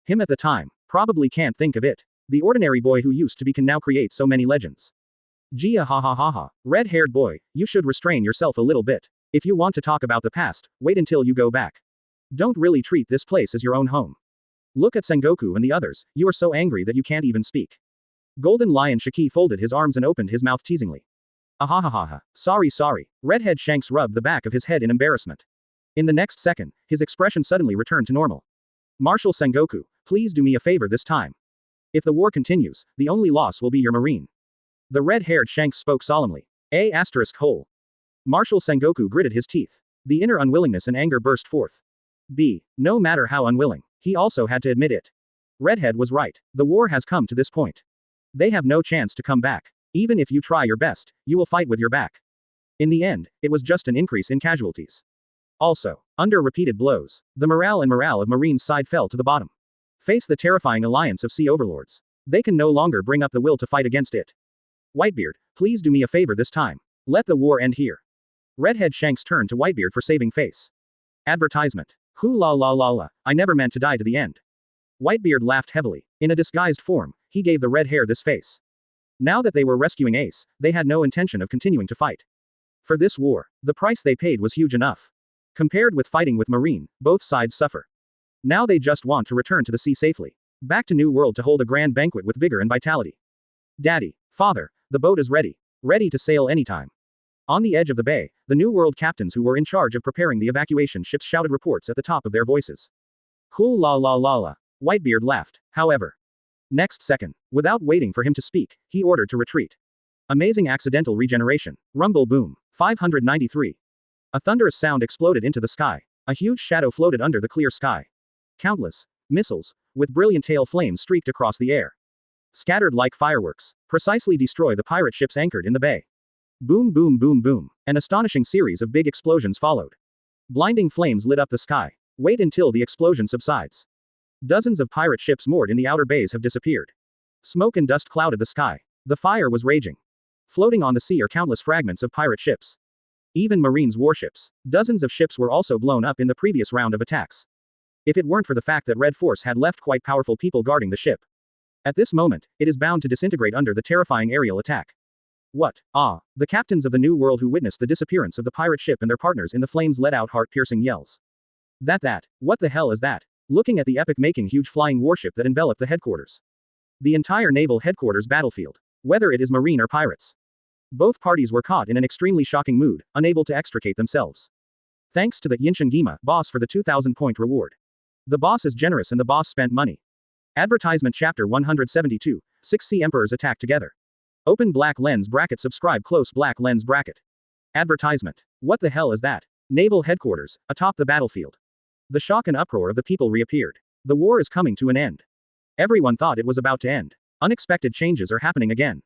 Him at the time. Probably can't think of it. The ordinary boy who used to be can now create so many legends. Gia ha ha ha ha. Red-haired boy, you should restrain yourself a little bit. If you want to talk about the past, wait until you go back. Don't really treat this place as your own home. Look at Sengoku and the others, you are so angry that you can't even speak. Golden Lion Shiki folded his arms and opened his mouth teasingly. Ahahaha. Sorry. Redhead Shanks rubbed the back of his head in embarrassment. In the next second, his expression suddenly returned to normal. Marshal Sengoku, please do me a favor this time. If the war continues, the only loss will be your marine. The red-haired Shanks spoke solemnly. Hole. Marshal Sengoku gritted his teeth. The inner unwillingness and anger burst forth. No matter how unwilling, he also had to admit it. Redhead was right. The war has come to this point. They have no chance to come back. Even if you try your best, you will fight with your back. In the end, it was just an increase in casualties. Also, under repeated blows, the morale of Marine's side fell to the bottom. Face the terrifying alliance of sea overlords. They can no longer bring up the will to fight against it. Whitebeard, please do me a favor this time. Let the war end here. Redhead Shanks turned to Whitebeard for saving face. Advertisement. La, I never meant to die to the end. Whitebeard laughed heavily. In a disguised form, he gave the red hair this face. Now that they were rescuing Ace, they had no intention of continuing to fight. For this war, the price they paid was huge enough. Compared with fighting with Marine, both sides suffer. Now they just want to return to the sea safely. Back to New World to hold a grand banquet with vigor and vitality. Daddy, Father, the boat is ready. Ready to sail anytime. On the edge of the bay, the New World captains who were in charge of preparing the evacuation ships shouted reports at the top of their voices. Cool la. Whitebeard laughed. However, next second, without waiting for him to speak, he ordered to retreat. Amazing accidental regeneration. Rumble boom. 593. A thunderous sound exploded into the sky. A huge shadow floated under the clear sky. Countless missiles, with brilliant tail flames streaked across the air. Scattered like fireworks, precisely destroy the pirate ships anchored in the bay. Boom. An astonishing series of big explosions followed. Blinding flames lit up the sky. Wait until the explosion subsides. Dozens of pirate ships moored in the outer bays have disappeared. Smoke and dust clouded the sky. The fire was raging. Floating on the sea are countless fragments of pirate ships. Even Marine's warships. Dozens of ships were also blown up in the previous round of attacks. If it weren't for the fact that Red Force had left quite powerful people guarding the ship. At this moment, it is bound to disintegrate under the terrifying aerial attack. What? The captains of the New World who witnessed the disappearance of the pirate ship and their partners in the flames let out heart-piercing yells. What the hell is that? Looking at the epic-making huge flying warship that enveloped the headquarters. The entire naval headquarters battlefield. Whether it is Marine or pirates. Both parties were caught in an extremely shocking mood, unable to extricate themselves. Thanks to the Yinshengima boss for the 2,000-point reward. The boss is generous and the boss spent money. Advertisement Chapter 172, 6 Sea Emperors attack together. Open black lens bracket subscribe close black lens bracket. Advertisement. What the hell is that? Naval headquarters, atop the battlefield. The shock and uproar of the people reappeared. The war is coming to an end. Everyone thought it was about to end. Unexpected changes are happening again.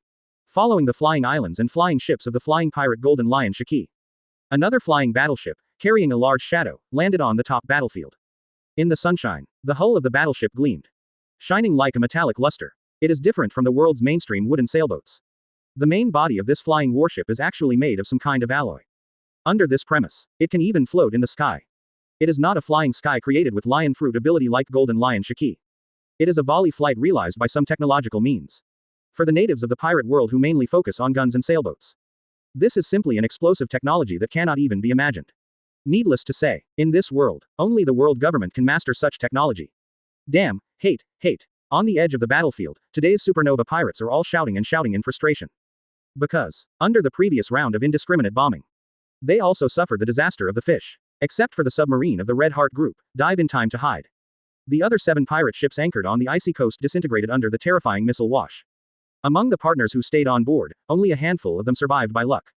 Following the flying islands and flying ships of the flying pirate Golden Lion Shiki. Another flying battleship, carrying a large shadow, landed on the top battlefield. In the sunshine, the hull of the battleship gleamed. Shining like a metallic luster. It is different from the world's mainstream wooden sailboats. The main body of this flying warship is actually made of some kind of alloy. Under this premise, it can even float in the sky. It is not a flying sky created with lion fruit ability like Golden Lion Shiki. It is a volley flight realized by some technological means. For the natives of the pirate world who mainly focus on guns and sailboats, this is simply an explosive technology that cannot even be imagined. Needless to say, in this world, only the world government can master such technology. Damn, hate, hate. On the edge of the battlefield, today's supernova pirates are all shouting and shouting in frustration. Because, under the previous round of indiscriminate bombing, they also suffered the disaster of the fish. Except for the submarine of the Red Heart group, dive in time to hide. The other 7 pirate ships anchored on the icy coast disintegrated under the terrifying missile wash. Among the partners who stayed on board, only a handful of them survived by luck.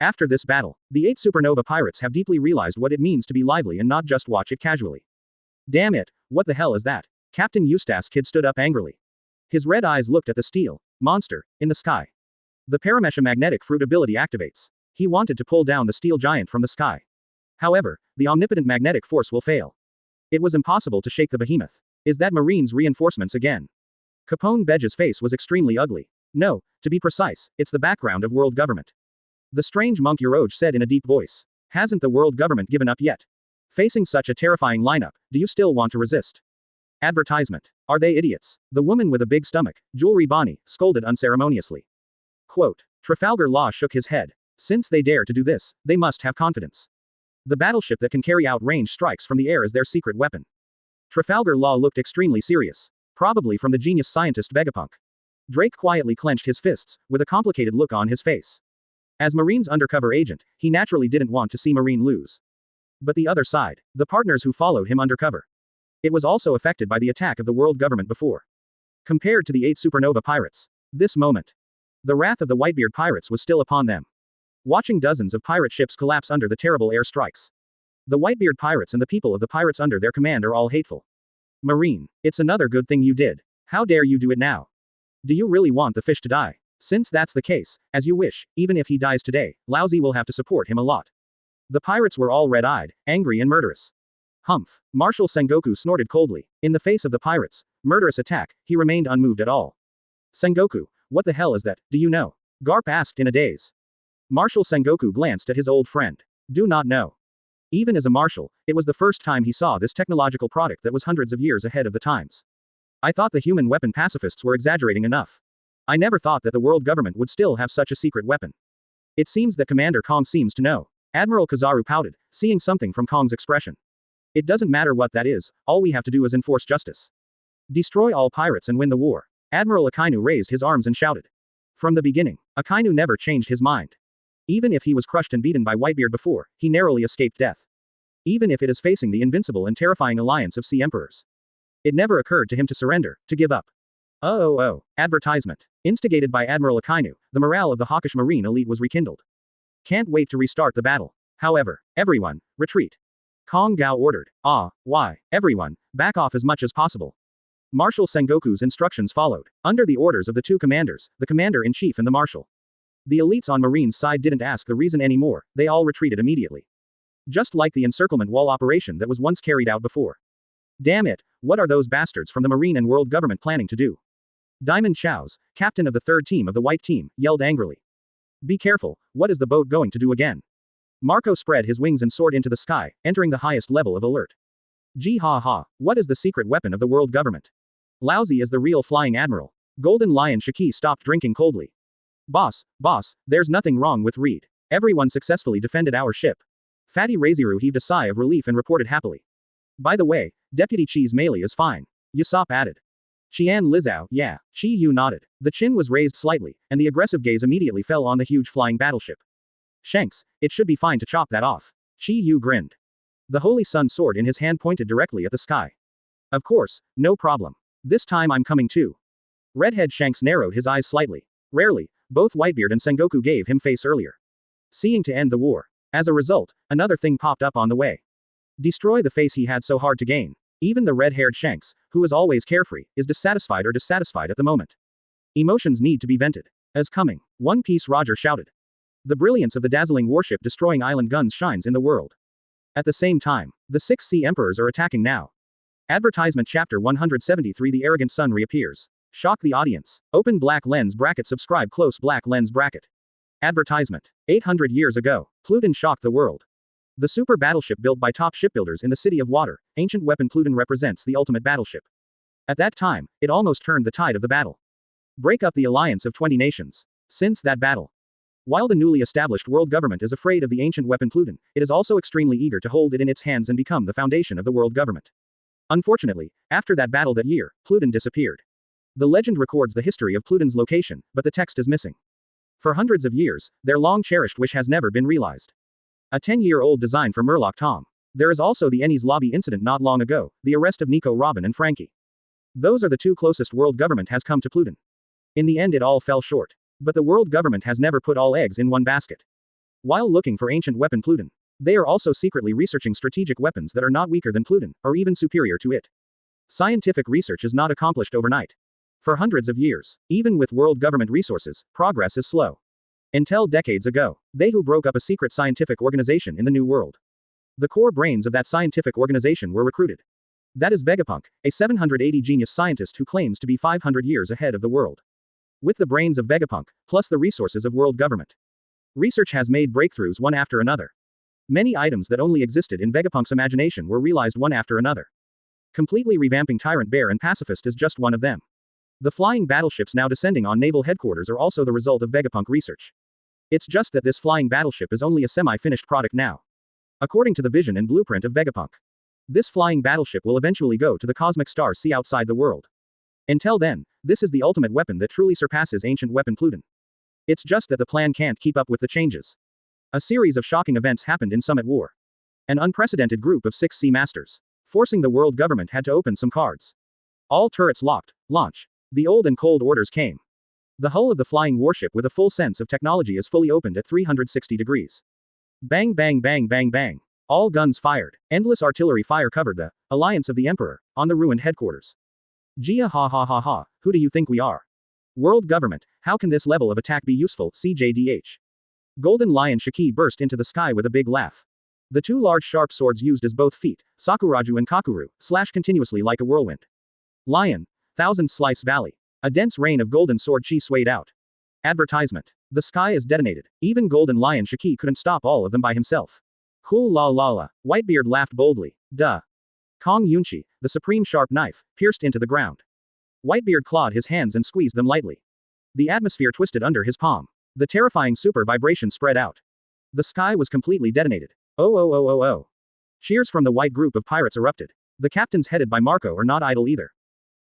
After this battle, the 8 supernova pirates have deeply realized what it means to be lively and not just watch it casually. Damn it, what the hell is that? Captain Eustace Kidd stood up angrily. His red eyes looked at the steel monster in the sky. The Paramesha magnetic fruit ability activates. He wanted to pull down the steel giant from the sky. However, the omnipotent magnetic force will fail. It was impossible to shake the behemoth. Is that Marine's reinforcements again? Capone Bedge's face was extremely ugly. No, to be precise, it's the background of world government. The strange monk Uroge said in a deep voice. Hasn't the world government given up yet? Facing such a terrifying lineup, do you still want to resist? Advertisement. Are they idiots? The woman with a big stomach, Jewelry Bonnie, scolded unceremoniously. Quote. Trafalgar Law shook his head. Since they dare to do this, they must have confidence. The battleship that can carry out range strikes from the air is their secret weapon. Trafalgar Law looked extremely serious. Probably from the genius scientist Vegapunk. Drake quietly clenched his fists, with a complicated look on his face. As Marine's undercover agent, he naturally didn't want to see Marine lose. But the other side, the partners who followed him undercover. It was also affected by the attack of the world government before. Compared to the 8 supernova pirates, this moment, the wrath of the Whitebeard pirates was still upon them. Watching dozens of pirate ships collapse under the terrible air strikes. The Whitebeard pirates and the people of the pirates under their command are all hateful. Marine, it's another good thing you did. How dare you do it now? Do you really want the fish to die? Since that's the case, as you wish, even if he dies today, Lousy will have to support him a lot. The pirates were all red-eyed, angry and murderous. Humph. Marshal Sengoku snorted coldly. In the face of the pirates' murderous attack, he remained unmoved at all. Sengoku, what the hell is that, do you know? Garp asked in a daze. Marshal Sengoku glanced at his old friend. Do not know. Even as a marshal, it was the first time he saw this technological product that was hundreds of years ahead of the times. I thought the human weapon pacifists were exaggerating enough. I never thought that the world government would still have such a secret weapon. It seems that Commander Kong seems to know. Admiral Kizaru pouted, seeing something from Kong's expression. It doesn't matter what that is, all we have to do is enforce justice. Destroy all pirates and win the war. Admiral Akainu raised his arms and shouted. From the beginning, Akainu never changed his mind. Even if he was crushed and beaten by Whitebeard before, he narrowly escaped death. Even if it is facing the invincible and terrifying alliance of sea emperors. It never occurred to him to surrender, to give up. Advertisement. Instigated by Admiral Akainu, the morale of the hawkish Marine elite was rekindled. Can't wait to restart the battle. However, everyone, retreat. Kong Gao ordered. Why, everyone, back off as much as possible. Marshal Sengoku's instructions followed. Under the orders of the 2 commanders, the commander-in-chief and the marshal. The elites on Marine's side didn't ask the reason anymore, they all retreated immediately. Just like the encirclement wall operation that was once carried out before. Damn it, what are those bastards from the Marine and world government planning to do? Diamond Chows, captain of the 3rd team of the white team, yelled angrily. Be careful, what is the boat going to do again? Marco spread his wings and soared into the sky, entering the highest level of alert. Gee ha ha, what is the secret weapon of the world government? Lousy is the real flying admiral. Golden Lion Shiki stopped drinking coldly. Boss, there's nothing wrong with Reed. Everyone successfully defended our ship. Fatty Raziru heaved a sigh of relief and reported happily. By the way, Deputy Chi's melee is fine. Usopp added. Qian Lizao, yeah. Chiu nodded. The chin was raised slightly, and the aggressive gaze immediately fell on the huge flying battleship. Shanks, it should be fine to chop that off. Chiu grinned. The Holy Sun sword in his hand pointed directly at the sky. Of course, no problem. This time I'm coming too. Redhead Shanks narrowed his eyes slightly. Rarely, both Whitebeard and Sengoku gave him face earlier. Seeing to end the war. As a result, another thing popped up on the way. Destroy the face he had so hard to gain. Even the red-haired Shanks, who is always carefree, is dissatisfied at the moment. Emotions need to be vented. As coming, One Piece Roger shouted. The brilliance of the dazzling warship destroying island guns shines in the world. At the same time, the 6 sea emperors are attacking now. Advertisement chapter 173 The arrogant sun reappears. Shock the audience. Open black lens bracket subscribe close black lens bracket. Advertisement. 800 years ago, Pluton shocked the world. The super battleship built by top shipbuilders in the City of Water, ancient weapon Pluton represents the ultimate battleship. At that time, it almost turned the tide of the battle. Break up the alliance of 20 nations. Since that battle. While the newly established world government is afraid of the ancient weapon Pluton, it is also extremely eager to hold it in its hands and become the foundation of the world government. Unfortunately, after that battle that year, Pluton disappeared. The legend records the history of Pluton's location, but the text is missing. For hundreds of years, their long-cherished wish has never been realized. A 10-year-old design for Murloc Tom. There is also the Ennie's lobby incident not long ago, the arrest of Nico Robin and Frankie. Those are the two closest world government has come to Pluton. In the end it all fell short. But the world government has never put all eggs in one basket. While looking for ancient weapon Pluton, they are also secretly researching strategic weapons that are not weaker than Pluton, or even superior to it. Scientific research is not accomplished overnight. For hundreds of years, even with world government resources, progress is slow. Until decades ago, they who broke up a secret scientific organization in the New World. The core brains of that scientific organization were recruited. That is Vegapunk, a 780 genius scientist who claims to be 500 years ahead of the world. With the brains of Vegapunk, plus the resources of world government. Research has made breakthroughs one after another. Many items that only existed in Vegapunk's imagination were realized one after another. Completely revamping Tyrant Bear and Pacifist is just one of them. The flying battleships now descending on naval headquarters are also the result of Vegapunk research. It's just that this flying battleship is only a semi-finished product now. According to the vision and blueprint of Vegapunk. This flying battleship will eventually go to the cosmic star sea outside the world. Until then, this is the ultimate weapon that truly surpasses ancient weapon Pluton. It's just that the plan can't keep up with the changes. A series of shocking events happened in Summit War. An unprecedented group of 6 sea masters, forcing the world government had to open some cards. All turrets locked, launch. The old and cold orders came. The hull of the flying warship with a full sense of technology is fully opened at 360 degrees. Bang bang bang bang bang. All guns fired. Endless artillery fire covered the Alliance of the Emperor, on the ruined headquarters. Gia ha ha ha ha, who do you think we are? World government, how can this level of attack be useful, CJDH? Golden Lion Shiki burst into the sky with a big laugh. The 2 large sharp swords used as both feet, Sakuraju and Kakuru, slash continuously like a whirlwind. Lion, Thousand Slice Valley. A dense rain of golden sword chi swayed out. Advertisement. The sky is detonated. Even Golden Lion Shiki couldn't stop all of them by himself. Cool la la la. Whitebeard laughed boldly. Duh. Kong Yunchi, the supreme sharp knife, pierced into the ground. Whitebeard clawed his hands and squeezed them lightly. The atmosphere twisted under his palm. The terrifying super vibration spread out. The sky was completely detonated. Oh oh oh oh oh. Cheers from the white group of pirates erupted. The captains headed by Marco are not idle either.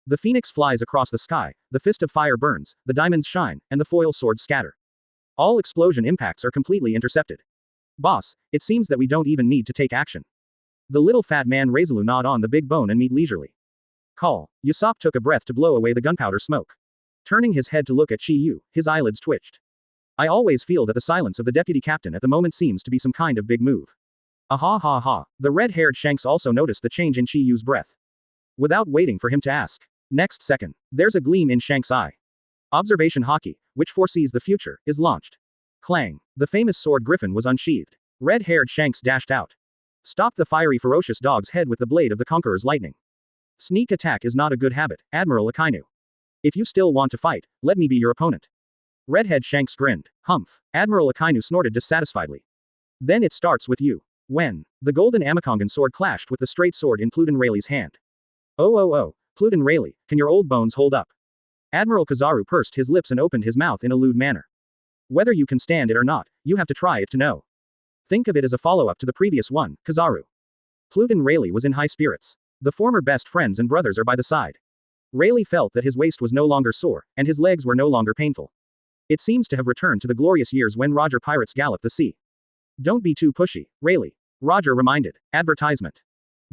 The phoenix flies across the sky, the fist of fire burns, the diamonds shine, and the foil swords scatter. All explosion impacts are completely intercepted. Boss, it seems that we don't even need to take action. The little fat man Razaloo gnawed on the big bone and meat leisurely. Call. Usopp took a breath to blow away the gunpowder smoke. Turning his head to look at Chiu, his eyelids twitched. I always feel that the silence of the deputy captain at the moment seems to be some kind of big move. Ah ha ha. The red-haired Shanks also noticed the change in Chiu's breath. Without waiting for him to ask. Next second, there's a gleam in Shanks' eye. Observation Haki, which foresees the future, is launched. Clang. The famous sword Griffin was unsheathed. Red-haired Shanks dashed out. Stop the fiery ferocious dog's head with the blade of the Conqueror's lightning. Sneak attack is not a good habit, Admiral Akainu. If you still want to fight, let me be your opponent. Redhead Shanks grinned. Humph. Admiral Akainu snorted dissatisfiedly. Then it starts with you. When the golden Amakongan sword clashed with the straight sword in Pluton Rayleigh's hand. Oh, Pluton Rayleigh, can your old bones hold up? Admiral Kizaru pursed his lips and opened his mouth in a lewd manner. Whether you can stand it or not, you have to try it to know. Think of it as a follow-up to the previous one, Kizaru. Pluton Rayleigh was in high spirits. The former best friends and brothers are by the side. Rayleigh felt that his waist was no longer sore, and his legs were no longer painful. It seems to have returned to the glorious years when Roger pirates galloped the sea. Don't be too pushy, Rayleigh. Roger reminded. Advertisement.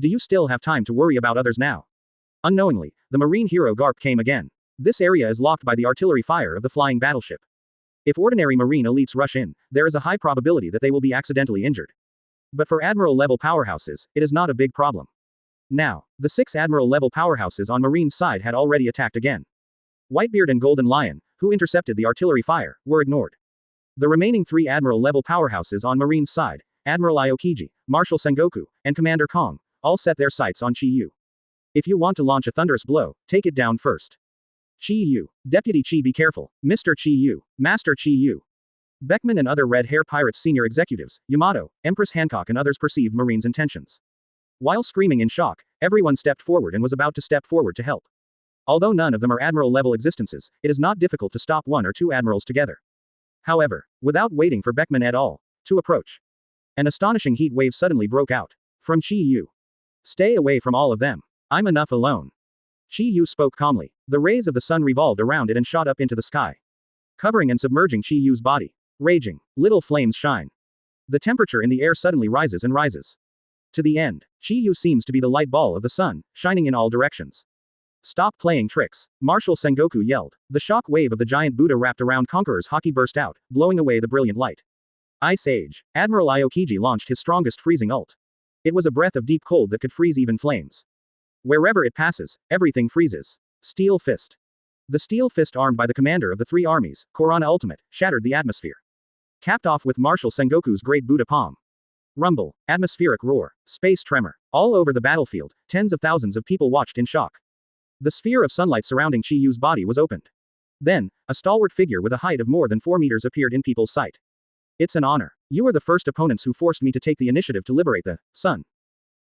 Do you still have time to worry about others now? Unknowingly, the marine hero Garp came again. This area is locked by the artillery fire of the flying battleship. If ordinary marine elites rush in, there is a high probability that they will be accidentally injured. But for admiral-level powerhouses, it is not a big problem. Now, the 6 admiral-level powerhouses on Marine's side had already attacked again. Whitebeard and Golden Lion, who intercepted the artillery fire, were ignored. The remaining 3 admiral-level powerhouses on Marine's side, Admiral Aokiji, Marshal Sengoku, and Commander Kong, all set their sights on Chiu. If you want to launch a thunderous blow, take it down first. Chiu. Deputy Chi, be careful. Mr. Chiu. Master Chiu. Beckman and other Red Hair Pirates senior executives, Yamato, Empress Hancock and others perceived Marine's intentions. While screaming in shock, everyone stepped forward and was about to step forward to help. Although none of them are admiral-level existences, it is not difficult to stop one or two admirals together. However, without waiting for Beckman et al. To approach, an astonishing heat wave suddenly broke out. From Chiu. Stay away from all of them. I'm enough alone. Chiu spoke calmly. The rays of the sun revolved around it and shot up into the sky, covering and submerging Chiu's body. Raging, little flames shine. The temperature in the air suddenly rises and rises. To the end, Chiu seems to be the light ball of the sun, shining in all directions. Stop playing tricks, Marshal Sengoku yelled. The shock wave of the giant Buddha wrapped around Conqueror's haki burst out, blowing away the brilliant light. Ice Age. Admiral Aokiji launched his strongest freezing ult. It was a breath of deep cold that could freeze even flames. Wherever it passes, everything freezes. Steel Fist. The Steel Fist armed by the commander of the three armies, Korana Ultimate, shattered the atmosphere. Capped off with Marshal Sengoku's great Buddha palm. Rumble, atmospheric roar, space tremor. All over the battlefield, tens of thousands of people watched in shock. The sphere of sunlight surrounding Chiu's body was opened. Then, a stalwart figure with a height of more than 4 meters appeared in people's sight. It's an honor. You are the first opponents who forced me to take the initiative to liberate the sun.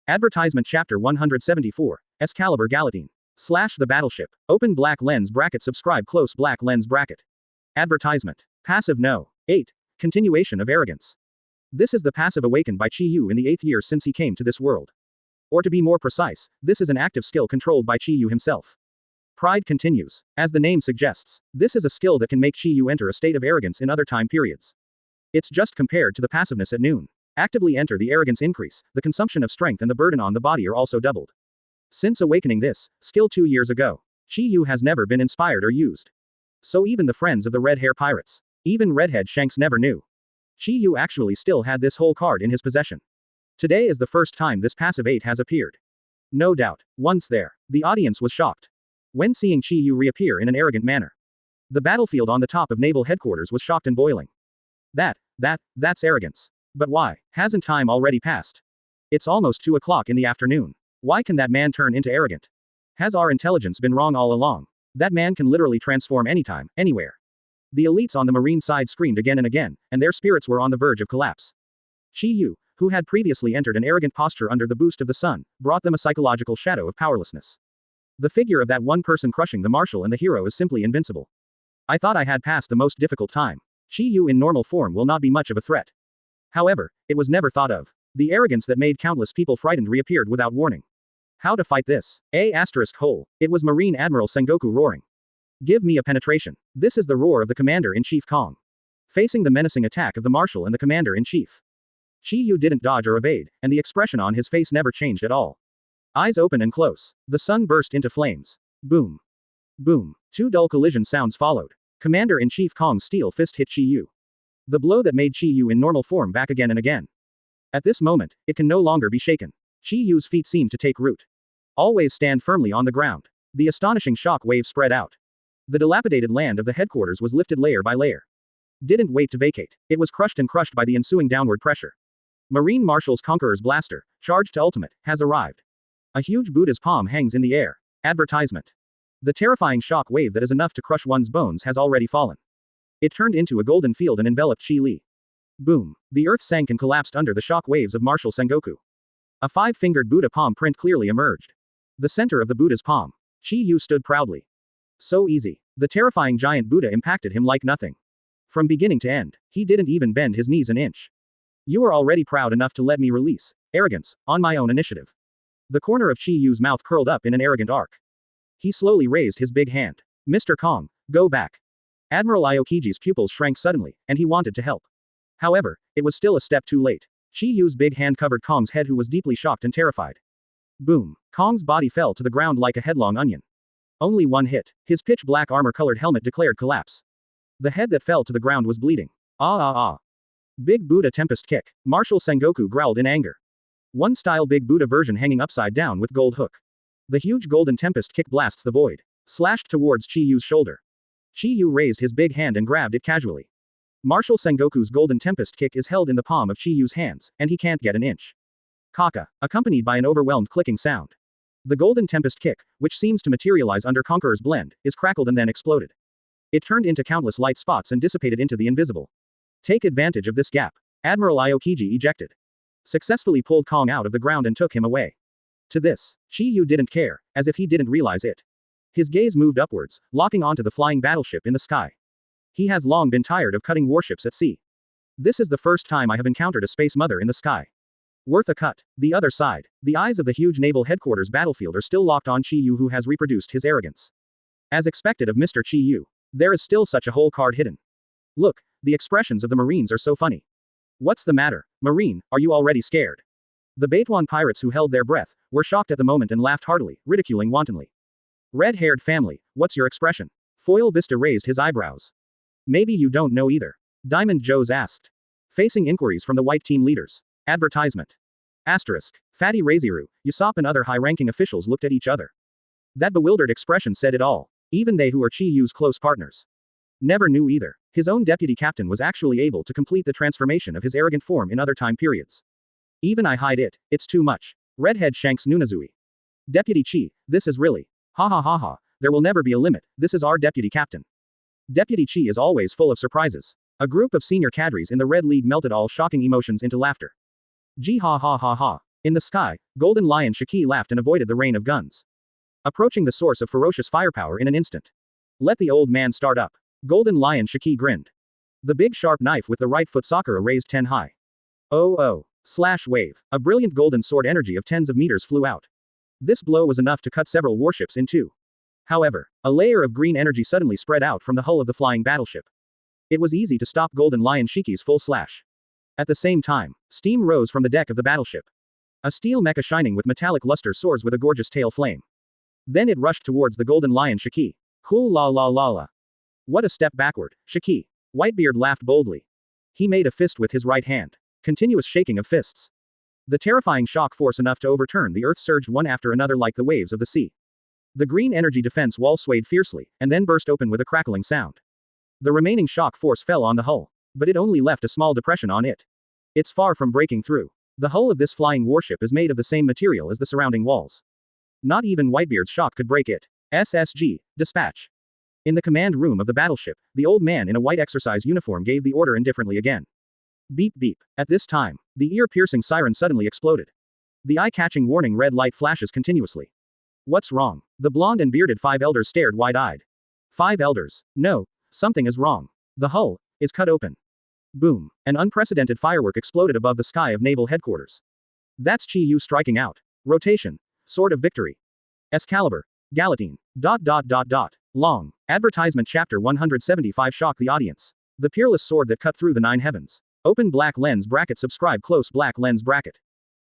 Advertisement Chapter 174, Excalibur Galatine. / the battleship. Open black lens bracket subscribe close black lens bracket. Advertisement. Passive no. 8. Continuation of arrogance. This is the passive awakened by Chiu in the 8th year since he came to this world. Or to be more precise, this is an active skill controlled by Chiu himself. Pride continues. As the name suggests, this is a skill that can make Chiu enter a state of arrogance in other time periods. It's just compared to the passiveness at noon. Actively enter the arrogance increase, the consumption of strength and the burden on the body are also doubled. Since awakening this skill 2 years ago, Chiu has never been inspired or used. So even the friends of the red hair pirates, even Redhead Shanks never knew. Chiu actually still had this whole card in his possession. Today is the first time this passive 8 has appeared. No doubt, once there, the audience was shocked when seeing Chiu reappear in an arrogant manner. The battlefield on the top of naval headquarters was shocked and boiling. That's arrogance. But why? Hasn't time already passed? It's almost 2 o'clock in the afternoon. Why can that man turn into arrogant? Has our intelligence been wrong all along? That man can literally transform anytime, anywhere. The elites on the marine side screamed again and again, and their spirits were on the verge of collapse. Chiu, who had previously entered an arrogant posture under the boost of the sun, brought them a psychological shadow of powerlessness. The figure of that one person crushing the marshal and the hero is simply invincible. I thought I had passed the most difficult time. Chiu in normal form will not be much of a threat. However, it was never thought of. The arrogance that made countless people frightened reappeared without warning. How to fight this? It was Marine Admiral Sengoku roaring. Give me a penetration. This is the roar of the Commander-in-Chief Kong. Facing the menacing attack of the Marshal and the Commander-in-Chief. Chiu didn't dodge or evade, and the expression on his face never changed at all. Eyes open and close. The sun burst into flames. Boom. Boom. 2 dull collision sounds followed. Commander-in-Chief Kong's steel fist hit Chiu. The blow that made Chiu in normal form back again and again. At this moment, it can no longer be shaken. Chiu's feet seemed to take root. Always stand firmly on the ground. The astonishing shock wave spread out. The dilapidated land of the headquarters was lifted layer by layer. Didn't wait to vacate. It was crushed and crushed by the ensuing downward pressure. Marine Marshal's Conqueror's blaster, charged to ultimate, has arrived. A huge Buddha's palm hangs in the air. Advertisement. The terrifying shock wave that is enough to crush one's bones has already fallen. It turned into a golden field and enveloped Chi Li. Boom. The earth sank and collapsed under the shock waves of Marshal Sengoku. A 5-fingered Buddha palm print clearly emerged. The center of the Buddha's palm. Chiu stood proudly. So easy. The terrifying giant Buddha impacted him like nothing. From beginning to end, he didn't even bend his knees an inch. You are already proud enough to let me release arrogance on my own initiative. The corner of Chiu's mouth curled up in an arrogant arc. He slowly raised his big hand. Mr. Kong, go back. Admiral Aokiji's pupils shrank suddenly, and he wanted to help. However, it was still a step too late. Chiu's big hand covered Kong's head, who was deeply shocked and terrified. Boom. Kong's body fell to the ground like a headlong onion. Only one hit. His pitch-black armor-colored helmet declared collapse. The head that fell to the ground was bleeding. Big Buddha Tempest Kick. Marshal Sengoku growled in anger. One style Big Buddha version hanging upside down with gold hook. The huge golden Tempest Kick blasts the void. Slashed towards Chiu's shoulder. Chiu raised his big hand and grabbed it casually. Marshal Sengoku's golden Tempest Kick is held in the palm of Chiu's hands, and he can't get an inch. Kaka, accompanied by an overwhelmed clicking sound. The golden Tempest Kick, which seems to materialize under Conqueror's blend, is crackled and then exploded. It turned into countless light spots and dissipated into the invisible. Take advantage of this gap. Admiral Aokiji ejected. Successfully pulled Kong out of the ground and took him away. To this, Chiu didn't care, as if he didn't realize it. His gaze moved upwards, locking onto the flying battleship in the sky. He has long been tired of cutting warships at sea. This is the first time I have encountered a space mother in the sky. Worth a cut. The other side. The eyes of the huge naval headquarters battlefield are still locked on Chiu, who has reproduced his arrogance. As expected of Mr. Chiu, there is still such a whole card hidden. Look, the expressions of the Marines are so funny. What's the matter, Marine, are you already scared? The Baituan pirates who held their breath, were shocked at the moment and laughed heartily, ridiculing wantonly. Red-haired family, what's your expression? Foil Vista raised his eyebrows. Maybe you don't know either. Diamond Joes asked. Facing inquiries from the white team leaders. Advertisement. Asterisk. Fatty Raziru, Usopp and other high-ranking officials looked at each other. That bewildered expression said it all. Even they who are Chiyu's close partners. Never knew either. His own deputy captain was actually able to complete the transformation of his arrogant form in other time periods. Even I hide it, it's too much. Redhead Shanks Nunazui. Deputy Chi, this is really. Ha ha ha ha, there will never be a limit, this is our deputy captain. Deputy Chi is always full of surprises. A group of senior cadres in the Red League melted all shocking emotions into laughter. Gee ha ha ha ha. In the sky, Golden Lion Shiki laughed and avoided the rain of guns. Approaching the source of ferocious firepower in an instant. Let the old man start up. Golden Lion Shiki grinned. The big sharp knife with the right foot Sakura raised 10 high. Oh oh. Slash wave. A brilliant golden sword energy of tens of meters flew out. This blow was enough to cut several warships in two. However, a layer of green energy suddenly spread out from the hull of the flying battleship. It was easy to stop Golden Lion Shiki's full slash. At the same time, steam rose from the deck of the battleship. A steel mecha shining with metallic luster soars with a gorgeous tail flame. Then it rushed towards the Golden Lion Shiki. Cool la la la la. What a step backward, Shiki. Whitebeard laughed boldly. He made a fist with his right hand. Continuous shaking of fists. The terrifying shock force enough to overturn the earth surged one after another like the waves of the sea. The green energy defense wall swayed fiercely, and then burst open with a crackling sound. The remaining shock force fell on the hull. But it only left a small depression on it. It's far from breaking through. The hull of this flying warship is made of the same material as the surrounding walls. Not even Whitebeard's shock could break it. SSG, dispatch. In the command room of the battleship, the old man in a white exercise uniform gave the order indifferently again. Beep beep. At this time, the ear-piercing siren suddenly exploded. The eye-catching warning red light flashes continuously. What's wrong? The blonde and bearded 5 elders stared wide-eyed. 5 elders. No, something is wrong. The hull is cut open. Boom. An unprecedented firework exploded above the sky of naval headquarters. That's Chiu striking out. Rotation. Sword of Victory. Excalibur. Galatine. ... Long. Advertisement chapter 175 shock the audience. The peerless sword that cut through the 9 heavens. Open black lens bracket subscribe close black lens bracket.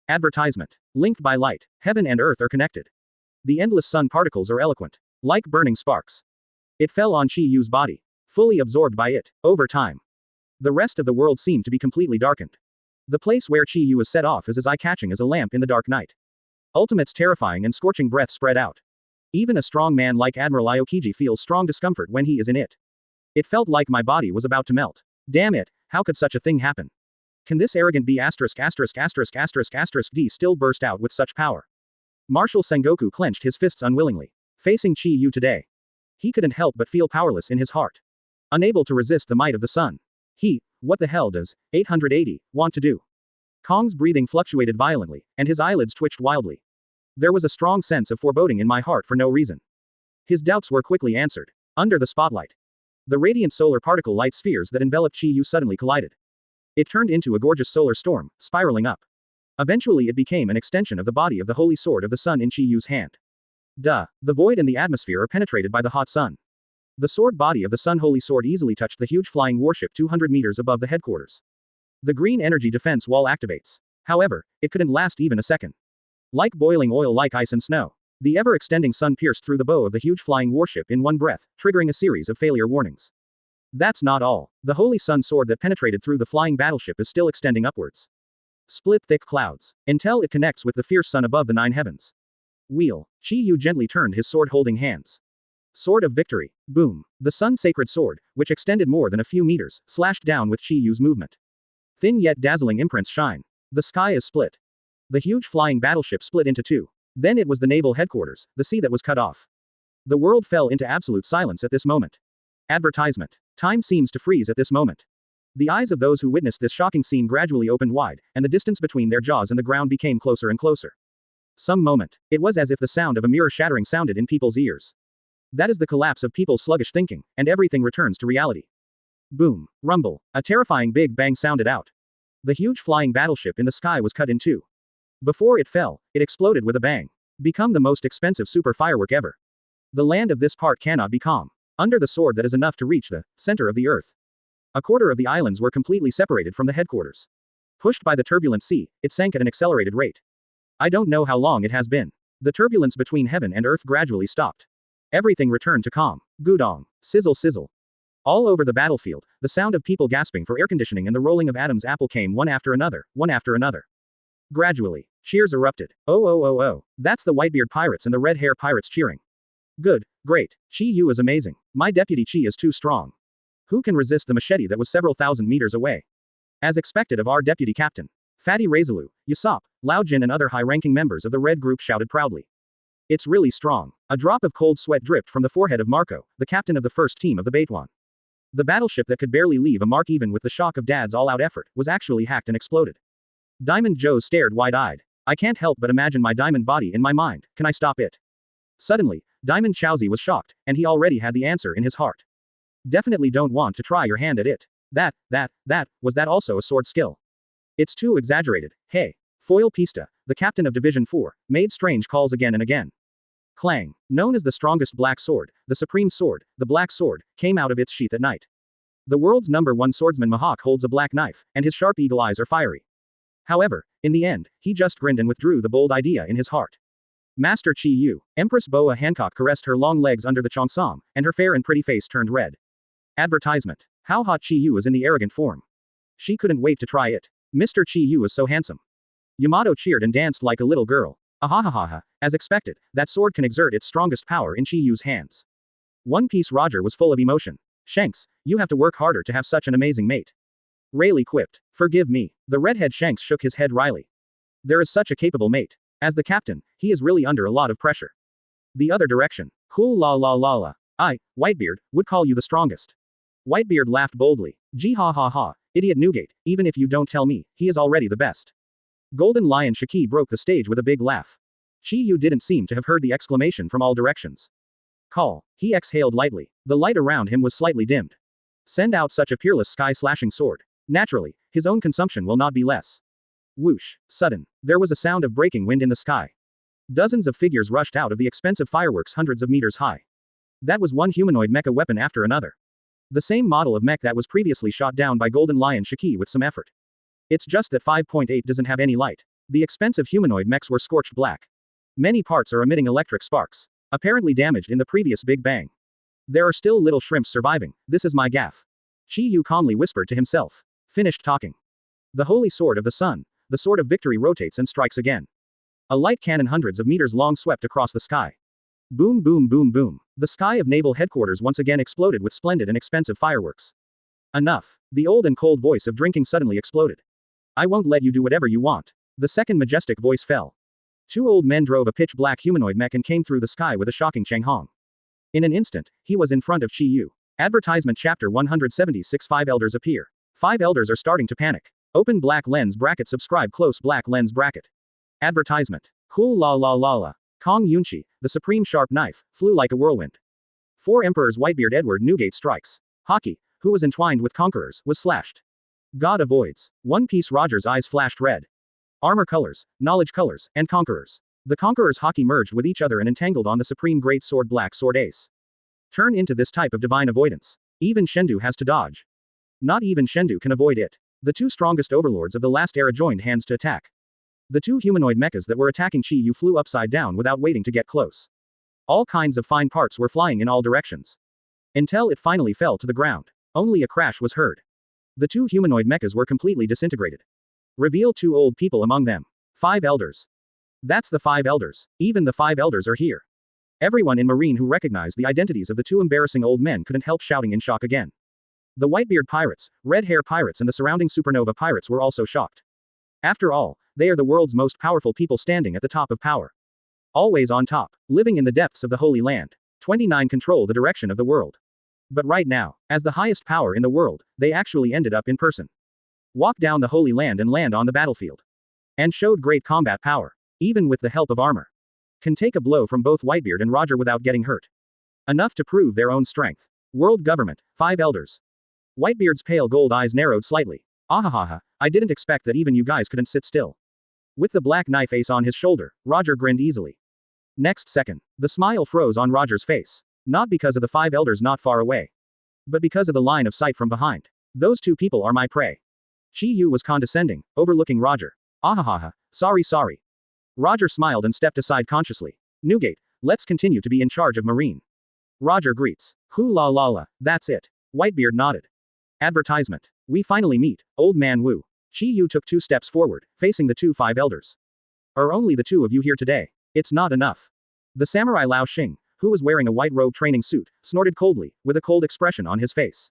Advertisement. Linked by light. Heaven and earth are connected. The endless sun particles are eloquent. Like burning sparks. It fell on Chiu's body. Fully absorbed by it. Over time. The rest of the world seemed to be completely darkened. The place where Chiu was set off is as eye-catching as a lamp in the dark night. Ultimate's terrifying and scorching breath spread out. Even a strong man like Admiral Aokiji feels strong discomfort when he is in it. It felt like my body was about to melt. Damn it, how could such a thing happen? Can this arrogant be D still burst out with such power? Marshal Sengoku clenched his fists unwillingly. Facing Chiu today. He couldn't help but feel powerless in his heart. Unable to resist the might of the sun. What the hell does 880 want to do? Kong's breathing fluctuated violently, and his eyelids twitched wildly. There was a strong sense of foreboding in my heart for no reason. His doubts were quickly answered. Under the spotlight. The radiant solar particle light spheres that enveloped Chiu suddenly collided. It turned into a gorgeous solar storm, spiraling up. Eventually it became an extension of the body of the holy sword of the sun in Chiu's hand. The void and the atmosphere are penetrated by the hot sun. The sword body of the sun holy sword easily touched the huge flying warship 200 meters above the headquarters. The green energy defense wall activates. However, it couldn't last even a second. Like boiling oil like ice and snow. The ever-extending sun pierced through the bow of the huge flying warship in one breath, triggering a series of failure warnings. That's not all. The holy sun sword that penetrated through the flying battleship is still extending upwards. Split thick clouds. Until it connects with the fierce sun above the 9 heavens. Wheel. Chiu gently turned his sword-holding hands. Sword of Victory. Boom. The sun-sacred sword, which extended more than a few meters, slashed down with Chiu's movement. Thin yet dazzling imprints shine. The sky is split. The huge flying battleship split into 2. Then it was the naval headquarters, the sea that was cut off. The world fell into absolute silence at this moment. Advertisement. Time seems to freeze at this moment. The eyes of those who witnessed this shocking scene gradually opened wide, and the distance between their jaws and the ground became closer and closer. Some moment. It was as if the sound of a mirror shattering sounded in people's ears. That is the collapse of people's sluggish thinking, and everything returns to reality. Boom. Rumble. A terrifying big bang sounded out. The huge flying battleship in the sky was cut in two. Before it fell, it exploded with a bang. Become the most expensive super firework ever. The land of this part cannot be calm. Under the sword that is enough to reach the center of the earth. A quarter of the islands were completely separated from the headquarters. Pushed by the turbulent sea, it sank at an accelerated rate. I don't know how long it has been. The turbulence between heaven and earth gradually stopped. Everything returned to calm. Gudong. Sizzle sizzle. All over the battlefield, the sound of people gasping for air conditioning and the rolling of atoms apple came one after another, one after another. Gradually, cheers erupted. Oh oh oh oh, that's the Whitebeard pirates and the red hair pirates cheering. Good, great, Chiu is amazing. My deputy Chi is too strong. Who can resist the machete that was several thousand meters away? As expected of our deputy captain. Fatty Razaloo, Usopp, Lao Jin and other high-ranking members of the red group shouted proudly. It's really strong. A drop of cold sweat dripped from the forehead of Marco, the captain of the first team of the Baituan. The battleship that could barely leave a mark even with the shock of Dad's all-out effort, was actually hacked and exploded. Diamond Joe stared wide-eyed. I can't help but imagine my diamond body in my mind, can I stop it? Suddenly, Diamond Chowzi was shocked, and he already had the answer in his heart. Definitely don't want to try your hand at it. Was that also a sword skill? It's too exaggerated, hey. Foil Pista, the captain of Division 4, made strange calls again and again. Clang, known as the strongest black sword, the supreme sword, the black sword, came out of its sheath at night. The world's #1 swordsman Mihawk holds a black knife, and his sharp eagle eyes are fiery. However, in the end, he just grinned and withdrew the bold idea in his heart. Master Chiu, Empress Boa Hancock caressed her long legs under the cheongsam, and her fair and pretty face turned red. Advertisement. How hot Chiu is in the arrogant form. She couldn't wait to try it. Mr. Chiu is so handsome. Yamato cheered and danced like a little girl. Ahahaha, as expected, that sword can exert its strongest power in Chiyu's hands. One Piece Roger was full of emotion. Shanks, you have to work harder to have such an amazing mate. Rayleigh quipped. Forgive me. The redhead Shanks shook his head wryly. There is such a capable mate. As the captain, he is really under a lot of pressure. The other direction. Cool la la la la. I, Whitebeard, would call you the strongest. Whitebeard laughed boldly. Gee ha ha ha, idiot Newgate, even if you don't tell me, he is already the best. Golden Lion Shiki broke the stage with a big laugh. Chiu didn't seem to have heard the exclamation from all directions. Call. He exhaled lightly. The light around him was slightly dimmed. Send out such a peerless sky-slashing sword. Naturally, his own consumption will not be less. Whoosh. Sudden. There was a sound of breaking wind in the sky. Dozens of figures rushed out of the expensive fireworks hundreds of meters high. That was one humanoid mecha weapon after another. The same model of mech that was previously shot down by Golden Lion Shiki with some effort. It's just that 5.8 doesn't have any light. The expensive humanoid mechs were scorched black. Many parts are emitting electric sparks. Apparently damaged in the previous Big Bang. There are still little shrimps surviving, this is my gaff. Chiu calmly whispered to himself. Finished talking. The holy sword of the sun, the sword of victory rotates and strikes again. A light cannon hundreds of meters long swept across the sky. Boom boom boom boom. The sky of naval headquarters once again exploded with splendid and expensive fireworks. Enough. The old and cold voice of drinking suddenly exploded. I won't let you do whatever you want. The second majestic voice fell. Two old men drove a pitch-black humanoid mech and came through the sky with a shocking Changhong. In an instant, he was in front of Chiu. Advertisement Chapter 176 5 Elders appear. 5 Elders are starting to panic. Open black lens bracket subscribe close black lens bracket. Advertisement. Cool la la la la. Kong Yunchi, the supreme sharp knife, flew like a whirlwind. 4 Emperors Whitebeard Edward Newgate strikes. Hockey, who was entwined with conquerors, was slashed. God avoids. One Piece Roger's eyes flashed red. Armor colors, knowledge colors, and conquerors. The conquerors' hockey merged with each other and entangled on the supreme great sword black sword ace. Turn into this type of divine avoidance. Even Shendu has to dodge. Not even Shendu can avoid it. The two strongest overlords of the last era joined hands to attack. The two humanoid mechas that were attacking Chiu flew upside down without waiting to get close. All kinds of fine parts were flying in all directions. Until it finally fell to the ground. Only a crash was heard. The two humanoid mechas were completely disintegrated. Reveal 2 old people among them. 5 elders. That's the 5 elders. Even the 5 elders are here. Everyone in Marine who recognized the identities of the 2 embarrassing old men couldn't help shouting in shock again. The Whitebeard pirates, Red Hair pirates and the surrounding supernova pirates were also shocked. After all, they are the world's most powerful people standing at the top of power. Always on top, living in the depths of the Holy Land. 29 control the direction of the world. But right now, as the highest power in the world, they actually ended up in person. Walk down the Holy Land and land on the battlefield. And showed great combat power. Even with the help of armor. Can take a blow from both Whitebeard and Roger without getting hurt. Enough to prove their own strength. World government, 5 elders. Whitebeard's pale gold eyes narrowed slightly. Ahahaha, I didn't expect that even you guys couldn't sit still. With the black knife ace on his shoulder, Roger grinned easily. Next second, the smile froze on Roger's face. Not because of the 5 elders not far away, but because of the line of sight from behind. Those 2 people are my prey. Chiu was condescending, overlooking Roger. Ahahaha, sorry. Roger smiled and stepped aside consciously. Newgate, let's continue to be in charge of Marine. Roger greets. Hoo la la la, that's it. Whitebeard nodded. Advertisement. We finally meet, old man Wu. Chiu took 2 steps forward, facing the 2 5 elders. Are only the 2 of you here today? It's not enough. The samurai Lao Xing, who was wearing a white robe training suit, snorted coldly, with a cold expression on his face.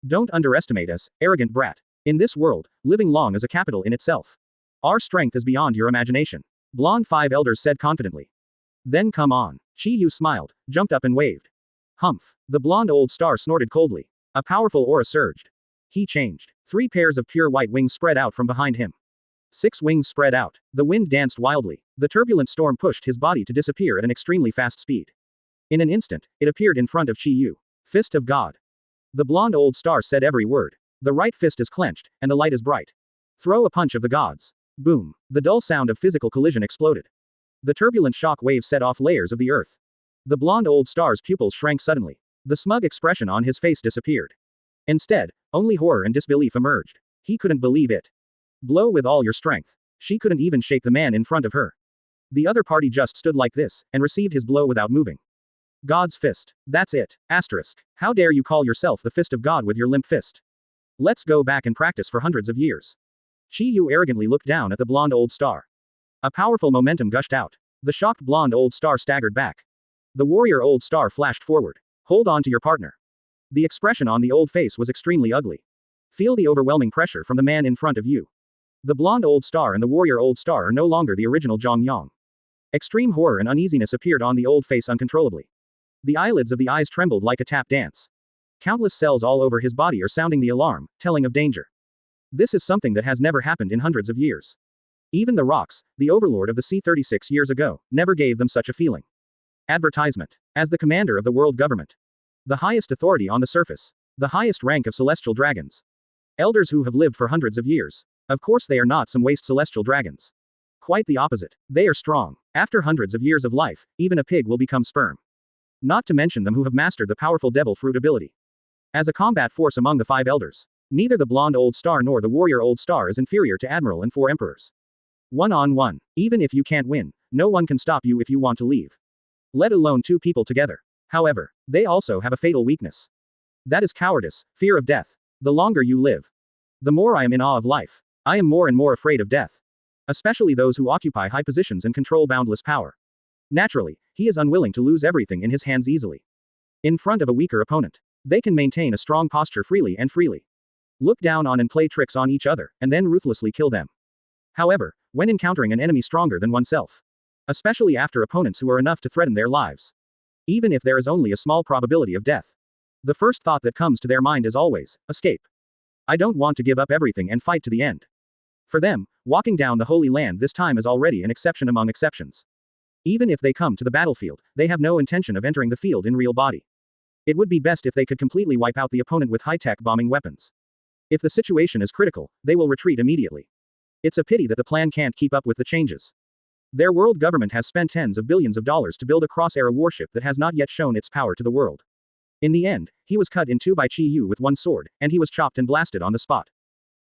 Don't underestimate us, arrogant brat. In this world, living long is a capital in itself. Our strength is beyond your imagination. Blonde 5 elders said confidently. Then come on. Chiu smiled, jumped up and waved. Humph. The blonde old star snorted coldly. A powerful aura surged. He changed. 3 pairs of pure white wings spread out from behind him. 6 wings spread out. The wind danced wildly. The turbulent storm pushed his body to disappear at an extremely fast speed. In an instant, it appeared in front of Chiu. Fist of God. The blonde old star said every word. The right fist is clenched, and the light is bright. Throw a punch of the gods. Boom. The dull sound of physical collision exploded. The turbulent shock wave set off layers of the earth. The blonde old star's pupils shrank suddenly. The smug expression on his face disappeared. Instead, only horror and disbelief emerged. He couldn't believe it. Blow with all your strength. She couldn't even shake the man in front of her. The other party just stood like this, and received his blow without moving. God's fist. That's it. Asterisk. How dare you call yourself the fist of God with your limp fist? Let's go back and practice for hundreds of years. Chiu arrogantly looked down at the blonde old star. A powerful momentum gushed out. The shocked blonde old star staggered back. The warrior old star flashed forward. Hold on to your partner. The expression on the old face was extremely ugly. Feel the overwhelming pressure from the man in front of you. The blonde old star and the warrior old star are no longer the original Zhang Yang. Extreme horror and uneasiness appeared on the old face uncontrollably. The eyelids of the eyes trembled like a tap dance. Countless cells all over his body are sounding the alarm, telling of danger. This is something that has never happened in hundreds of years. Even the rocks, the overlord of the sea 36 years ago, never gave them such a feeling. Advertisement. As the commander of the world government. The highest authority on the surface. The highest rank of celestial dragons. Elders who have lived for hundreds of years. Of course they are not some waste celestial dragons. Quite the opposite. They are strong. After hundreds of years of life, even a pig will become sperm. Not to mention them who have mastered the powerful devil fruit ability. As a combat force among the 5 elders, neither the blonde old star nor the warrior old star is inferior to Admiral and 4 emperors. 1-on-1. Even if you can't win, no one can stop you if you want to leave. Let alone 2 people together. However, they also have a fatal weakness. That is cowardice, fear of death. The longer you live, the more I am in awe of life. I am more and more afraid of death. Especially those who occupy high positions and control boundless power. Naturally, he is unwilling to lose everything in his hands easily. In front of a weaker opponent, they can maintain a strong posture freely and freely. Look down on and play tricks on each other, and then ruthlessly kill them. However, when encountering an enemy stronger than oneself, especially after opponents who are enough to threaten their lives, even if there is only a small probability of death, the first thought that comes to their mind is always, escape. I don't want to give up everything and fight to the end. For them, walking down the Holy Land this time is already an exception among exceptions. Even if they come to the battlefield, they have no intention of entering the field in real body. It would be best if they could completely wipe out the opponent with high-tech bombing weapons. If the situation is critical, they will retreat immediately. It's a pity that the plan can't keep up with the changes. Their world government has spent tens of billions of dollars to build a cross-era warship that has not yet shown its power to the world. In the end, he was cut in 2 by Chiu with 1 sword, and he was chopped and blasted on the spot.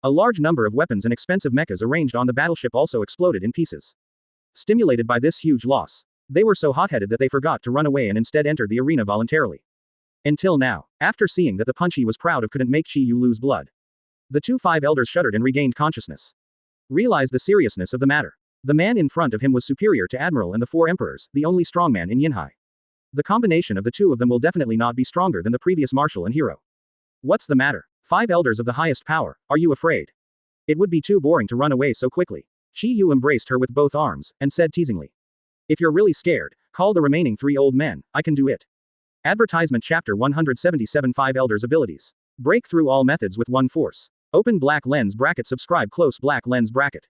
A large number of weapons and expensive mechas arranged on the battleship also exploded in pieces. Stimulated by this huge loss, they were so hot-headed that they forgot to run away and instead entered the arena voluntarily. Until now, after seeing that the punch he was proud of couldn't make Chiu lose blood, the 2 5 elders shuddered and regained consciousness. Realized the seriousness of the matter. The man in front of him was superior to Admiral and the 4 emperors, the only strong man in Yinhai. The combination of the 2 of them will definitely not be stronger than the previous marshal and hero. What's the matter? 5 elders of the highest power, are you afraid? It would be too boring to run away so quickly. Chiu embraced her with both arms, and said teasingly. If you're really scared, call the remaining 3 old men, I can do it. Advertisement Chapter 177 5 Elders Abilities. Break through all methods with 1 force. Open black lens bracket subscribe close black lens bracket.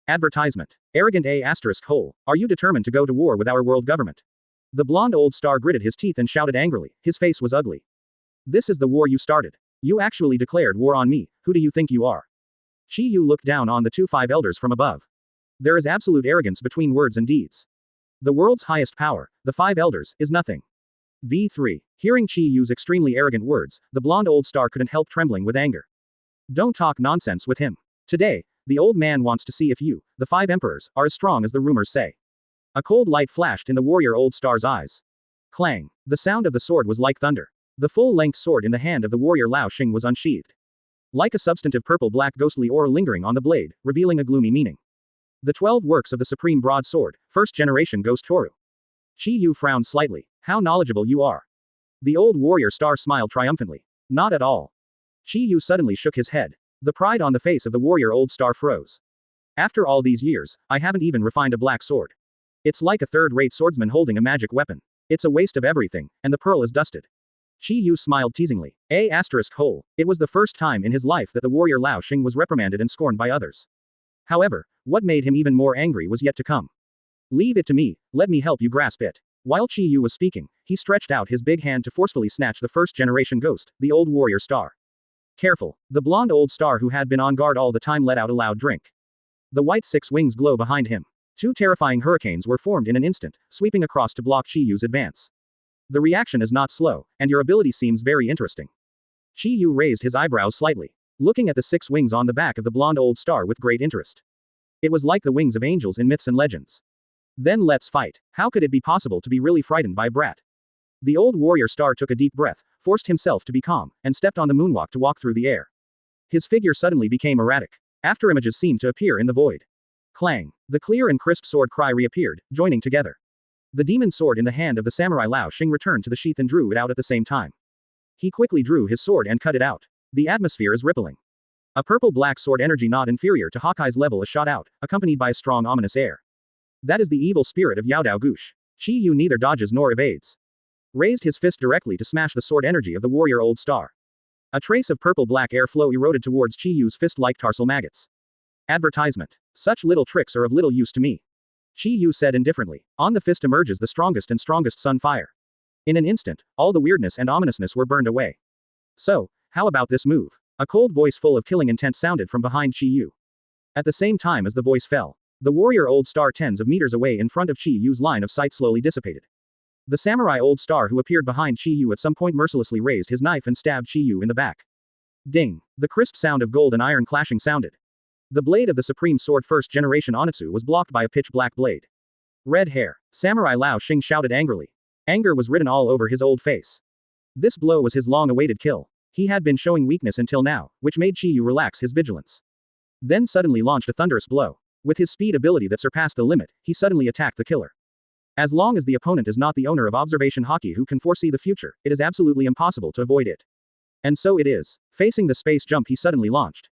Advertisement. Arrogant A**hole, are you determined to go to war with our world government? The blonde old star gritted his teeth and shouted angrily, his face was ugly. This is the war you started. You actually declared war on me, who do you think you are? Chiu looked down on the two five elders from above. There is absolute arrogance between words and deeds. The world's highest power, the five elders, is nothing. V3. Hearing Chiu's extremely arrogant words, the blonde old star couldn't help trembling with anger. Don't talk nonsense with him. Today, the old man wants to see if you, the five emperors, are as strong as the rumors say. A cold light flashed in the warrior old star's eyes. Clang. The sound of the sword was like thunder. The full-length sword in the hand of the warrior Lao Xing was unsheathed. Like a substantive purple-black ghostly aura lingering on the blade, revealing a gloomy meaning. The 12 works of the supreme broadsword, first-generation ghost Toru. Chiu frowned slightly. How knowledgeable you are. The old warrior star smiled triumphantly. Not at all. Chiu suddenly shook his head. The pride on the face of the warrior old star froze. After all these years, I haven't even refined a black sword. It's like a third-rate swordsman holding a magic weapon. It's a waste of everything, and the pearl is dusted. Chiu smiled teasingly. Hole. It was the first time in his life that the warrior Lao Xing was reprimanded and scorned by others. However, what made him even more angry was yet to come. Leave it to me, let me help you grasp it. While Chiu was speaking, he stretched out his big hand to forcefully snatch the first-generation ghost, the old warrior star. Careful. The blonde old star who had been on guard all the time let out a loud drink. The white six wings glow behind him. Two terrifying hurricanes were formed in an instant, sweeping across to block Chiu's advance. The reaction is not slow, and your ability seems very interesting. Chiu raised his eyebrows slightly, looking at the six wings on the back of the blonde old star with great interest. It was like the wings of angels in myths and legends. Then let's fight. How could it be possible to be really frightened by a brat? The old warrior star took a deep breath, forced himself to be calm, and stepped on the moonwalk to walk through the air. His figure suddenly became erratic. After images seemed to appear in the void. Clang. The clear and crisp sword cry reappeared, joining together. The demon sword in the hand of the samurai Lao Xing returned to the sheath and drew it out at the same time. He quickly drew his sword and cut it out. The atmosphere is rippling. A purple-black sword energy not inferior to Hawkeye's level is shot out, accompanied by a strong ominous air. That is the evil spirit of Yaodao Gush. Chiu neither dodges nor evades. Raised his fist directly to smash the sword energy of the warrior old star. A trace of purple-black airflow eroded towards Chiu's fist like tarsal maggots. Advertisement. Such little tricks are of little use to me. Chiu said indifferently. On the fist emerges the strongest and strongest sun fire. In an instant, all the weirdness and ominousness were burned away. So, how about this move? A cold voice full of killing intent sounded from behind Chiu. At the same time as the voice fell, the warrior old star tens of meters away in front of Chiu's line of sight slowly dissipated. The samurai old star who appeared behind Chiu at some point mercilessly raised his knife and stabbed Chiu in the back. Ding! The crisp sound of gold and iron clashing sounded. The blade of the supreme sword first generation Onitsu was blocked by a pitch-black blade. Red hair. Samurai Lao Xing shouted angrily. Anger was written all over his old face. This blow was his long-awaited kill. He had been showing weakness until now, which made Chiu relax his vigilance. Then suddenly launched a thunderous blow. With his speed ability that surpassed the limit, he suddenly attacked the killer. As long as the opponent is not the owner of observation hockey who can foresee the future, it is absolutely impossible to avoid it. And so it is. Facing the space jump he suddenly launched.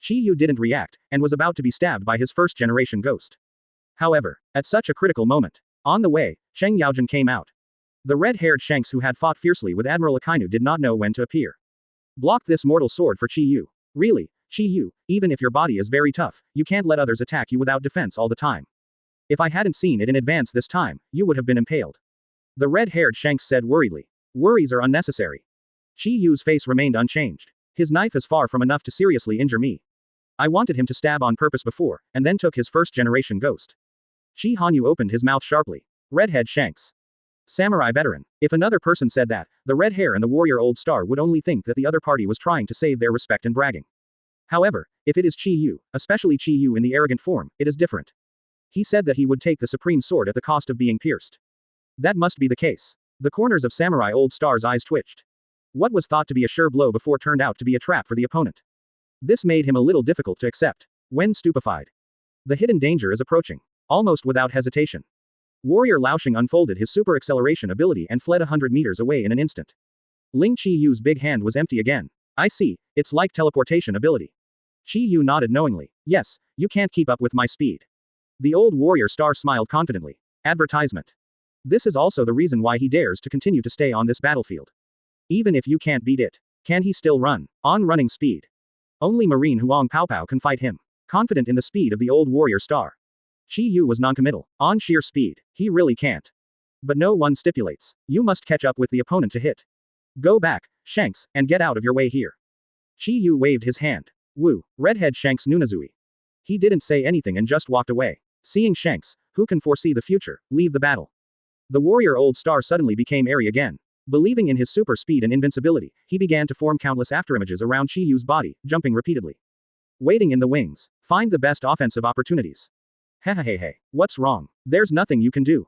Chiu didn't react, and was about to be stabbed by his first-generation ghost. However, at such a critical moment, on the way, Cheng Yaojin came out. The red-haired Shanks who had fought fiercely with Admiral Akainu did not know when to appear. Block this mortal sword for Chiu. Really, Chiu, even if your body is very tough, you can't let others attack you without defense all the time. If I hadn't seen it in advance this time, you would have been impaled. The red-haired Shanks said worriedly. Worries are unnecessary. Chiu's face remained unchanged. His knife is far from enough to seriously injure me. I wanted him to stab on purpose before, and then took his first-generation ghost. Chi Hanyu opened his mouth sharply. Redhead Shanks. Samurai veteran. If another person said that, the red hair and the warrior old star would only think that the other party was trying to save their respect and bragging. However, if it is Chiu, especially Chiu in the arrogant form, it is different. He said that he would take the supreme sword at the cost of being pierced. That must be the case. The corners of Samurai Old Star's eyes twitched. What was thought to be a sure blow before turned out to be a trap for the opponent. This made him a little difficult to accept. When stupefied. The hidden danger is approaching. Almost without hesitation. Warrior Lao Xing unfolded his super acceleration ability and fled 100 meters away in an instant. Ling Chiu's big hand was empty again. I see, it's like teleportation ability. Chiu nodded knowingly. Yes, you can't keep up with my speed. The old warrior star smiled confidently. Advertisement. This is also the reason why he dares to continue to stay on this battlefield. Even if you can't beat it, can he still run? On running speed. Only Marine Huang Paopao can fight him. Confident in the speed of the old warrior star. Chiu was noncommittal. On sheer speed, he really can't. But no one stipulates. You must catch up with the opponent to hit. Go back, Shanks, and get out of your way here. Chiu waved his hand. Woo, Redhead Shanks Nunazui. He didn't say anything and just walked away. Seeing Shanks, who can foresee the future, leave the battle. The warrior Old Star suddenly became airy again. Believing in his super speed and invincibility, he began to form countless afterimages around Chiu's body, jumping repeatedly. Waiting in the wings. Find the best offensive opportunities. Hey, what's wrong? There's nothing you can do.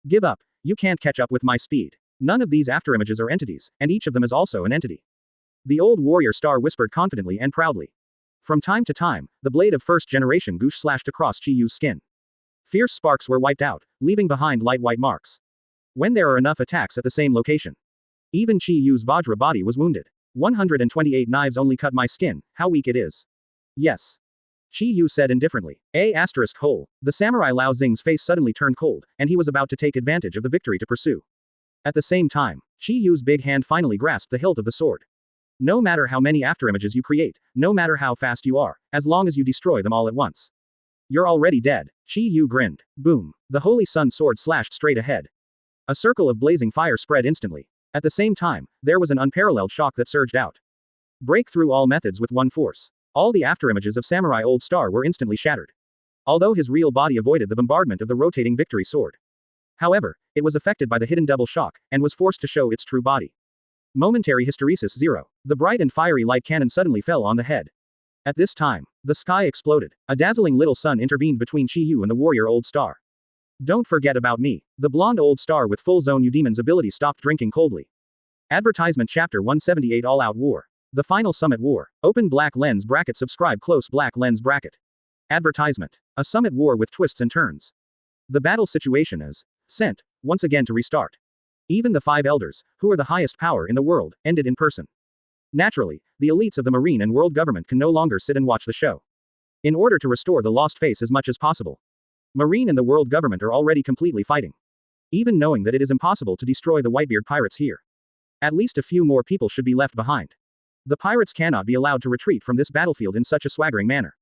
Give up, you can't catch up with my speed. None of these afterimages are entities, and each of them is also an entity. The old warrior star whispered confidently and proudly. From time to time, the blade of first-generation Goosh slashed across Chiu's skin. Fierce sparks were wiped out, leaving behind light white marks. When there are enough attacks at the same location. Even Chiu's Vajra body was wounded. 128 knives only cut my skin, how weak it is. Yes. Chiu said indifferently. The samurai Lao Xing's face suddenly turned cold, and he was about to take advantage of the victory to pursue. At the same time, Chiu's big hand finally grasped the hilt of the sword. No matter how many afterimages you create, no matter how fast you are, as long as you destroy them all at once. You're already dead. Chiu grinned. Boom. The Holy Sun sword slashed straight ahead. A circle of blazing fire spread instantly. At the same time, there was an unparalleled shock that surged out. Break through all methods with one force. All the afterimages of Samurai Old Star were instantly shattered. Although his real body avoided the bombardment of the rotating victory sword. However, it was affected by the hidden double shock, and was forced to show its true body. Momentary hysteresis 0. The bright and fiery light cannon suddenly fell on the head. At this time, the sky exploded. A dazzling little sun intervened between Chiu and the warrior Old Star. Don't forget about me. The blonde Old Star with full zone Udemon's ability stopped drinking coldly. Advertisement Chapter 178 All Out War. The Final Summit War. Open black lens bracket. Subscribe close black lens bracket. Advertisement. A summit war with twists and turns. The battle situation is sent once again to restart. Even the 5 elders, who are the highest power in the world, ended in person. Naturally, the elites of the Marine and world government can no longer sit and watch the show. In order to restore the lost face as much as possible, Marine and the world government are already completely fighting. Even knowing that it is impossible to destroy the Whitebeard pirates here. At least a few more people should be left behind. The pirates cannot be allowed to retreat from this battlefield in such a swaggering manner.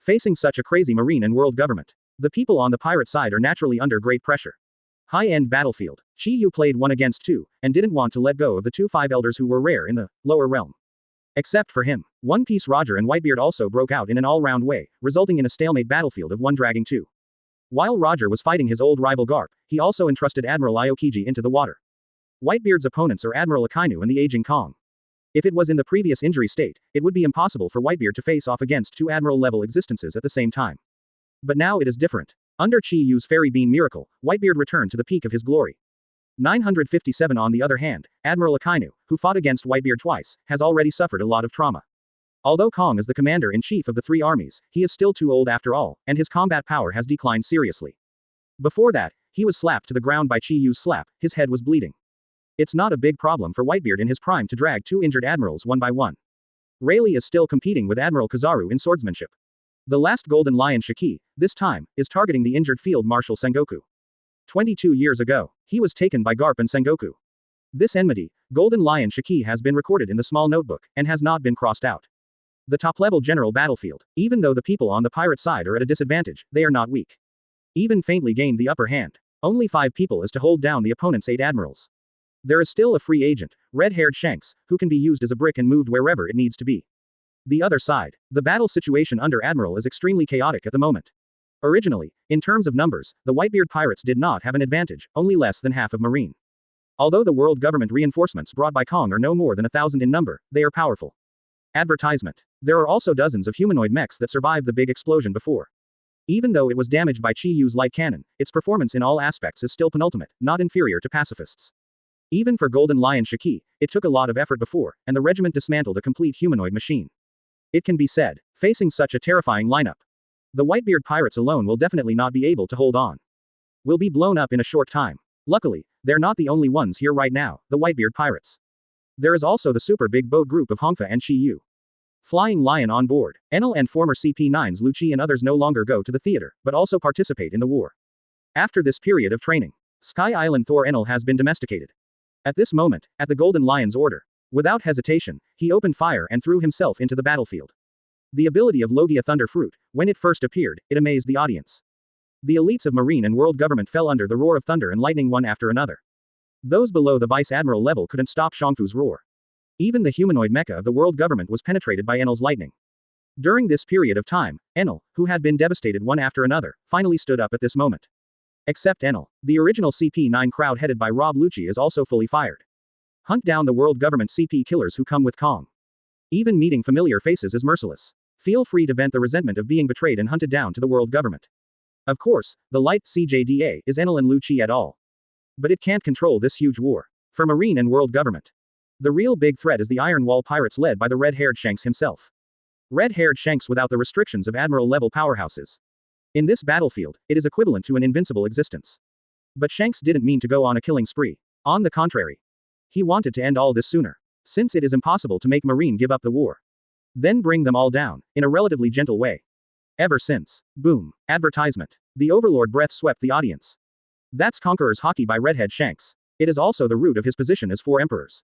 Facing such a crazy Marine and world government, the people on the pirate side are naturally under great pressure. High-end battlefield. Chiu played 1 against 2, and didn't want to let go of the 2 5 elders who were rare in the lower realm. Except for him, One Piece Roger and Whitebeard also broke out in an all-round way, resulting in a stalemate battlefield of 1 dragging 2. While Roger was fighting his old rival Garp, he also entrusted Admiral Aokiji into the water. Whitebeard's opponents are Admiral Akainu and the aging Kong. If it was in the previous injury state, it would be impossible for Whitebeard to face off against 2 Admiral-level existences at the same time. But now it is different. Under Chiyu's Fairy Bean miracle, Whitebeard returned to the peak of his glory. 957 On the other hand, Admiral Akainu, who fought against Whitebeard twice, has already suffered a lot of trauma. Although Kong is the commander-in-chief of the 3 armies, he is still too old after all, and his combat power has declined seriously. Before that, he was slapped to the ground by Chiyu's slap, his head was bleeding. It's not a big problem for Whitebeard in his prime to drag 2 injured admirals one by one. Rayleigh is still competing with Admiral Kizaru in swordsmanship. The last Golden Lion Shiki, this time, is targeting the injured Field Marshal Sengoku. 22 years ago, he was taken by Garp and Sengoku. This enmity, Golden Lion Shiki, has been recorded in the small notebook, and has not been crossed out. The top-level general battlefield, even though the people on the pirate side are at a disadvantage, they are not weak. Even faintly gained the upper hand. Only 5 people is to hold down the opponent's 8 admirals. There is still a free agent, red-haired Shanks, who can be used as a brick and moved wherever it needs to be. The other side, the battle situation under Admiral is extremely chaotic at the moment. Originally, in terms of numbers, the Whitebeard pirates did not have an advantage, only less than half of Marine. Although the world government reinforcements brought by Kong are no more than 1,000 in number, they are powerful. Advertisement. There are also dozens of humanoid mechs that survived the big explosion before. Even though it was damaged by Chiyu's light cannon, its performance in all aspects is still penultimate, not inferior to pacifists. Even for Golden Lion Shiki, it took a lot of effort before, and the regiment dismantled a complete humanoid machine. It can be said, facing such a terrifying lineup, the Whitebeard pirates alone will definitely not be able to hold on. Will be blown up in a short time. Luckily, they're not the only ones here right now, the Whitebeard pirates. There is also the super big boat group of Hongfa and Chiu. Flying Lion on board. Enel and former CP9s Lu Chi and others no longer go to the theater, but also participate in the war. After this period of training, Sky Island Thor Enel has been domesticated. At this moment, at the Golden Lion's order, without hesitation, he opened fire and threw himself into the battlefield. The ability of Logia Thunder Fruit, when it first appeared, it amazed the audience. The elites of Marine and world government fell under the roar of thunder and lightning one after another. Those below the vice admiral level couldn't stop Shangfu's roar. Even the humanoid mecha of the world government was penetrated by Enel's lightning. During this period of time, Enel, who had been devastated one after another, finally stood up at this moment. Except Enel, the original CP9 crowd headed by Rob Lucci is also fully fired. Hunt down the world government CP killers who come with Kong. Even meeting familiar faces is merciless. Feel free to vent the resentment of being betrayed and hunted down to the world government. Of course, the light CJDA is Enel and Lucci et al. But it can't control this huge war. For Marine and world government. The real big threat is the Iron Wall pirates led by the red-haired Shanks himself. Red-haired Shanks without the restrictions of admiral-level powerhouses. In this battlefield, it is equivalent to an invincible existence. But Shanks didn't mean to go on a killing spree. On the contrary. He wanted to end all this sooner. Since it is impossible to make Marine give up the war. Then bring them all down, in a relatively gentle way. Ever since. Boom. Advertisement. The Overlord breath swept the audience. That's Conqueror's Hockey by Redhead Shanks. It is also the root of his position as Four Emperors.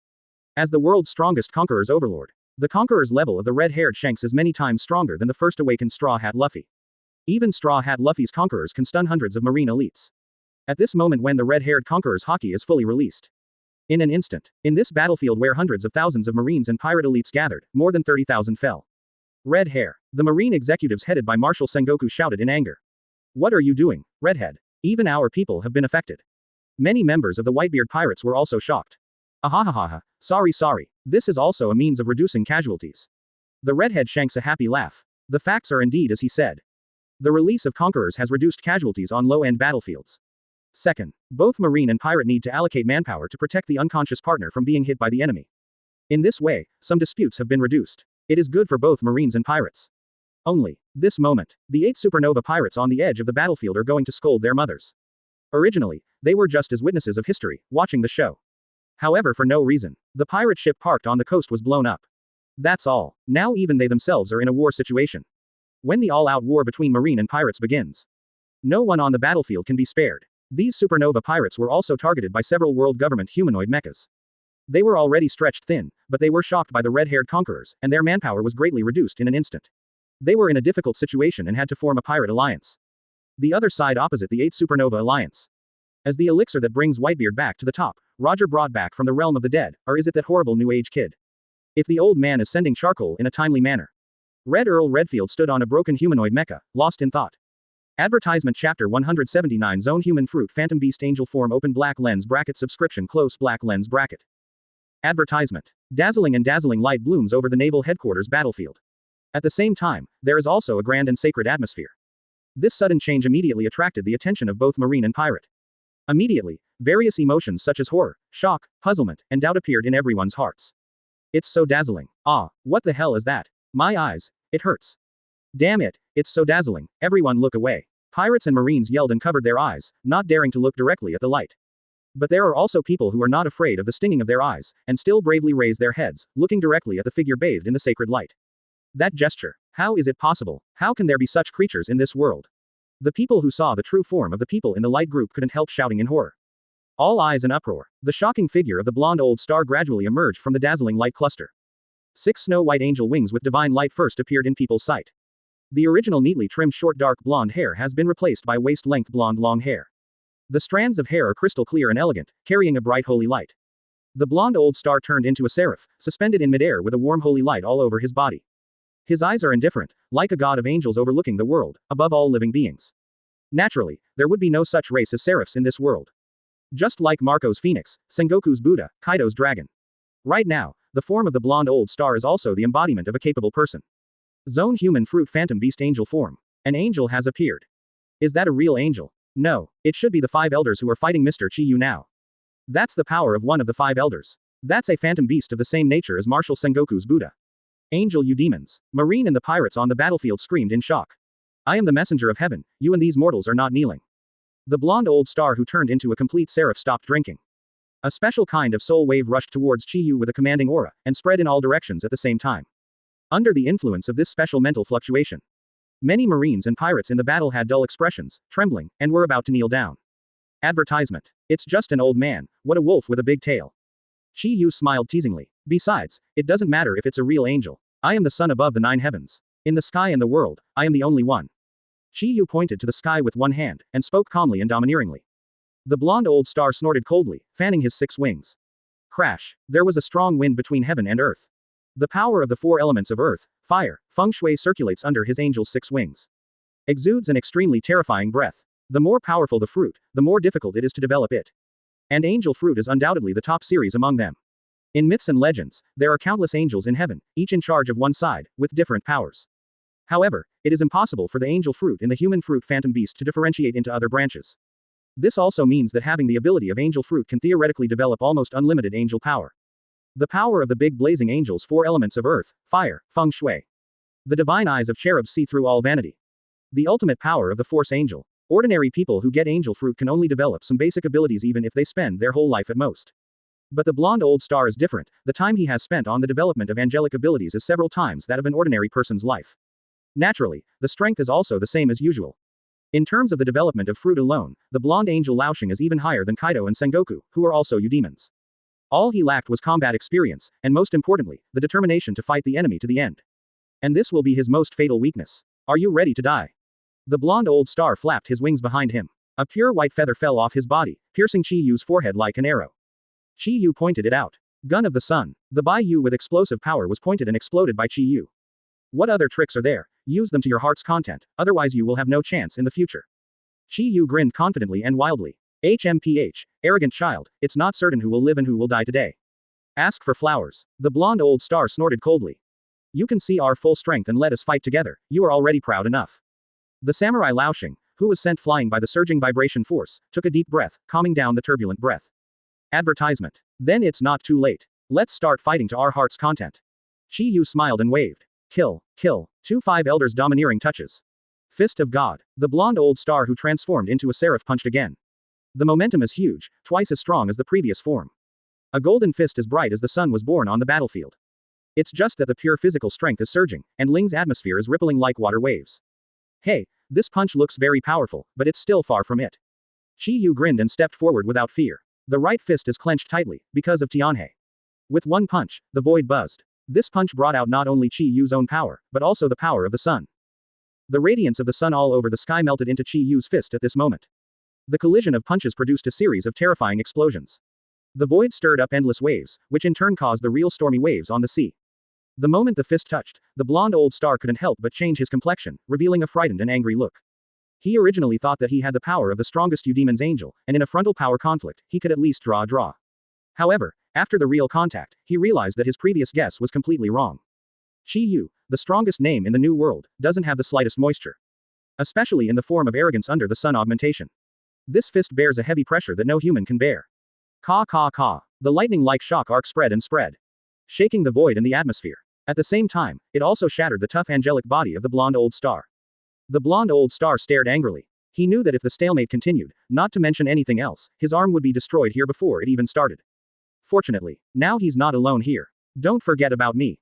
As the world's strongest Conqueror's Overlord. The Conqueror's level of the red-haired Shanks is many times stronger than the first awakened Straw Hat Luffy. Even Straw Hat Luffy's Conquerors can stun hundreds of Marine elites. At this moment when the red-haired Conqueror's Hockey is fully released. In an instant, in this battlefield where hundreds of thousands of Marines and pirate elites gathered, more than 30,000 fell. Red hair. The Marine executives headed by Marshal Sengoku shouted in anger. What are you doing, Redhead? Even our people have been affected. Many members of the Whitebeard pirates were also shocked. Ahahaha, sorry. This is also a means of reducing casualties. The Redhead shanks a happy laugh. The facts are indeed as he said. The release of Conquerors has reduced casualties on low-end battlefields. Second, both Marine and pirate need to allocate manpower to protect the unconscious partner from being hit by the enemy. In this way, some disputes have been reduced. It is good for both Marines and pirates. Only, this moment, the 8 supernova pirates on the edge of the battlefield are going to scold their mothers. Originally, they were just as witnesses of history, watching the show. However, for no reason, the pirate ship parked on the coast was blown up. That's all. Now even they themselves are in a war situation. When the all-out war between Marine and pirates begins, no one on the battlefield can be spared. These supernova pirates were also targeted by several world government humanoid mechas. They were already stretched thin, but they were shocked by the red-haired conquerors, and their manpower was greatly reduced in an instant. They were in a difficult situation and had to form a pirate alliance. The other side opposite the 8 supernova alliance. As the elixir that brings Whitebeard back to the top, Roger brought back from the realm of the dead, or is it that horrible new age kid? If the old man is sending charcoal in a timely manner. Red Earl Redfield stood on a broken humanoid mecha, lost in thought. Advertisement Chapter 179 Zone Human Fruit Phantom Beast Angel Form Open Black Lens Bracket Subscription Close Black Lens Bracket. Advertisement. Dazzling and dazzling light blooms over the naval headquarters battlefield. At the same time, there is also a grand and sacred atmosphere. This sudden change immediately attracted the attention of both Marine and pirate. Immediately, various emotions such as horror, shock, puzzlement, and doubt appeared in everyone's hearts. It's so dazzling. Ah, what the hell is that? My eyes, it hurts. Damn it, it's so dazzling, everyone look away. Pirates and Marines yelled and covered their eyes, not daring to look directly at the light. But there are also people who are not afraid of the stinging of their eyes, and still bravely raise their heads, looking directly at the figure bathed in the sacred light. That gesture. How is it possible? How can there be such creatures in this world? The people who saw the true form of the people in the light group couldn't help shouting in horror. All eyes in uproar. The shocking figure of the blonde old star gradually emerged from the dazzling light cluster. 6 snow-white angel wings with divine light first appeared in people's sight. The original neatly trimmed short dark blonde hair has been replaced by waist-length blonde long hair. The strands of hair are crystal clear and elegant, carrying a bright holy light. The blonde old star turned into a seraph, suspended in midair with a warm holy light all over his body. His eyes are indifferent, like a god of angels overlooking the world, above all living beings. Naturally, there would be no such race as seraphs in this world. Just like Marco's phoenix, Sengoku's Buddha, Kaido's dragon. Right now, the form of the blonde old star is also the embodiment of a capable person. Zone Human Fruit Phantom Beast Angel Form. An angel has appeared. Is that a real angel? No, it should be the 5 elders who are fighting Mr. Chiu now. That's the power of one of the 5 elders. That's a phantom beast of the same nature as Marshal Sengoku's Buddha. Angel, you demons. Marine and the pirates on the battlefield screamed in shock. I am the messenger of heaven, you and these mortals are not kneeling. The blonde old star who turned into a complete seraph stopped drinking. A special kind of soul wave rushed towards Chiu with a commanding aura, and spread in all directions at the same time. Under the influence of this special mental fluctuation, many Marines and pirates in the battle had dull expressions, trembling, and were about to kneel down. Advertisement. It's just an old man, what a wolf with a big tail. Chiu smiled teasingly. Besides, it doesn't matter if it's a real angel. I am the sun above the 9 heavens. In the sky and the world, I am the only one. Chiu pointed to the sky with one hand, and spoke calmly and domineeringly. The blonde old star snorted coldly, fanning his 6 wings. Crash. There was a strong wind between heaven and earth. The power of the 4 elements of earth, fire, feng shui circulates under his angel's 6 wings. Exudes an extremely terrifying breath. The more powerful the fruit, the more difficult it is to develop it. And angel fruit is undoubtedly the top series among them. In myths and legends, there are countless angels in heaven, each in charge of one side, with different powers. However, it is impossible for the angel fruit in the human fruit phantom beast to differentiate into other branches. This also means that having the ability of angel fruit can theoretically develop almost unlimited angel power. The power of the big blazing angel's 4 elements of earth, fire, feng shui. The divine eyes of cherubs see through all vanity. The ultimate power of the force angel. Ordinary people who get angel fruit can only develop some basic abilities even if they spend their whole life at most. But the blonde old star is different. The time he has spent on the development of angelic abilities is several times that of an ordinary person's life. Naturally, the strength is also the same as usual. In terms of the development of fruit alone, the blonde angel Laoxing is even higher than Kaido and Sengoku, who are also eudemons. All he lacked was combat experience, and most importantly, the determination to fight the enemy to the end. And this will be his most fatal weakness. Are you ready to die? The blonde old star flapped his wings behind him. A pure white feather fell off his body, piercing Chiyu's forehead like an arrow. Chiu pointed it out. Gun of the sun. The Baiyu with explosive power was pointed and exploded by Chiu. What other tricks are there? Use them to your heart's content, otherwise you will have no chance in the future. Chiu grinned confidently and wildly. HMPH, arrogant child, it's not certain who will live and who will die today. Ask for flowers. The blonde old star snorted coldly. You can see our full strength and let us fight together, you are already proud enough. The samurai Laoxing, who was sent flying by the surging vibration force, took a deep breath, calming down the turbulent breath. Advertisement. Then it's not too late. Let's start fighting to our heart's content. Chiu smiled and waved. Kill, kill. 2-5 elders domineering touches. Fist of God. The blonde old star who transformed into a seraph punched again. The momentum is huge, twice as strong as the previous form. A golden fist as bright as the sun was born on the battlefield. It's just that the pure physical strength is surging, and Ling's atmosphere is rippling like water waves. Hey, this punch looks very powerful, but it's still far from it. Chiu grinned and stepped forward without fear. The right fist is clenched tightly, because of Tianhe. With one punch, the void buzzed. This punch brought out not only Chiyu's own power, but also the power of the sun. The radiance of the sun all over the sky melted into Chiyu's fist at this moment. The collision of punches produced a series of terrifying explosions. The void stirred up endless waves, which in turn caused the real stormy waves on the sea. The moment the fist touched, the blonde old star couldn't help but change his complexion, revealing a frightened and angry look. He originally thought that he had the power of the strongest Eudemon's angel, and in a frontal power conflict, he could at least draw a draw. However, after the real contact, he realized that his previous guess was completely wrong. Chiu, the strongest name in the New World, doesn't have the slightest moisture. Especially in the form of arrogance under the sun augmentation. This fist bears a heavy pressure that no human can bear. Ka ka ka. The lightning-like shock arc spread and spread, shaking the void and the atmosphere. At the same time, it also shattered the tough angelic body of the blonde old star. The blonde old star stared angrily. He knew that if the stalemate continued, not to mention anything else, his arm would be destroyed here before it even started. Fortunately, now he's not alone here. Don't forget about me.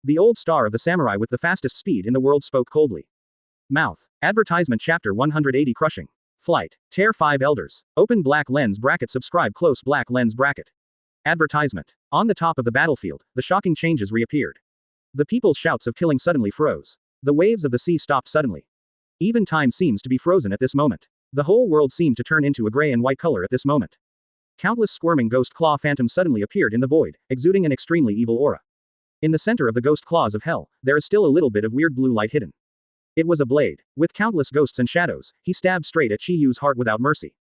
The old star of the samurai with the fastest speed in the world spoke coldly. Mouth. Advertisement chapter 180 Crushing. Flight. Tear 5 elders. Open black lens bracket subscribe close black lens bracket. Advertisement. On the top of the battlefield, the shocking changes reappeared. The people's shouts of killing suddenly froze. The waves of the sea stopped suddenly. Even time seems to be frozen at this moment. The whole world seemed to turn into a gray and white color at this moment. Countless squirming ghost claw phantoms suddenly appeared in the void, exuding an extremely evil aura. In the center of the ghost claws of hell, there is still a little bit of weird blue light hidden. It was a blade. With countless ghosts and shadows, he stabbed straight at Chiyu's heart without mercy.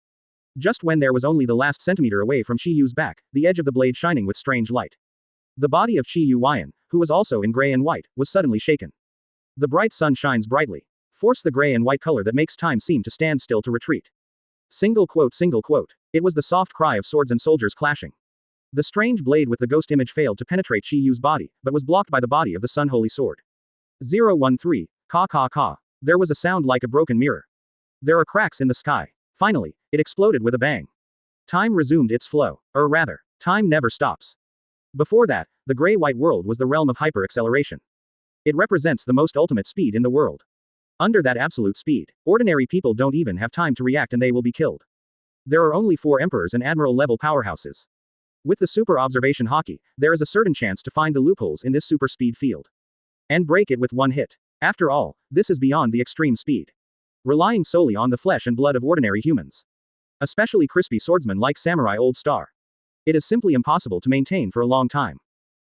Just when there was only the last centimeter away from Chiyu's back, the edge of the blade shining with strange light. The body of Chiu Huayan, who was also in gray and white, was suddenly shaken. The bright sun shines brightly. Force the gray and white color that makes time seem to stand still to retreat. Single quote. It was the soft cry of swords and soldiers clashing. The strange blade with the ghost image failed to penetrate Chiyu's body, but was blocked by the body of the sun holy sword. 013. Ka ka ka. There was a sound like a broken mirror. There are cracks in the sky. Finally, it exploded with a bang. Time resumed its flow. Or rather, time never stops. Before that, the gray-white world was the realm of hyper-acceleration. It represents the most ultimate speed in the world. Under that absolute speed, ordinary people don't even have time to react and they will be killed. There are only 4 emperors and admiral-level powerhouses. With the super observation hockey, there is a certain chance to find the loopholes in this super speed field. And break it with one hit. After all, this is beyond the extreme speed. relying solely on the flesh and blood of ordinary humans. Especially crispy swordsmen like Samurai Old Star. It is simply impossible to maintain for a long time.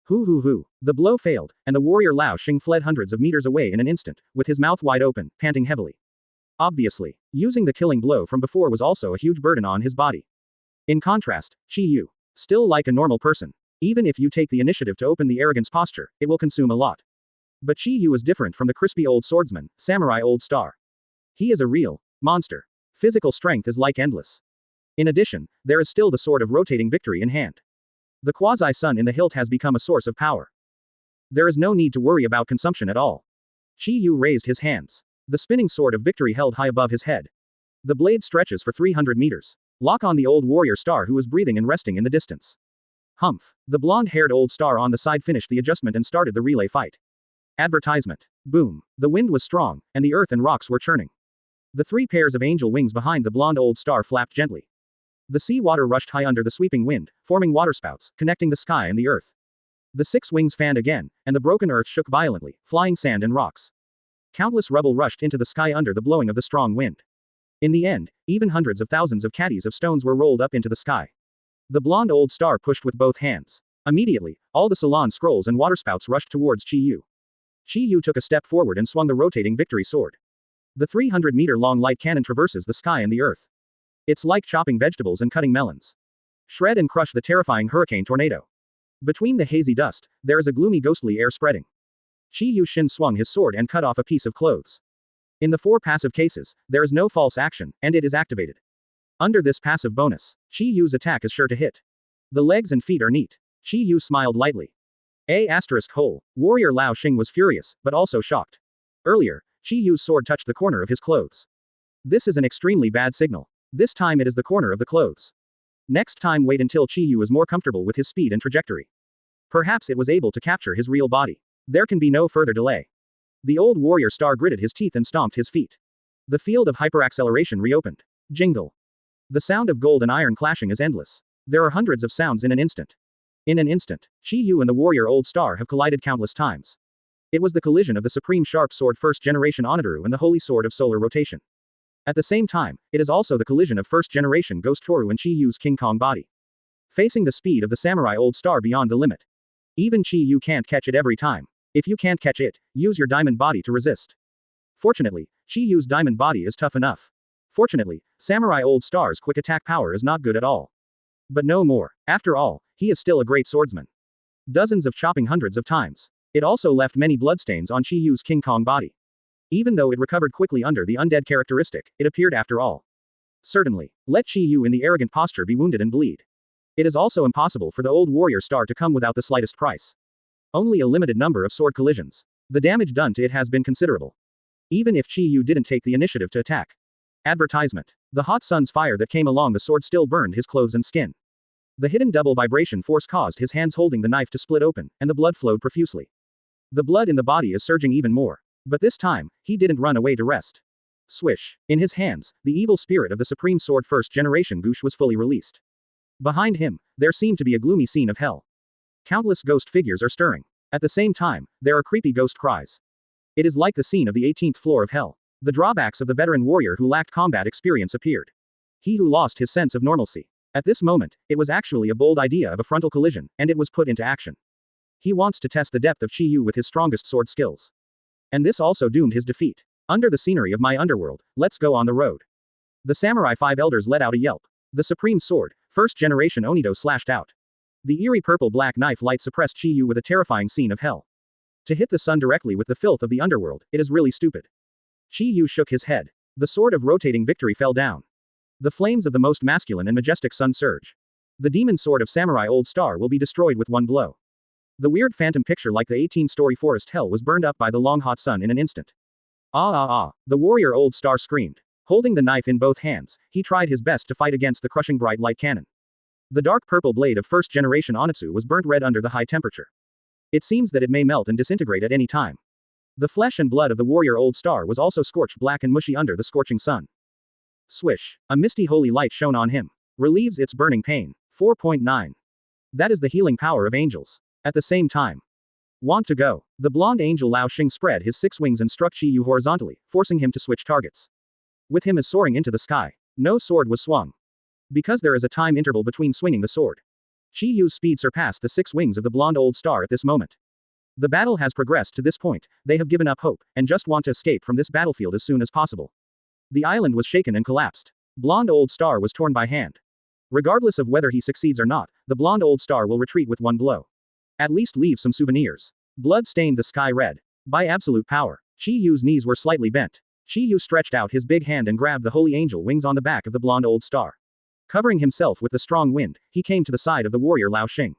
Hoo. The blow failed, and the warrior Lao Xing fled hundreds of meters away in an instant, with his mouth wide open, panting heavily. Obviously, using the killing blow from before was also a huge burden on his body. In contrast, Chiu, still like a normal person. Even if you take the initiative to open the arrogance posture, it will consume a lot. But Chiu is different from the crispy old swordsman, Samurai Old Star. He is a real monster. Physical strength is like endless. In addition, there is still the sword of rotating victory in hand. The quasi-sun in the hilt has become a source of power. There is no need to worry about consumption at all. Chiu raised his hands. The spinning sword of victory held high above his head. The blade stretches for 300 meters. Lock on the old warrior star who was breathing and resting in the distance. Humph. The blonde-haired old star on the side finished the adjustment and started the relay fight. Advertisement. Boom. The wind was strong, and the earth and rocks were churning. The 3 pairs of angel wings behind the blonde old star flapped gently. The sea water rushed high under the sweeping wind, forming waterspouts, connecting the sky and the earth. The 6 wings fanned again, and the broken earth shook violently, flying sand and rocks. Countless rubble rushed into the sky under the blowing of the strong wind. In the end, even hundreds of thousands of caddies of stones were rolled up into the sky. The blonde old star pushed with both hands. Immediately, all the salon scrolls and waterspouts rushed towards Chiu. Chiu took a step forward and swung the rotating victory sword. The 300-meter-long light cannon traverses the sky and the earth. It's like chopping vegetables and cutting melons. Shred and crush the terrifying hurricane tornado. Between the hazy dust, there is a gloomy ghostly air spreading. Chiu Shin swung his sword and cut off a piece of clothes. In the 4 passive cases, there is no false action, and it is activated. Under this passive bonus, Chiu's attack is sure to hit. The legs and feet are neat. Chiu smiled lightly. Warrior Lao Xing was furious, but also shocked. Earlier, Chiu's sword touched the corner of his clothes. This is an extremely bad signal. This time it is the corner of the clothes. Next time wait until Chiu is more comfortable with his speed and trajectory. Perhaps it was able to capture his real body. There can be no further delay. The old warrior star gritted his teeth and stomped his feet. The field of hyperacceleration reopened. Jingle. The sound of gold and iron clashing is endless. There are hundreds of sounds in an instant. In an instant, Chiu and the warrior old star have collided countless times. It was the collision of the supreme sharp sword first generation Onitaru and the holy sword of solar rotation. At the same time, it is also the collision of first generation Ghost Toru and Chiu's King Kong body. Facing the speed of the samurai old star beyond the limit. Even Chiu can't catch it every time. If you can't catch it, use your diamond body to resist. Fortunately, Chiu's diamond body is tough enough. Fortunately, Samurai Old Star's quick attack power is not good at all. But no more. After all, he is still a great swordsman. Dozens of chopping hundreds of times. It also left many bloodstains on Chiu's King Kong body. Even though it recovered quickly under the undead characteristic, it appeared after all. Certainly, let Chiu in the arrogant posture be wounded and bleed. It is also impossible for the old warrior star to come without the slightest price. Only a limited number of sword collisions. The damage done to it has been considerable. Even if Chiu didn't take the initiative to attack. Advertisement. The hot sun's fire that came along the sword still burned his clothes and skin. The hidden double vibration force caused his hands holding the knife to split open, and the blood flowed profusely. The blood in the body is surging even more. But this time, he didn't run away to rest. Swish. In his hands, the evil spirit of the supreme sword first generation Gush was fully released. Behind him, there seemed to be a gloomy scene of hell. Countless ghost figures are stirring. At the same time, there are creepy ghost cries. It is like the scene of the 18th floor of hell. The drawbacks of the veteran warrior who lacked combat experience appeared. He who lost his sense of normalcy. At this moment, it was actually a bold idea of a frontal collision, and it was put into action. He wants to test the depth of Chiu with his strongest sword skills. And this also doomed his defeat. Under the scenery of my underworld, let's go on the road. The samurai 5 elders let out a yelp. The supreme sword, first generation Onido slashed out. The eerie purple-black knife light suppressed Chiu with a terrifying scene of hell. To hit the sun directly with the filth of the underworld, it is really stupid. Chiu shook his head. The sword of rotating victory fell down. The flames of the most masculine and majestic sun surge. The demon sword of Samurai Old Star will be destroyed with one blow. The weird phantom picture like the 18-story forest hell was burned up by the long hot sun in an instant. The warrior Old Star screamed. Holding the knife in both hands, he tried his best to fight against the crushing bright light cannon. The dark purple blade of first generation Onitsu was burnt red under the high temperature. It seems that it may melt and disintegrate at any time. The flesh and blood of the warrior Old Star was also scorched black and mushy under the scorching sun. Swish. A misty holy light shone on him. Relieves its burning pain. 4.9. That is the healing power of angels. At the same time. Want to go. The blonde angel Lao Xing spread his 6 wings and struck Chiu horizontally, forcing him to switch targets. with him as soaring into the sky. No sword was swung. Because there is a time interval between swinging the sword. Chiu's speed surpassed the 6 wings of the blonde old star at this moment. The battle has progressed to this point, they have given up hope, and just want to escape from this battlefield as soon as possible. The island was shaken and collapsed. Blonde old star was torn by hand. Regardless of whether he succeeds or not, the blonde old star will retreat with one blow. At least leave some souvenirs. Blood stained the sky red. By absolute power, Chiu's knees were slightly bent. Chiu stretched out his big hand and grabbed the holy angel wings on the back of the blonde old star. Covering himself with the strong wind, he came to the side of the warrior Lao Xing.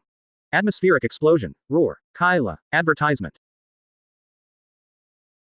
Atmospheric explosion, roar, Kyla, advertisement.